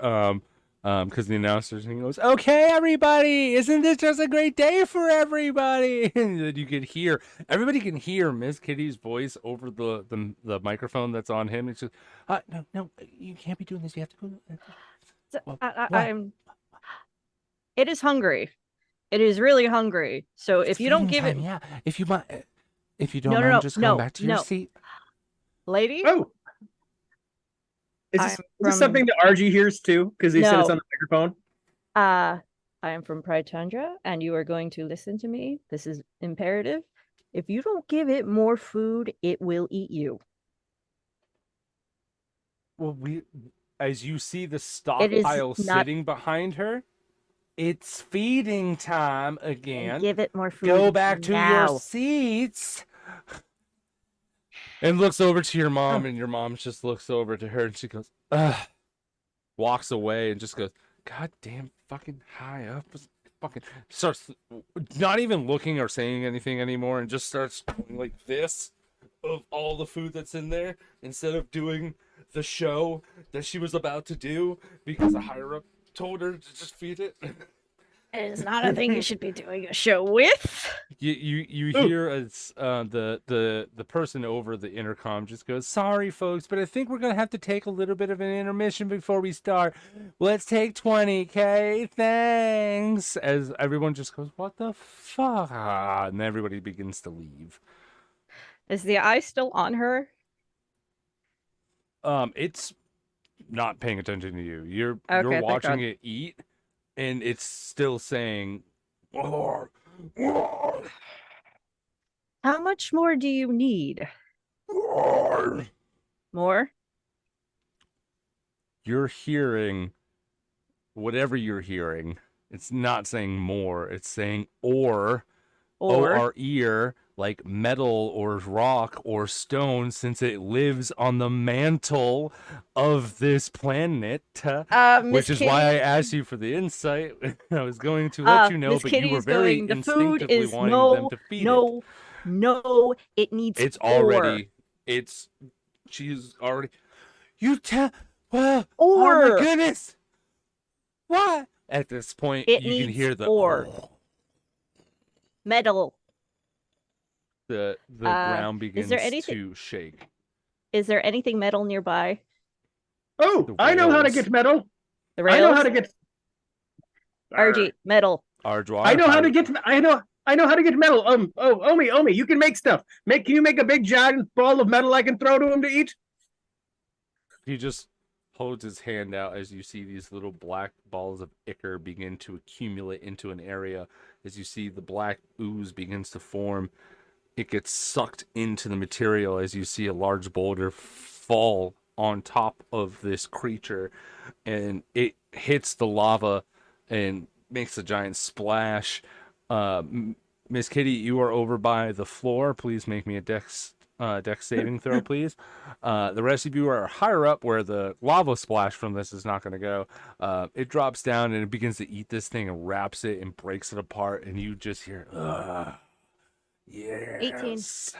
because the announcer goes, "Okay, everybody, isn't this just a great day for everybody?" And then you can hear everybody can hear Miss Kitty's voice over the microphone that's on him. It's just, no, you can't be doing this. You have to go. So What? I'm. It is hungry. It is really hungry. So It's if you don't feeding give time, it, yeah. If you don't No, mind no, just no, going back to your no. seat. lady, Oh, is I'm this from- something that RG hears too? Because he said it's No. on the microphone. I am from Pride Tundra, and you are going to listen to me. This is imperative. If you don't give it more food, it will eat you. Well, as you see the It is stockpile not- sitting behind her, it's feeding time And again. give it more food. Go back to now. your seats. And looks over to your mom, and your mom just looks over to her, and she goes, ugh. Walks away and just goes, God damn, fucking high up. Fucking starts not even looking or saying anything anymore, and just starts going like this of all the food that's in there instead of doing the show that she was about to do because a higher up told her to just feed it. It is not a thing you should be doing a show with. You Ooh. hear as the person over the intercom just goes, "Sorry, folks, but I think we're gonna have to take a little bit of an intermission before we start. Let's take 20, thanks." As everyone just goes, "What the fuck?" And everybody begins to leave. Is the eye still on her? It's not paying attention to you. You're Okay, thank watching God. it eat, and it's still saying, "Roar, roar, How much more do you need? roar." More? You're hearing whatever you're hearing. It's not saying more. It's saying or ear, like metal or rock or stone, since it lives on the mantle of this planet. Miss Which is Kitty, why I asked you for the insight. I was going to let you know, Miss but Kitty you were is very going, the food instinctively is wanting them to feed it. no, it needs It's ore. already. She's already. You tell. Well, oh my Ore. goodness. What? At this point, It you can needs hear the ore. Metal. the ground begins there anything- to shake. Is there anything metal nearby? Oh, The I know how to rails. get metal. The I rails? know how to get. RG, metal. Ardwar, I know how to get. I know how to get metal. Omi, you can make stuff. Can you make a big giant ball of metal I can throw to him to eat? He just holds his hand out as you see these little black balls of ichor begin to accumulate into an area. As you see the black ooze begins to form, it gets sucked into the material as you see a large boulder fall on top of this creature, and it hits the lava and makes a giant splash. Miss Kitty, you are over by the floor. Please make me a dex saving throw, please. The rest of you are higher up where the lava splash from this is not going to go. It drops down and it begins to eat this thing and wraps it and breaks it apart, and you just hear, ugh. Yes.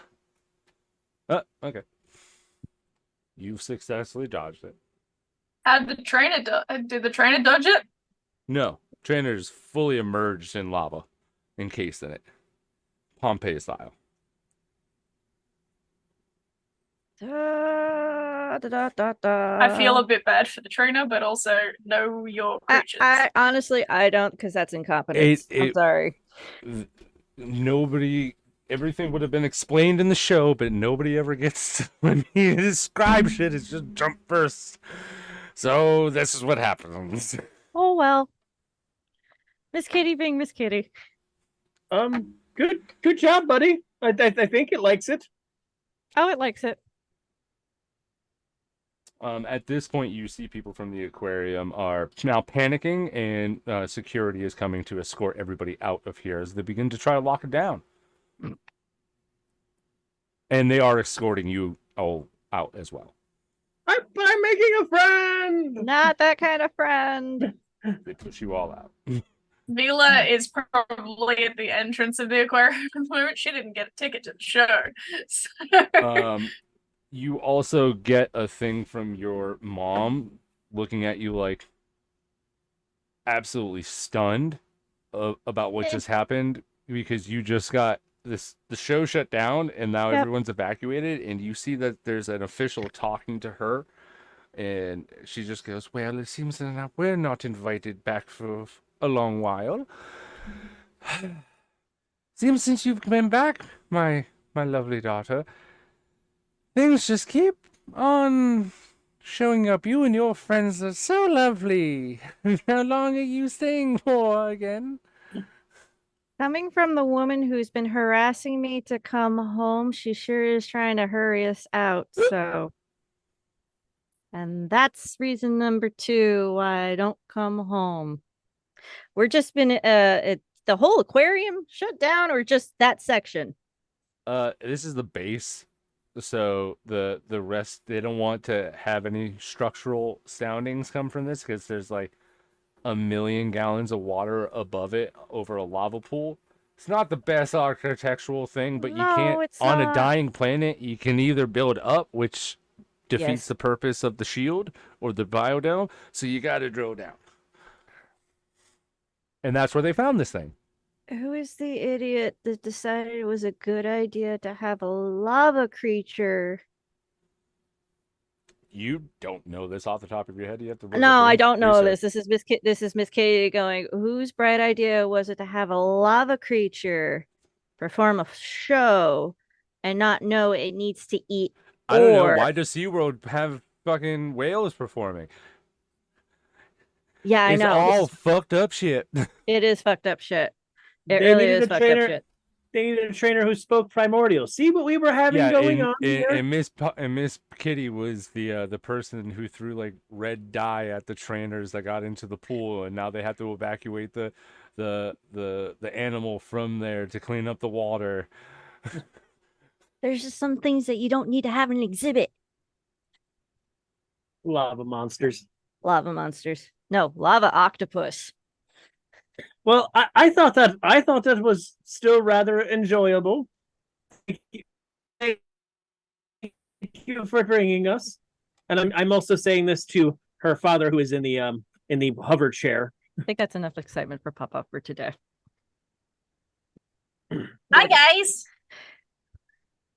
18. Okay. You've successfully dodged it. Did the trainer dodge it? No, trainer's fully immersed in lava, encased in it, Pompeii style. I feel a bit bad for the trainer, but also know your creatures. I honestly, I don't, because that's incompetence. I'm sorry. Nobody, everything would have been explained in the show, but nobody ever gets to, when he describes shit, it's just jump first. So this is what happens. Oh well. Miss Kitty being Miss Kitty. Good job, buddy. I think it likes it. Oh, it likes it. At this point, you see people from the aquarium are now panicking, and security is coming to escort everybody out of here as they begin to try to lock it down. And they are escorting you all out as well. I'm making a friend. Not that kind of friend. They push you all out. Mila is probably at the entrance of the aquarium at the moment. She didn't get a ticket to the show. So... You also get a thing from your mom looking at you like absolutely stunned about what just happened, because you just got the show shut down and now Yep. everyone's evacuated, and you see that there's an official talking to her, and she just goes, well, it seems that we're not invited back for a long while. Seems since you've been back, my lovely daughter, things just keep on showing up. You and your friends are so lovely. How long are you staying for again? Coming from the woman who's been harassing me to come home, she sure is trying to hurry us out. So, and that's reason number 2 why I don't come home. We're just been the whole aquarium shut down, or just that section? This is the base. So the rest, they don't want to have any structural soundings come from this, because there's like 1,000,000 gallons of water above it over a lava pool. It's not the best architectural thing, but you No, can't, it's on a not. dying planet, you can either build up, which defeats Yes. the purpose of the shield or the biodome, so you got to drill down. And that's where they found this thing. Who is the idiot that decided it was a good idea to have a lava creature? You don't know this off the top of your head. You have to roll No, up I don't know research. this. This is Miss Katie going, whose bright idea was it to have a lava creature perform a show and not know it needs to eat? I don't know. Or Why does SeaWorld have fucking whales performing? yeah, I It's know. all fucked up shit. It is fucked up shit. It They really needed is a fucked trainer. up shit. They needed a trainer who spoke primordial. See what we were having Yeah, going on here? and Miss Kitty was the person who threw like red dye at the trainers that got into the pool, and now they have to evacuate the animal from there to clean up the water. There's just some things that you don't need to have in an exhibit. Lava monsters. Lava monsters. No, lava octopus. Well, I thought that was still rather enjoyable. Thank you for bringing us. And I'm also saying this to her father, who is in the hover chair. I think that's enough excitement for Pop-Up for today. Hi guys.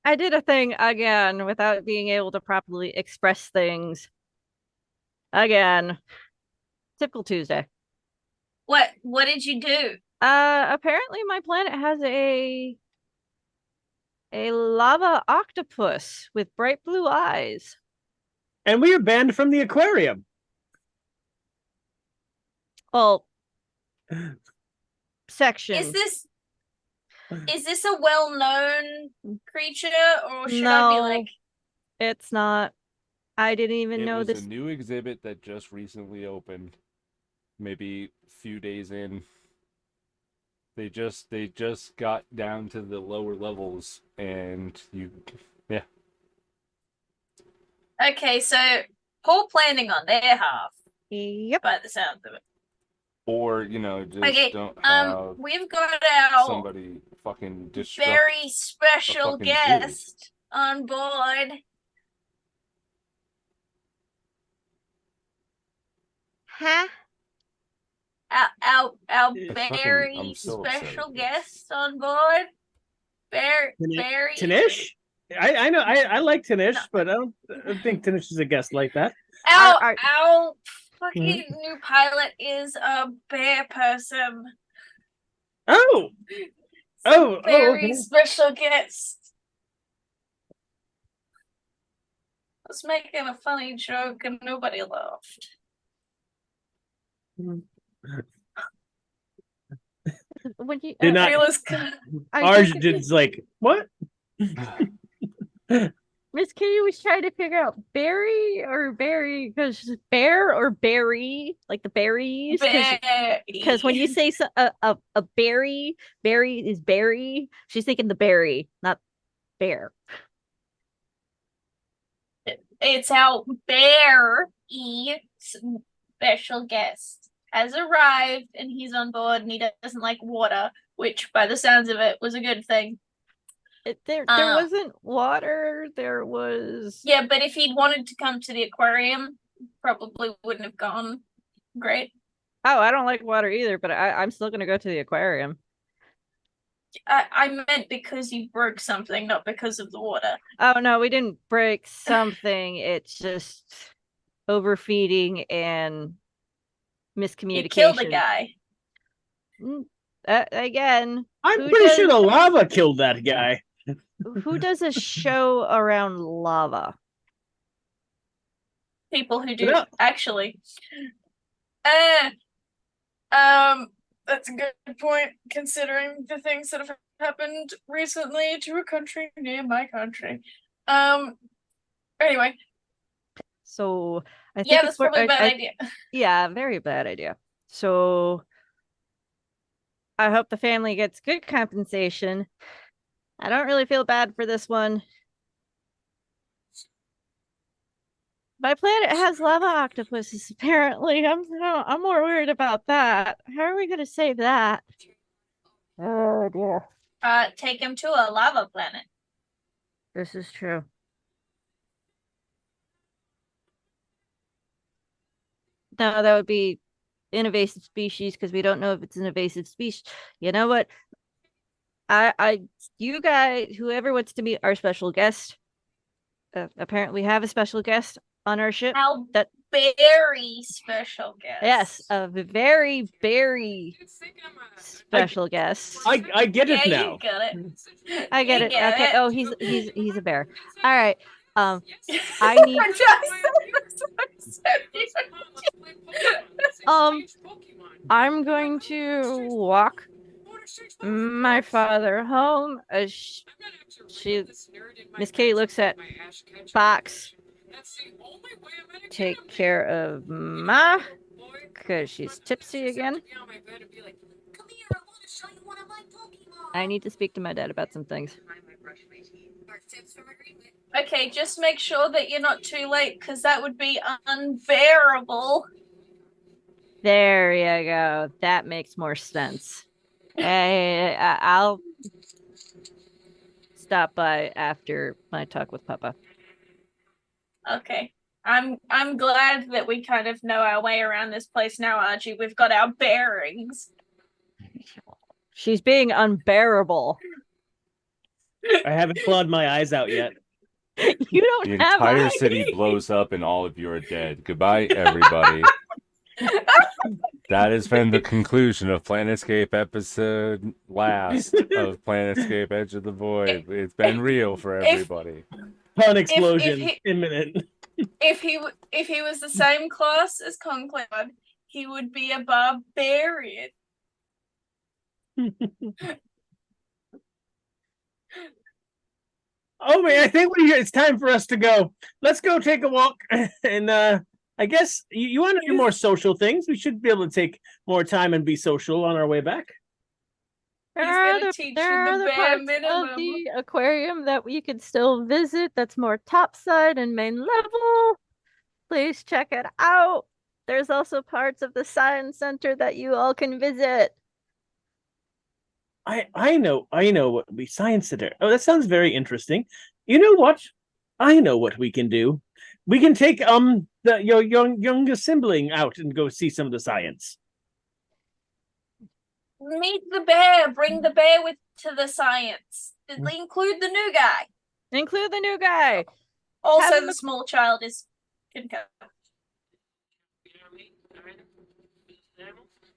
I did a thing again without being able to properly express things. Again. Typical Tuesday. What did you do? Apparently my planet has a lava octopus with bright blue eyes. And we are banned from the aquarium. Well, section. Is this a well-known creature, or should I be No. like, It's not. I didn't even It know was this. a new exhibit that just recently opened, maybe a few days in. They just got down to the lower levels, and yeah. okay, so poor planning on their half, Yep. by the sounds of it. Or just Okay, don't have we've got our somebody fucking disrupt. very special fucking zoo. guest on board. Huh? Our I'm very so upset special with this. guest on board. Very Tanish? I know I like Tanish, but I don't think Tanish is a guest like that. Our fucking new pilot is a bear person. Oh, Very okay. special guest. I was making a funny joke and nobody laughed. When you, Did not- Mila's I think if you- Arjun's like, what? Miss Katie was trying to figure out berry or berry because bear or berry, like the berries. Because when you say a berry, berry is berry. She's thinking the berry, not bear. It's our bear special guest has arrived and he's on board and he doesn't like water, which by the sounds of it was a good thing. There wasn't water. There was. Yeah, but if he'd wanted to come to the aquarium, probably wouldn't have gone. Great. Oh, I don't like water either, but I'm still gonna go to the aquarium. I meant because you broke something, not because of the water. Oh no, we didn't break something. It's just overfeeding and miscommunication. You killed a guy. Again, I'm pretty sure the lava killed that guy. who does a show around lava? People who do Yeah. actually. That's a good point, considering the things that have happened recently to a country near my country. Anyway, So I think yeah, it's that's probably a bad idea. Yeah, very bad idea. So I hope the family gets good compensation. I don't really feel bad for this one. My planet has lava octopuses, apparently. I'm more worried about that. How are we gonna save that? Oh dear. Take him to a lava planet. This is true. No, that would be invasive species because we don't know if it's an invasive species. You know what? You guys, whoever wants to meet our special guest, apparently we have a special guest on our ship. How That very special guest. Yes, a very special guest. I get it Yeah, now. you got it. I get You it. get Okay. it. Oh, he's a bear. All right. I need I'm going to walk my father home. Miss Katie looks at Fox. Take care of Ma, because she's tipsy again. I need to speak to my dad about some things. Okay, just make sure that you're not too late, because that would be unbearable. There you go. That makes more sense. I'll stop by after my talk with Papa. Okay. I'm glad that we kind of know our way around this place now, Archie. We've got our bearings. She's being unbearable. I haven't clawed my eyes out yet. You don't The have entire eyes. city blows up and all of you are dead. Goodbye, everybody. That has been the conclusion of Planetscape episode last of Planetscape Edge of the Void. It's been real for everybody. Pun explosion if imminent. If he was the same class as Conclave, he would be a barbarian. Oh man, I think it's time for us to go. Let's go take a walk, and I guess you want to do more social things. We should be able to take more time and be social on our way back. He's gonna teach you the bare parts minimum. of the aquarium that we can still visit. That's more topside and main level. Please check it out. There's also parts of the science center that you all can visit. I know what we science center. Oh, that sounds very interesting. You know what? I know what we can do. We can take your youngest sibling out and go see some of the science. Meet the bear. Bring the bear to the science. Include the new guy. Include the new guy. Also, the small child can go.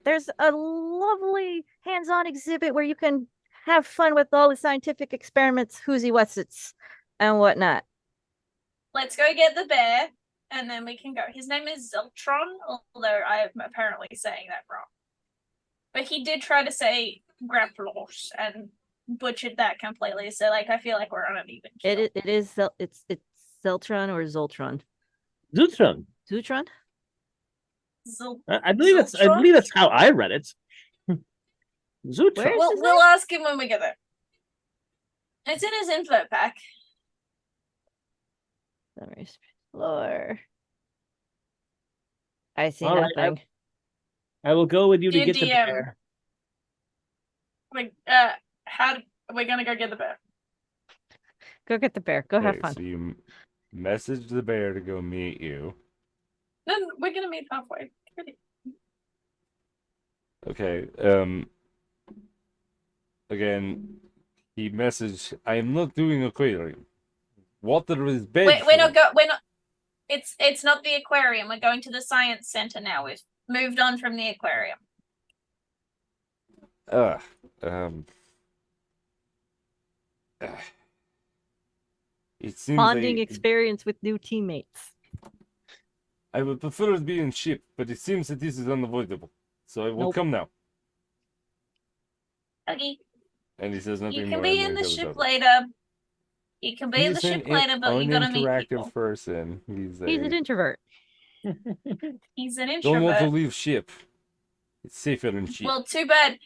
There's a lovely hands-on exhibit where you can have fun with all the scientific experiments, whoozy whatsits, and whatnot. Let's go get the bear, and then we can go. His name is Zeltron, although I'm apparently saying that wrong. But he did try to say Grapplos and butchered that completely. So, I feel like we're on an even keel. It's Zeltron or Zoltron? Zutron. Zutron? I believe that's how I read it. Zutron. Where is We'll, his we'll ask him when we get there. It's in his info pack. Let me explore. I see All right, nothing. I will go with you to Dear get the DM. bear. Like, how we're gonna go get the bear? Go get the bear. Go have Okay, fun. so you message the bear to go meet you. Then we're gonna meet halfway. Okay, again, he messaged, I am not doing aquarium. Water is bad We're for not me." go. We're not. It's not the aquarium. We're going to the science center now. We've moved on from the aquarium. Ugh, um, ugh. It seems Bonding like experience with new teammates. I would prefer to be in ship, but it seems that this is unavoidable. So I will Nope. come now. Okay. And he says nothing You more. can be and in then the goes ship over. later. You can be in the He's ship an later, but you gotta meet uninteractive people. person. He's an introvert. He's an Don't want to introvert. leave ship. It's safer in ship. Well, too bad.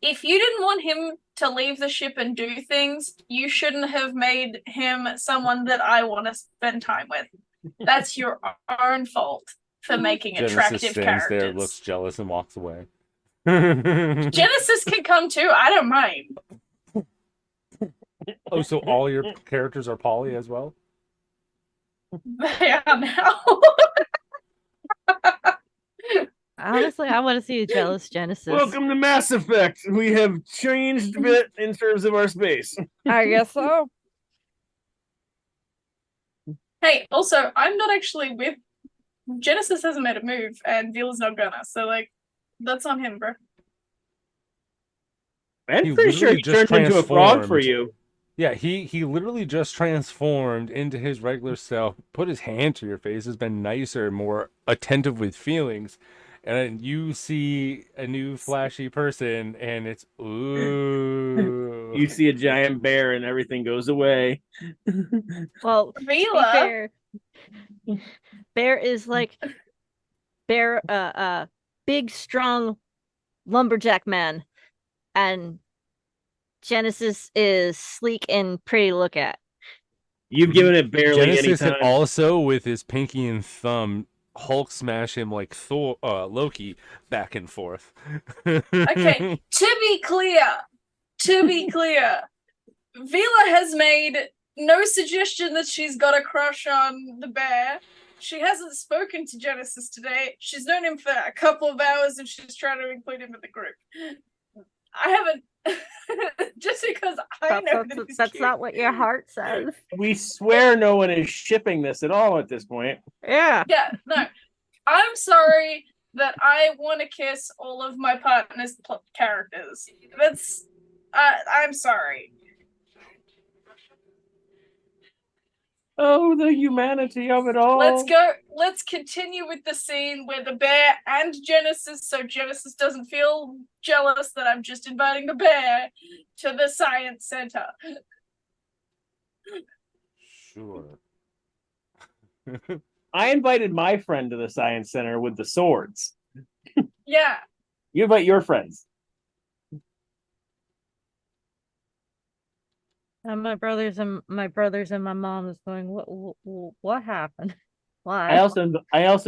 If you didn't want him to leave the ship and do things, you shouldn't have made him someone that I want to spend time with. That's your own fault for making Genesis attractive stands there, characters. looks jealous, and walks away. Genesis can come too. I don't mind. Oh, so all your characters are poly as well? They are now. Honestly, I want to see a jealous Genesis. Welcome to Mass Effect. We have changed a bit in terms of our space. I guess so. Hey, also, I'm not actually with. Genesis hasn't made a move, and Vila's not gonna. So, like, that's on him, bro. I'm He pretty sure literally he just turned into a frog for transformed. you. Yeah, he literally just transformed into his regular self, put his hand to your face, has been nicer, more attentive with feelings, and then you see a new flashy person, and it's ooh. You see a giant bear and everything goes away. Well, to be Vila. fair, Bear is like big, strong lumberjack man, and Genesis is sleek and pretty to look at. You've given it barely any Genesis time. had also, with his pinky and thumb, Hulk smash him like Loki back and forth. Okay, to be clear, Vila has made no suggestion that she's got a crush on the bear. She hasn't spoken to Genesis today. She's known him for a couple of hours and she's trying to include him in the group. I haven't. Just because I know that he's That's cute. not what your heart says. We swear no one is shipping this at all at this point. Yeah. Yeah, no. I'm sorry that I want to kiss all of my partner's characters. That's. I'm sorry. Oh, the humanity of it all. Let's go. Let's continue with the scene where the bear and Genesis, so Genesis doesn't feel jealous that I'm just inviting the bear to the science center. Sure. I invited my friend to the science center with the swords. Yeah. You invite your friends. And my brothers and my mom is going, what happened? Why? I also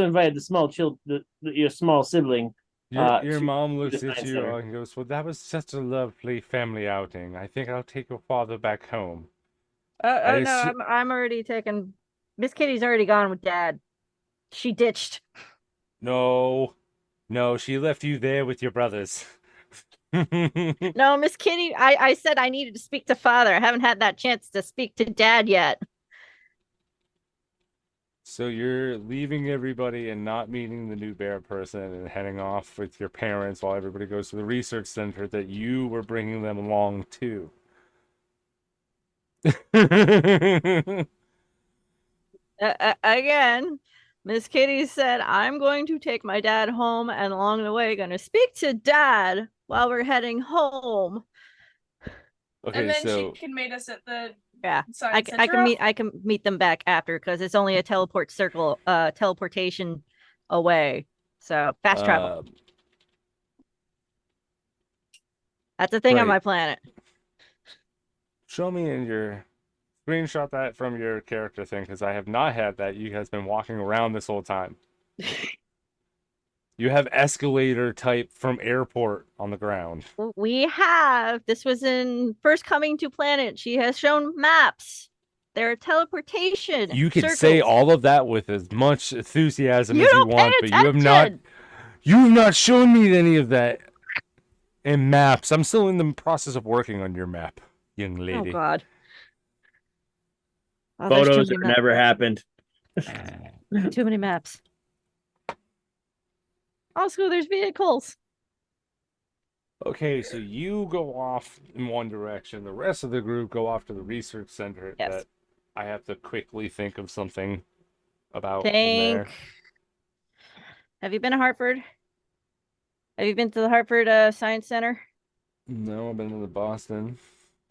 invited the small your small sibling. Your mom to looks the at science you center. and goes, "Well, that was such a lovely family outing. I think I'll take your father back home." I no, I'm already taken. Miss Kitty's already gone with Dad. She ditched. No, she left you there with your brothers. No, Miss Kitty, I said I needed to speak to Father. I haven't had that chance to speak to Dad yet. So you're leaving everybody and not meeting the new bear person and heading off with your parents while everybody goes to the research center that you were bringing them along to. Again, Miss Kitty said, I'm going to take my dad home, and along the way, going to speak to Dad while we're heading home. Okay, And then so she can meet us at the Yeah, Science I can Center. meet them back after because it's only a teleportation away. So fast travel. Uh, That's a thing on great. my planet. Show me in your screenshot that from your character thing because I have not had that. You guys been walking around this whole time. You have escalator type from airport on the ground. We have. This was in First Coming to Planet. She has shown maps. There are teleportation You could circles. say all of that with as much enthusiasm You as you don't pay want, but attention. you have not shown me any of that in maps. I'm still in the process of working on your map, young Oh lady. God. Oh, there's Photos too are many never happened. too many maps. Also, there's vehicles. Okay, so you go off in one direction. The rest of the group go off to the research center Yes. that I have to quickly think of something about in Think. there. Have you been to Hartford? Have you been to the Hartford Science Center? No, I've been to the Boston.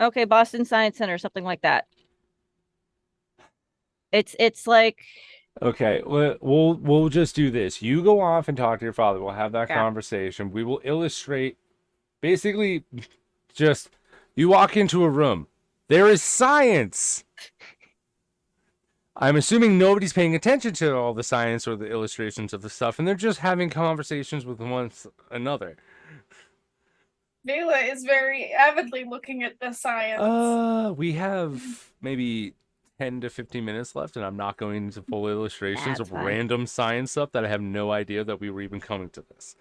Okay, Boston Science Center, something like that. It's like Okay, we'll just do this. You go off and talk to your father. We'll have that Yeah. conversation. We will illustrate basically just you walk into a room. There is science. I'm assuming nobody's paying attention to all the science or the illustrations of the stuff, and they're just having conversations with one another. Vela is very avidly looking at the science. We have maybe 10 to 15 minutes left, and I'm not going into full illustrations That's of fine. random science stuff that I have no idea that we were even coming to this.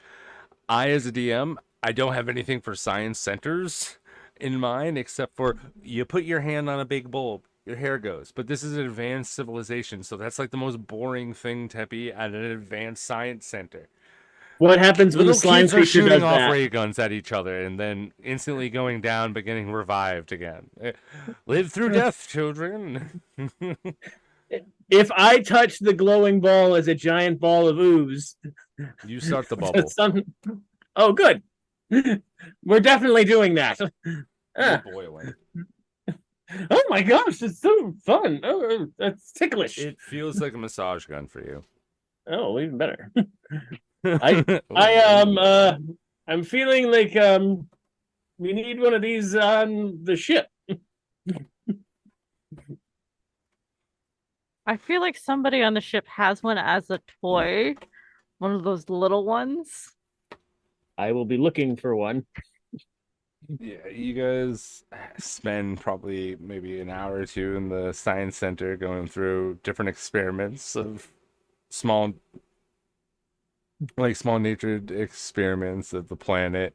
As a DM, I don't have anything for science centers in mind except for you put your hand on a big bulb, your hair goes. But this is an advanced civilization, so that's like the most boring thing to be at an advanced science center. What happens when the Little slime kids are creature shooting does off that? ray guns at each other and then instantly going down but getting revived again. Live through death, children. If I touch the glowing ball as a giant ball of ooze, You start the bubble. Oh, good. We're definitely doing that. You're Ah. boiling. Oh my gosh, it's so fun. Oh, that's ticklish. It feels like a massage gun for you. Oh, even better. Ooh. I'm feeling like we need one of these on the ship. I feel like somebody on the ship has one as a toy. One of those little ones. I will be looking for one. Yeah, you guys spend probably maybe an hour or two in the science center going through different experiments of small nature experiments of the planet.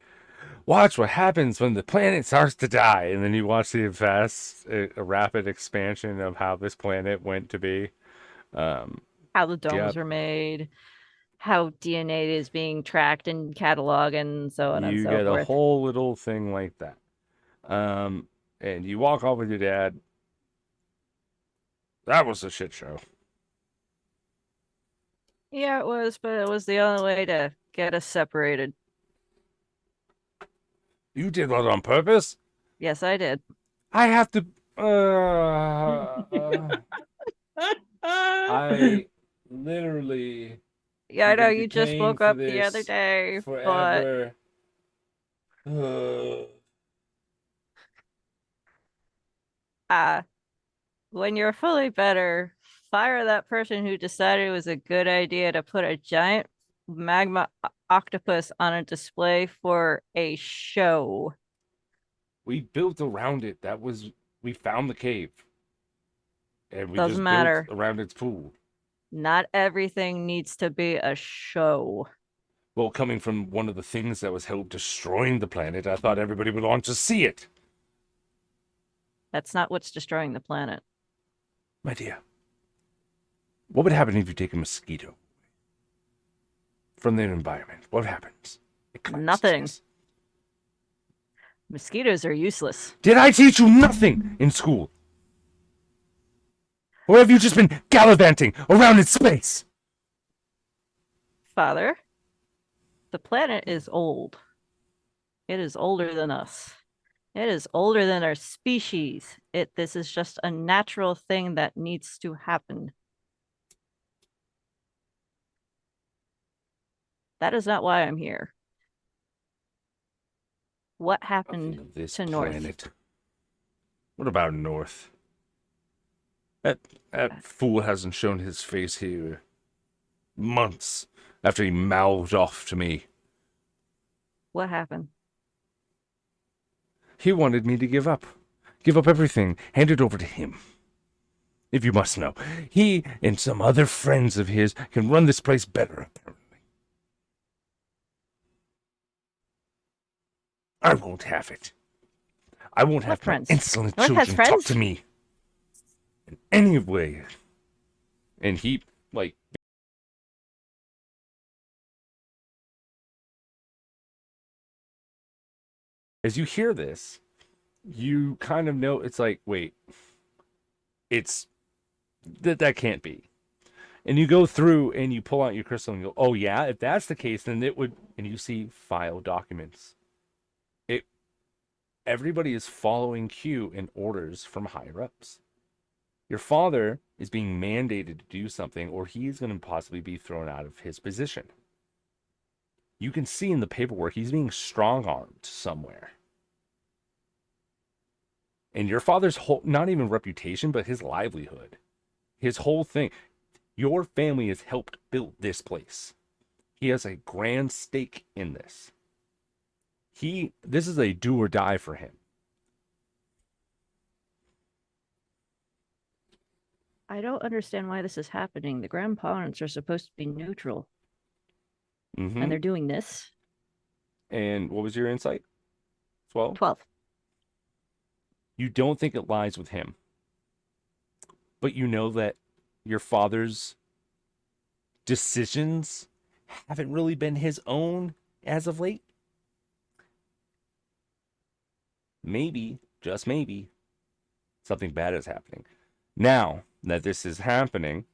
Watch what happens when the planet starts to die, and then you watch the a rapid expansion of how this planet went to be. How the domes Yep. were made. How DNA is being tracked and cataloged and so on and You so get a forth. whole little thing like that. And you walk off with your dad. That was a shit show. Yeah, it was, but it was the only way to get us separated. You did that on purpose? Yes, I did. I have to. I literally. Yeah, I You're know gonna be you just paying woke for up the other this day, but forever. when you're fully better, fire that person who decided it was a good idea to put a giant magma octopus on a display for a show. We built around it. We found the cave. And we Doesn't just matter. built around its pool. Not everything needs to be a show. Well, coming from one of the things that was helped destroying the planet, I thought everybody would want to see it. That's not what's destroying the planet. My dear, what would happen if you take a mosquito from their environment? What happens? It collapses. Nothing. Mosquitoes are useless. Did I teach you nothing in school? Or have you just been gallivanting around in space? Father, the planet is old. It is older than us. It is older than our species. This is just a natural thing that needs to happen. That is not why I'm here. What Nothing happened of this to North? planet. What about North? That fool hasn't shown his face here months after he mouthed off to me. What happened? He wanted me to give up everything, hand it over to him. If you must know, he and some other friends of his can run this place better, apparently. I won't have it. I won't have my friends? insolent North has children talk friends? to me in any way. And he, like, as you hear this, you kind of know it's like, wait, it's that can't be. And you go through and you pull out your crystal and go, oh yeah, if that's the case, then it would. And you see file documents. Everybody is following cue and orders from higher ups. Your father is being mandated to do something, or he's going to possibly be thrown out of his position. You can see in the paperwork he's being strong armed somewhere. And your father's whole, not even reputation, but his livelihood, his whole thing. Your family has helped build this place. He has a grand stake in this. This is a do or die for him. I don't understand why this is happening. The grandparents are supposed to be neutral, Mm-hmm. and they're doing this. And what was your insight? 12? 12. You don't think it lies with him, but you know that your father's decisions haven't really been his own as of late. Maybe, just maybe, something bad is happening. Now that this is happening,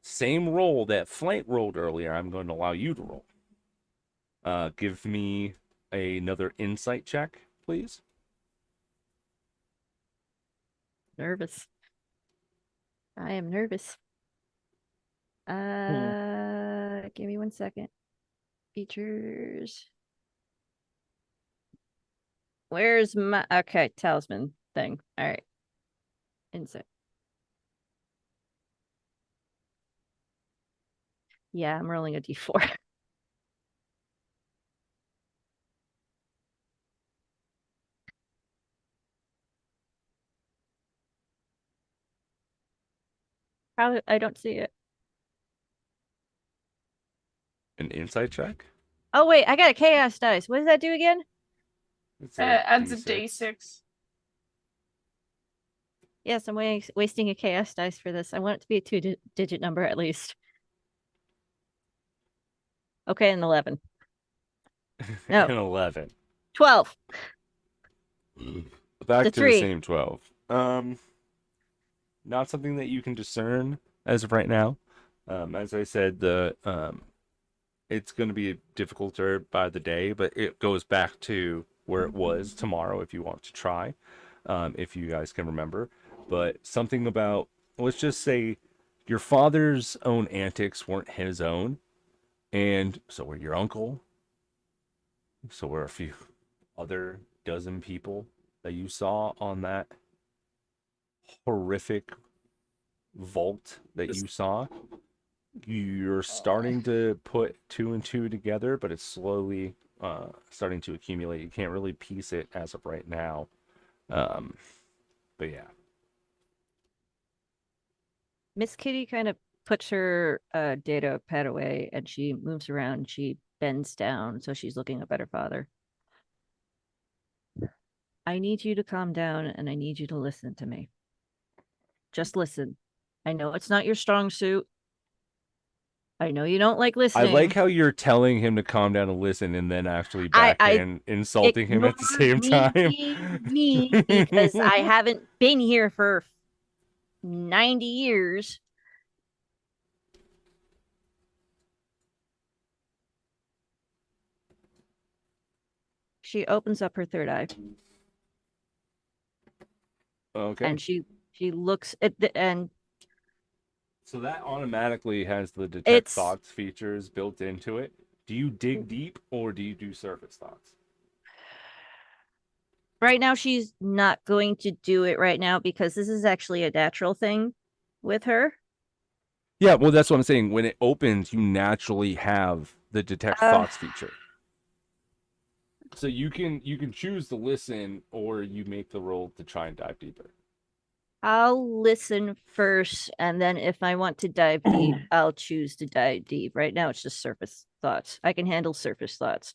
same roll that Flight rolled earlier, I'm going to allow you to roll. Give me another insight check, please. Nervous. I am nervous. Give me 1 second. Features. Where's my talisman thing? All right. Insight. Yeah, I'm rolling a d4. How I don't see it. An insight check? Oh wait, I got a chaos dice. What does that do again? It's Adds a D6. D6. Yes, I'm wasting a chaos dice for this. I want it to be a two-digit number at least. Okay, an 11. No. An 11. 12. Back The to the 3. same 12. Not something that you can discern as of right now. As I said, it's going to be difficulter by the day, but it goes back to where it was tomorrow if you want to try, if you guys can remember. But something about, let's just say, your father's own antics weren't his own, and so were your uncle, so were a few other dozen people that you saw on that horrific vault that you saw. You're starting to put two and two together, but it's slowly starting to accumulate. You can't really piece it as of right now. But yeah. Miss Kitty kind of puts her data pad away and she moves around. She bends down so she's looking up at her father. I need you to calm down and I need you to listen to me. Just listen. I know it's not your strong suit. I know you don't like I listening. like how you're telling him to calm down and listen and then actually backhand insulting him at the same time. Me because I haven't been here for 90 years. She opens up her third eye. Okay. And she looks at the and So that automatically has the detect it's thoughts features built into it. Do you dig deep or do you do surface thoughts? right now she's not going to do it right now because this is actually a natural thing with her. Yeah, well, that's what I'm saying. When it opens, you naturally have the detect Uh, thoughts feature. So you can choose to listen or you make the roll to try and dive deeper. I'll listen first, and then if I want to dive deep, I'll choose to dive deep. Right now, it's just surface thoughts. I can handle surface thoughts.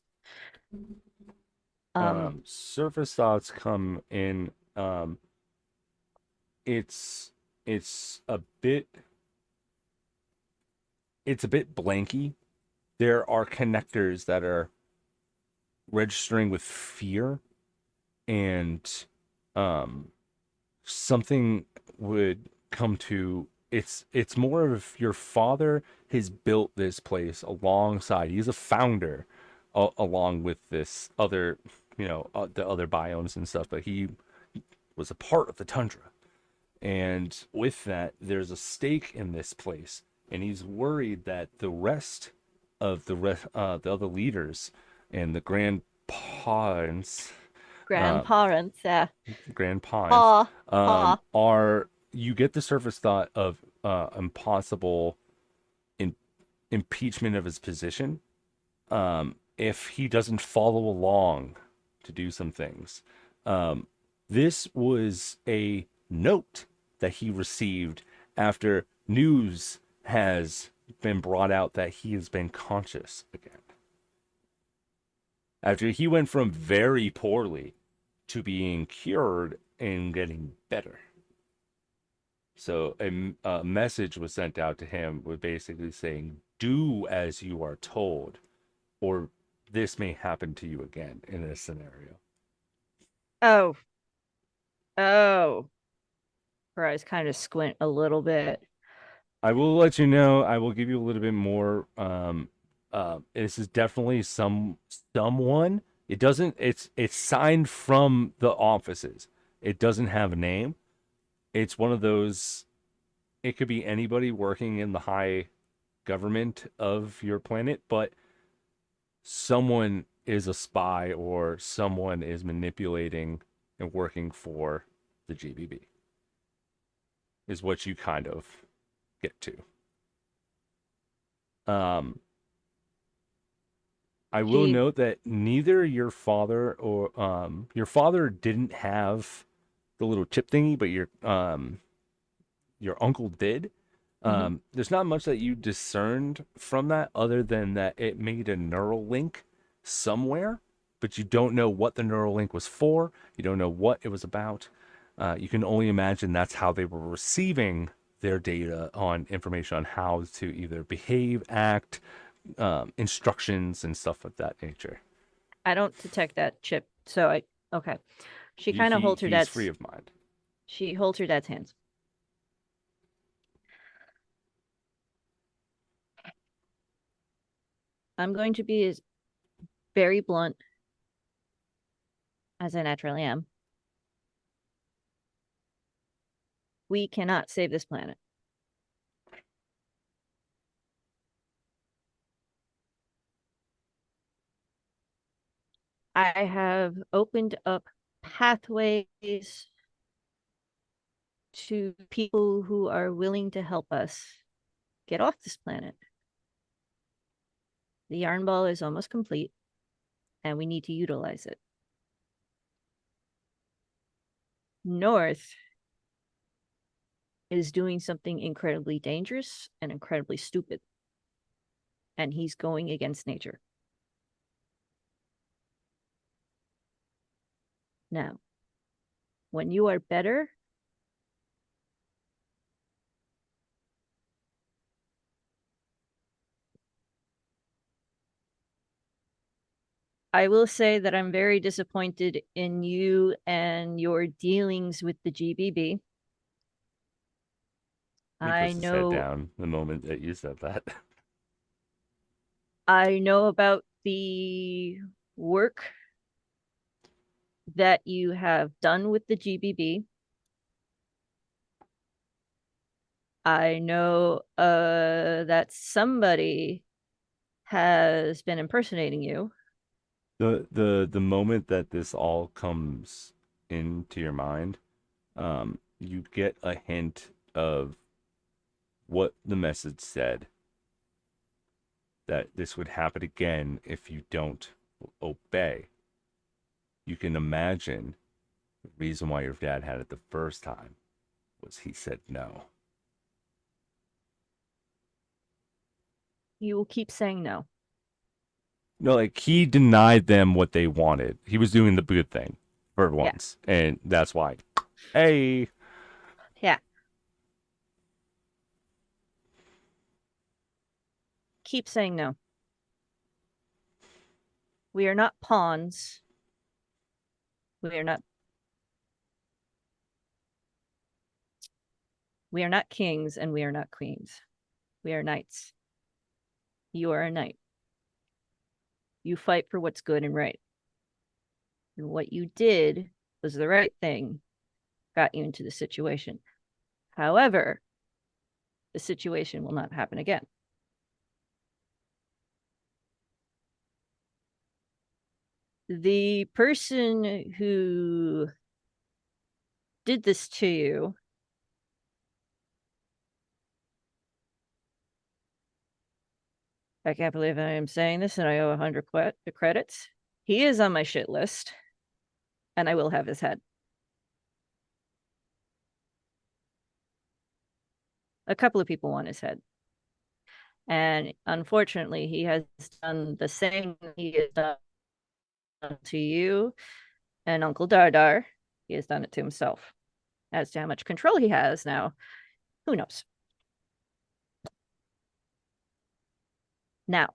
Surface thoughts come in. It's it's a bit it's a bit blanky. There are connectors that are registering with fear, and um, something would come to. It's more of your father has built this place alongside. He's a founder, along with this other, the other biomes and stuff. But he was a part of the tundra. And with that, there's a stake in this place, and he's worried that the rest of the other leaders and the grandparents, uh, Grandparents, yeah. grandpines, Paw, paw. are you get the surface thought of impossible in, impeachment of his position if he doesn't follow along to do some things. This was a note that he received after news has been brought out that he has been conscious again. After he went from very poorly to being cured and getting better. So a message was sent out to him with basically saying, do as you are told, or this may happen to you again in this scenario. Oh, oh. Her eyes kind of squint a little bit. I will let you know. I will give you a little bit more. This is definitely someone. It doesn't. It's signed from the offices. It doesn't have a name. It's one of those. It could be anybody working in the high government of your planet, but someone is a spy or someone is manipulating and working for the GBB. Is what you kind of get to. Um, I will She, note that neither your father didn't have the little chip thingy, but your uncle did. mhm. There's not much that you discerned from that other than that it made a neural link somewhere, but you don't know what the neural link was for. You don't know what it was about. You can only imagine that's how they were receiving their data on information on how to either behave, act, instructions, and stuff of that nature. I don't detect that chip. So okay. She He, kind of he holds her he's free dad's, of mind. she holds her dad's hands. I'm going to be as very blunt as I naturally am. We cannot save this planet. I have opened up pathways to people who are willing to help us get off this planet. The yarn ball is almost complete, and we need to utilize it. North is doing something incredibly dangerous and incredibly stupid, and he's going against nature. Now, when you are better, I will say that I'm very disappointed in you and your dealings with the GBB. He I puts his head know down the moment that you said that. I know about the work that you have done with the GBB. I know that somebody has been impersonating you. The moment that this all comes into your mind, you get a hint of what the message said, that this would happen again if you don't obey. You can imagine the reason why your dad had it the first time was he said no. You will keep saying no. No, like he denied them what they wanted. He was doing the good thing for once, and that's why. Hey, Yeah. Keep saying no. We are not pawns. We are not kings and we are not queens. We are knights. You are a knight. You fight for what's good and right. And what you did was the right thing, got you into the situation. However, the situation will not happen again. The person who did this to you I can't believe I am saying this and I owe 100 credits. He is on my shit list and I will have his head. A couple of people want his head. And unfortunately, he has done the same he has done to you and Uncle Dardar. He has done it to himself. As to how much control he has now, who knows? Now,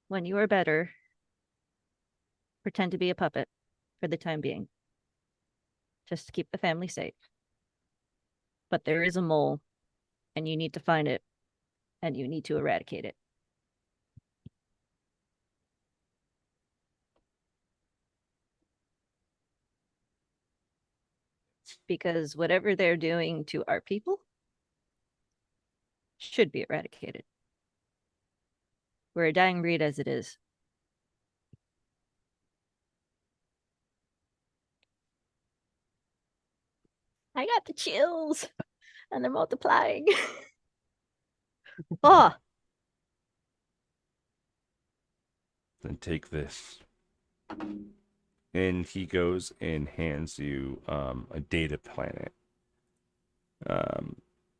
when you are better, pretend to be a puppet for the time being, just to keep the family safe. But there is a mole, and you need to find it, and you need to eradicate it. Because whatever they're doing to our people should be eradicated. We're a dying breed as it is. I got the chills, and they're multiplying. Oh, then take this. And he goes and hands you a data planet.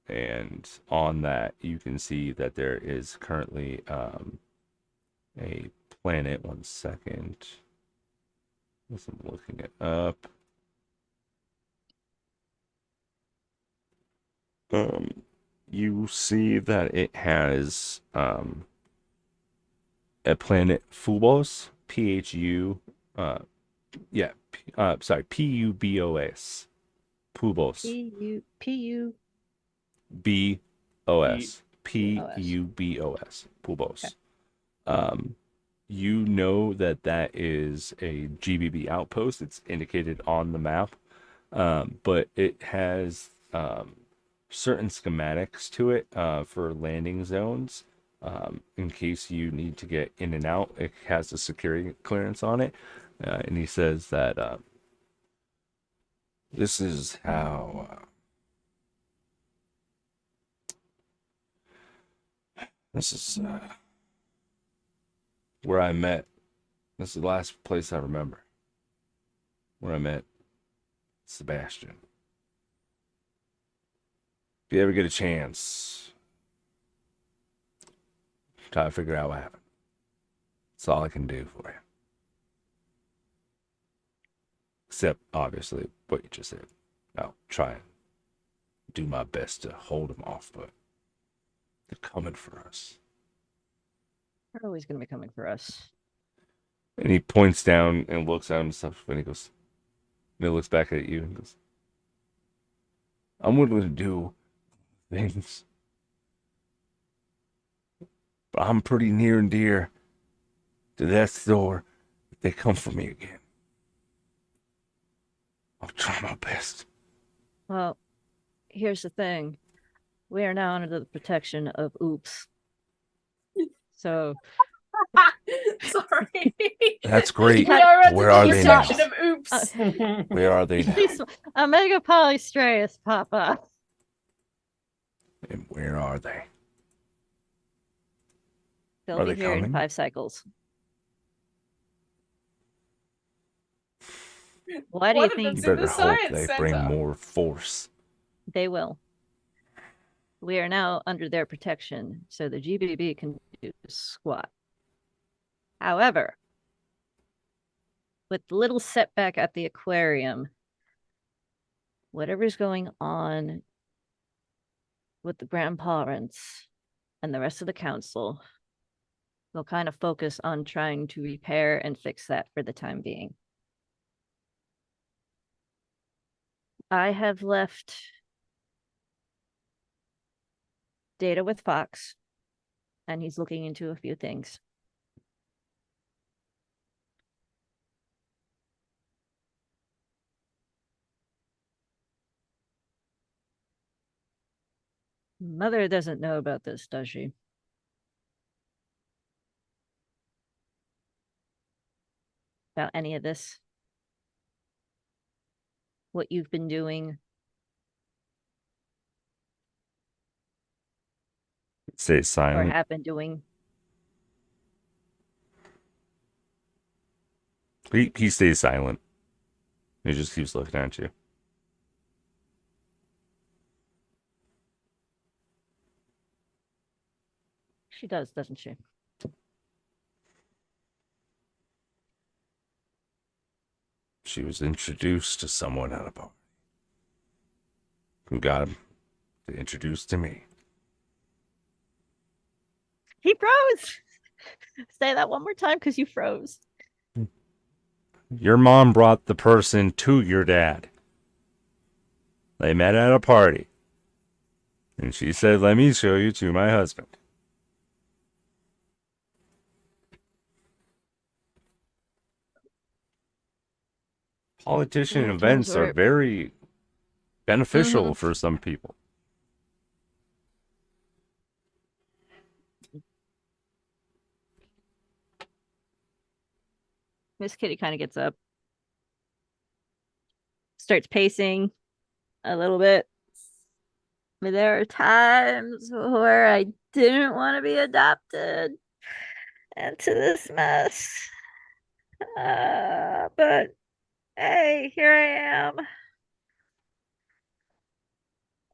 And on that, you can see that there is currently a planet. 1 second. As I'm looking it up. You see that it has a planet Phobos, Phu, sorry, Pubos, Pubos, P-U B-O-S, B-O-S. Pubos, Pubos. Okay. You know that is a GBB outpost. It's indicated on the map, but it has certain schematics to it for landing zones. In case you need to get in and out, it has a security clearance on it. And he says that this is how this is where I met. This is the last place I remember where I met Sebastian. If you ever get a chance, try to figure out what happened. That's all I can do for you. Except, obviously, what you just said. I'll try and do my best to hold them off, but they're coming for us. They're always going to be coming for us. And he points down and looks out and stuff, and he goes, and he looks back at you and goes, I'm willing to do things, but I'm pretty near and dear to that store if they come for me again. I'll try my best. Well, here's the thing. We are now under the protection of Oops. So Sorry. That's great. We are under Where are the they now? protection of oops. Where are they now? Omega Polystraeus, Papa. And where are they? They'll Are be they here in coming? 5 cycles. Why do you One of think them's You in better the hope science they bring center. more force. they will? We are now under their protection, so the GBB can do squat. However, with the little setback at the aquarium, whatever's going on with the grandparents and the rest of the council, they'll kind of focus on trying to repair and fix that for the time being. I have left Data with Fox, and he's looking into a few things. Mother doesn't know about this, does she? About any of this? What you've been doing? Stay Or silent. have been doing? He stays silent. He just keeps looking at you. She does, doesn't she? She was introduced to someone at a bar who got him to introduce to me. He froze. Say that one more time because you froze. Your mom brought the person to your dad. They met at a party. And she said, "Let me show you to my husband." Politician Well, events are were... very beneficial for some people. Miss Kitty kind of gets up, starts pacing a little bit. There are times where I didn't want to be adopted into this mess. But hey, here I am.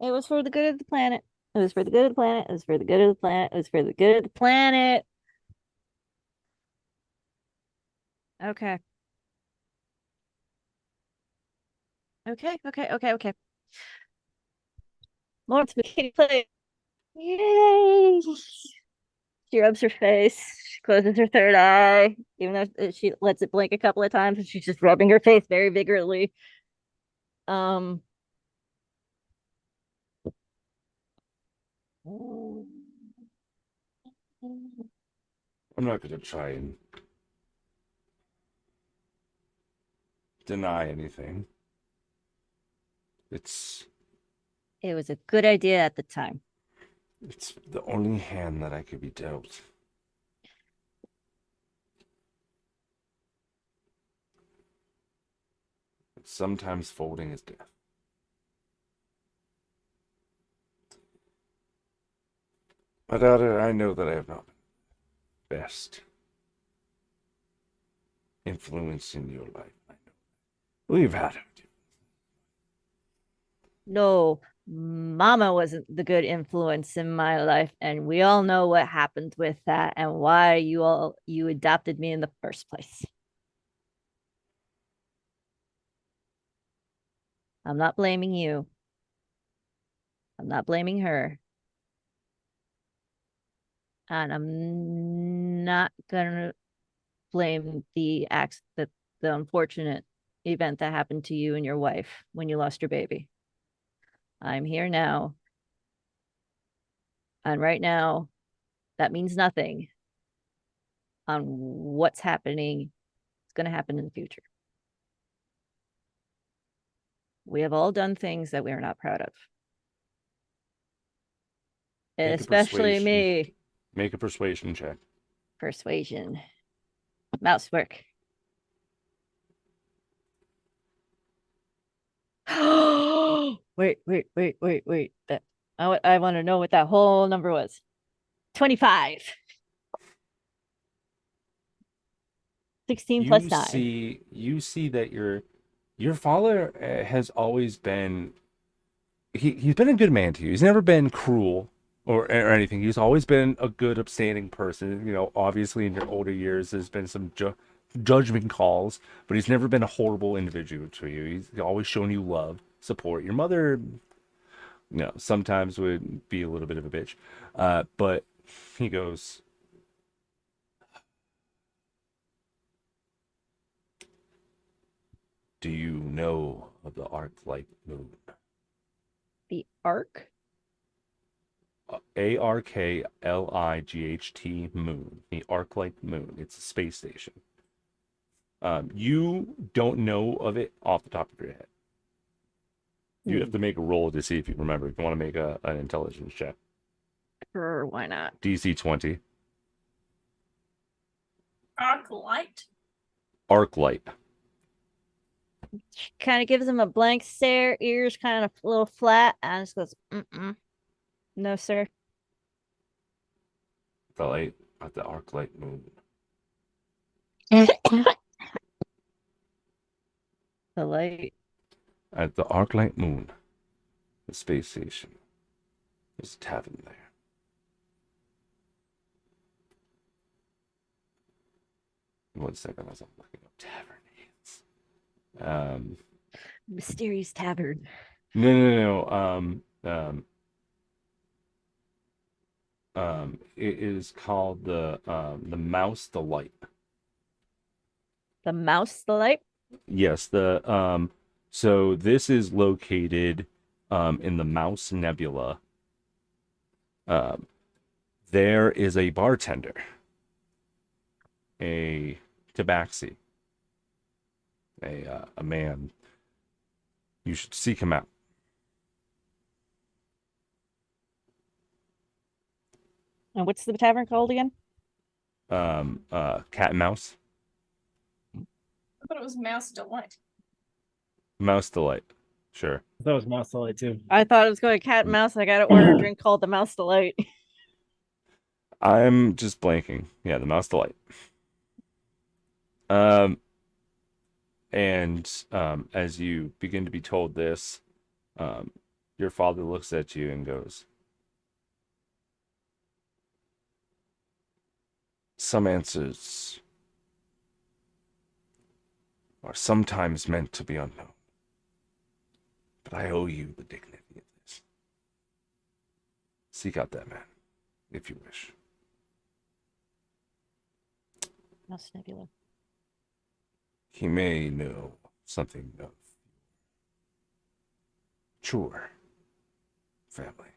It was for the good of the planet. It was for the good of the planet. It was for the good of the planet. It was for the good of the planet. Okay. Okay. More spaghetti plate. Yay! She rubs her face. She closes her third eye, even though she lets it blink a couple of times, and she's just rubbing her face very vigorously. Um. I'm not going to try and deny anything. It was a good idea at the time. It's the only hand that I could be dealt. Sometimes folding is death. My daughter, I know that I have not been best influence in your life. I know. We've had it. No, Mama wasn't the good influence in my life, and we all know what happened with that and why you adopted me in the first place. I'm not blaming you. I'm not blaming her. And I'm not gonna blame the unfortunate event that happened to you and your wife when you lost your baby. I'm here now. And right now, that means nothing on what's happening. It's going to happen in the future. We have all done things that we are not proud of. Make a Especially persuasion. me. Make a persuasion check. Persuasion. Mouse work. Wait. That I want to know what that whole number was. 25. 16 plus 9. You see that your father has always been he's been a good man to you. He's never been cruel or anything. He's always been a good, upstanding person. You know, obviously in your older years, there's been some judgment calls, but he's never been a horrible individual to you. He's always shown you love, support. Your mother, you know, sometimes would be a little bit of a bitch, but he goes, "Do you know of the Arclight moon?" The arc? Arklight moon. The Arclight moon. It's a space station. You don't know of it off the top of your head. You have to make a roll to see if you remember. If you want to make an intelligence check. Sure, why not? DC 20. Arc light. Arclight. She kind of gives him a blank stare, ears kind of a little flat, and just goes, no, sir. The light at the Arclight moon. The light. At the Arclight moon, the space station. There's a tavern there. One second, as I'm looking up tavern names. Mysterious tavern. No. It is called the Mouse Delight. The mouse, the light? Yes, so this is located in the Mouse Nebula. There is a bartender, a tabaxi, a man. You should seek him out. And what's the tavern called again? Cat and Mouse. I thought it was Mouse Delight. Mouse Delight. Sure. That was Mouse Delight too. I thought it was going cat and mouse. I got to order a drink called the Mouse Delight. I'm just blanking. Yeah, the Mouse Delight. As you begin to be told this, your father looks at you and goes, "Some answers are sometimes meant to be unknown, but I owe you the dignity of this. Seek out that man, if you wish." Mouse Nebula. He may know something of your family.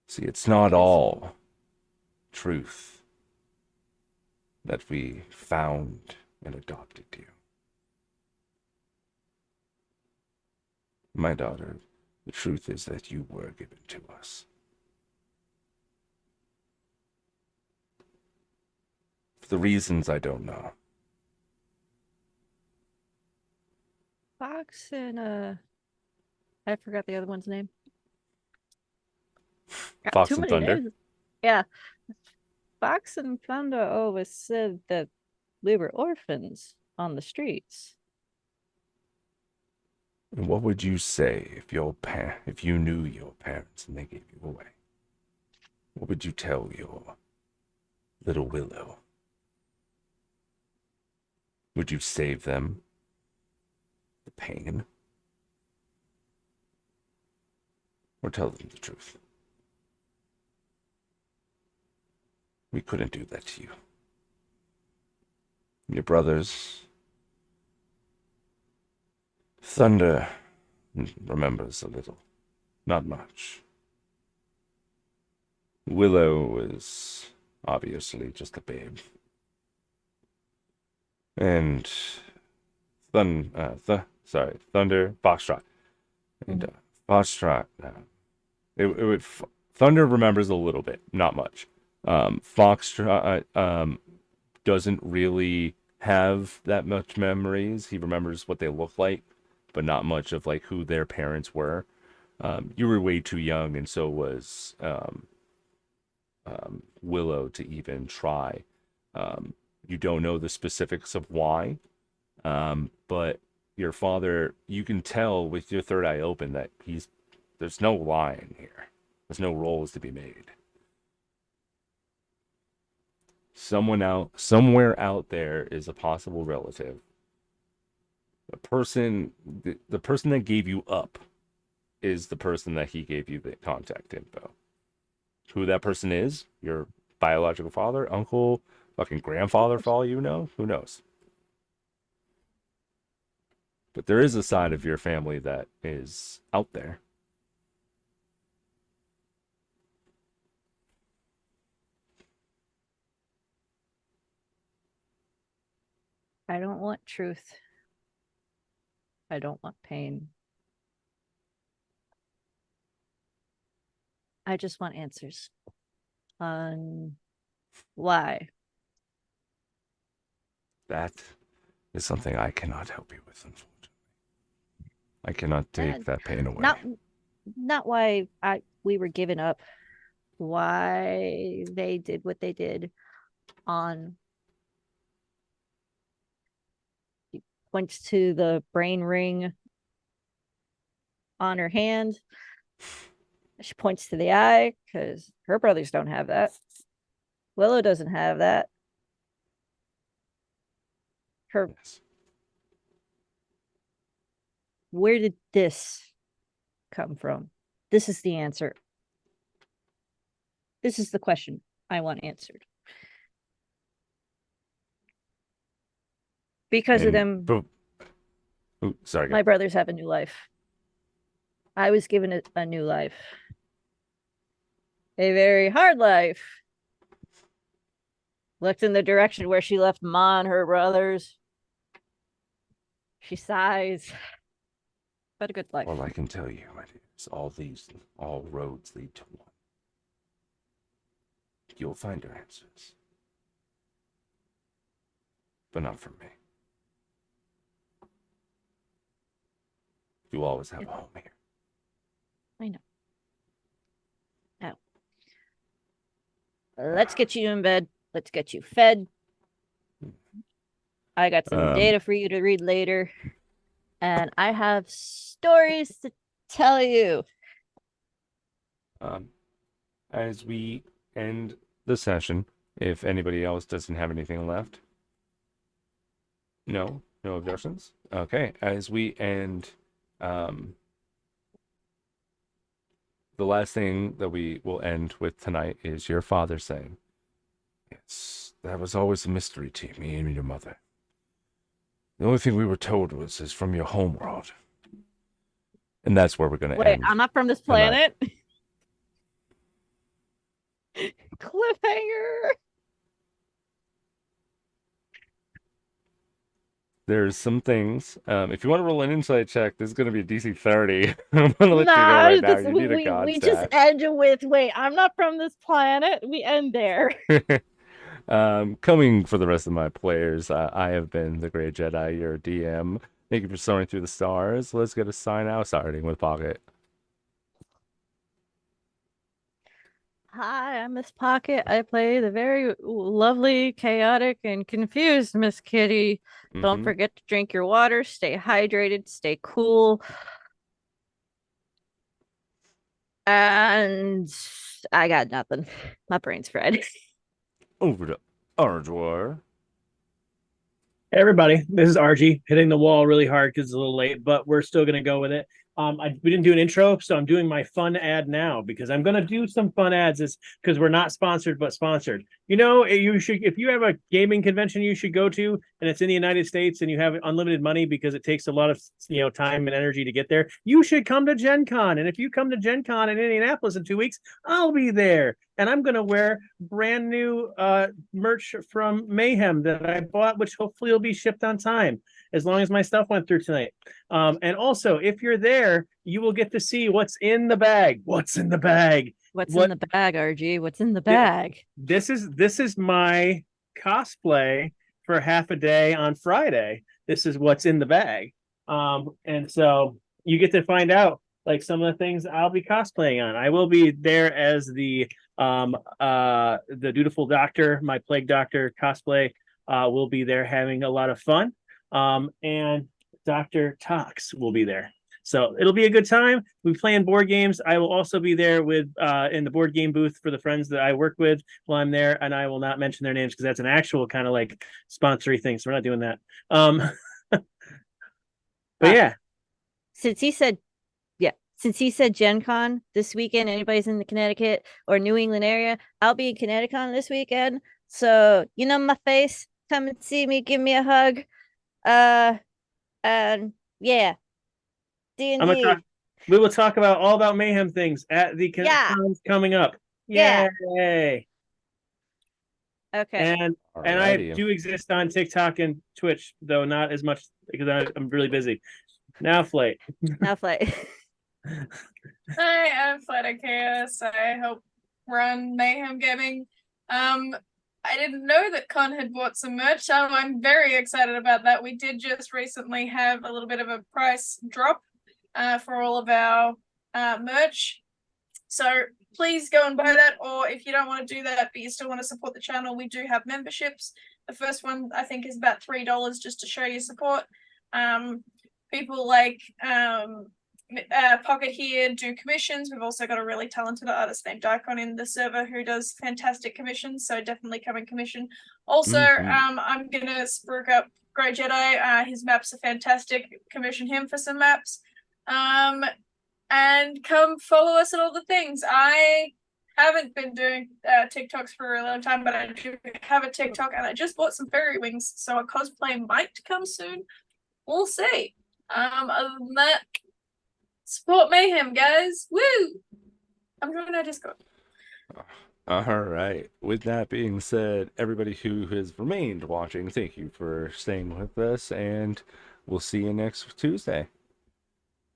See, it's not all truth that we found and adopted you. My daughter, the truth is that you were given to us. For the reasons I don't know. Fox and I forgot the other one's name. Got Fox too and many Thunder? names. Yeah. Fox and Thunder always said that we were orphans on the streets. And what would you say if if you knew your parents and they gave you away? What would you tell your little Willow? Would you save them the pain? Or tell them the truth? We couldn't do that to you. Your brothers. Thunder remembers a little, not much. Willow is obviously just a babe. And Thunder, Foxtrot, and Foxtrot. It would Thunder remembers a little bit, not much. Foxtrot doesn't really have that much memories. He remembers what they look like, but not much of like who their parents were. You were way too young, and so was Willow to even try. You don't know the specifics of why, but your father, you can tell with your third eye open that there's no lying here. There's no roles to be made. Somewhere out there is a possible relative. The person that gave you up is the person that he gave you the contact info. Who that person is, your biological father, uncle, fucking grandfather, for all you know, who knows? But there is a side of your family that is out there. I don't want truth. I don't want pain. I just want answers on why. That is something I cannot help you with, unfortunately. I cannot take that pain away. Not why we were given up. Why they did what they did. He points to the brain ring on her hand. She points to the eye because her brothers don't have that. Willow doesn't have that. Yes. Where did this come from? This is the answer. This is the question I want answered. Because of them, sorry. my brothers have a new life. I was given a new life. A very hard life. Looked in the direction where she left Ma and her brothers. She sighs. But a good life. All I can tell you, my dear, is all roads lead to one. You'll find your answers. But not from me. You always have a home here. I know. Now, let's get you in bed. Let's get you fed. I got some data for you to read later. And I have stories to tell you. As we end the session, if anybody else doesn't have anything left. No objections. Okay, as we end, the last thing that we will end with tonight is your father saying, "Yes, that was always a mystery to me and your mother. The only thing we were told is from your homeworld." And that's where we're going to Wait, end. I'm not from this planet. Cliffhanger. There's some things. If you want to roll an insight check, this is going to be a DC 30. I'm going to let you know right now. You need a god we stat. just end with, wait, I'm not from this planet. We end there. Coming for the rest of my players, I have been the Great Jedi, your DM. Thank you for soaring through the stars. Let's get a sign out, starting with Pocket. Hi, I'm Miss Pocket. I play the very lovely, chaotic, and confused Miss Kitty. Don't forget to drink your water, stay hydrated, stay cool. And I got nothing. My brain's fried. Over to Ardwar. Hey everybody, this is RG hitting the wall really hard because it's a little late, but we're still going to go with it. We didn't do an intro, so I'm doing my fun ad now because I'm going to do some fun ads because we're not sponsored, but sponsored. You know, you should, if you have a gaming convention you should go to and it's in the United States and you have unlimited money because it takes a lot of, time and energy to get there, you should come to Gen Con. And if you come to Gen Con in Indianapolis in 2 weeks, I'll be there. And I'm going to wear brand new merch from Mayhem that I bought, which hopefully will be shipped on time. as long as my stuff went through tonight. And also, if you're there, you will get to see what's in the bag. What's in the bag? What's What- in the bag, RG? What's in the bag? This is my cosplay for half a day on Friday. This is what's in the bag. And so you get to find out like some of the things I'll be cosplaying on. I will be there as the dutiful doctor, my plague doctor cosplay. Will be there having a lot of fun. And Dr. Tox will be there. So it'll be a good time. We're playing board games. I will also be there with in the board game booth for the friends that I work with while I'm there, and I will not mention their names because that's an actual kind of like sponsory thing. So we're not doing that. But yeah, Since he said Gen Con this weekend, anybody's in the Connecticut or New England area, I'll be in Connecticut this weekend. So you know my face. Come and see me, give me a hug. And yeah. I'm gonna D&D. talk. We will talk about all about mayhem things at the Yeah. cons coming up. Yeah. Yay! Okay. And I Alrighty. do exist on TikTok and Twitch, though not as much because I'm really busy. Now, Flate. Now play. Hi, I'm Flight Chaos. I help run Mayhem Gaming. I didn't know that Con had bought some merch, so I'm very excited about that. We did just recently have a little bit of a price drop for all of our merch. So please go and buy that, or if you don't want to do that but you still want to support the channel, we do have memberships. The first one I think is about $3 just to show your support. People like Pocket here do commissions. We've also got a really talented artist named Daikon in the server who does fantastic commissions, so definitely come and commission. Also, I'm gonna spruik up Grey Jedi. His maps are fantastic. Commission him for some maps. And come follow us at all the things. I haven't been doing TikToks for a long time, but I do have a TikTok, and I just bought some fairy wings, so a cosplay might come soon. We'll see. Other than that, support Mayhem, guys. Woo! I'm joining our Discord. All right. With that being said, everybody who has remained watching, thank you for staying with us, and we'll see you next Tuesday.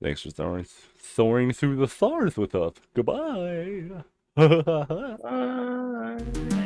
Thanks for thawing through the Tharth with us. Goodbye. Bye.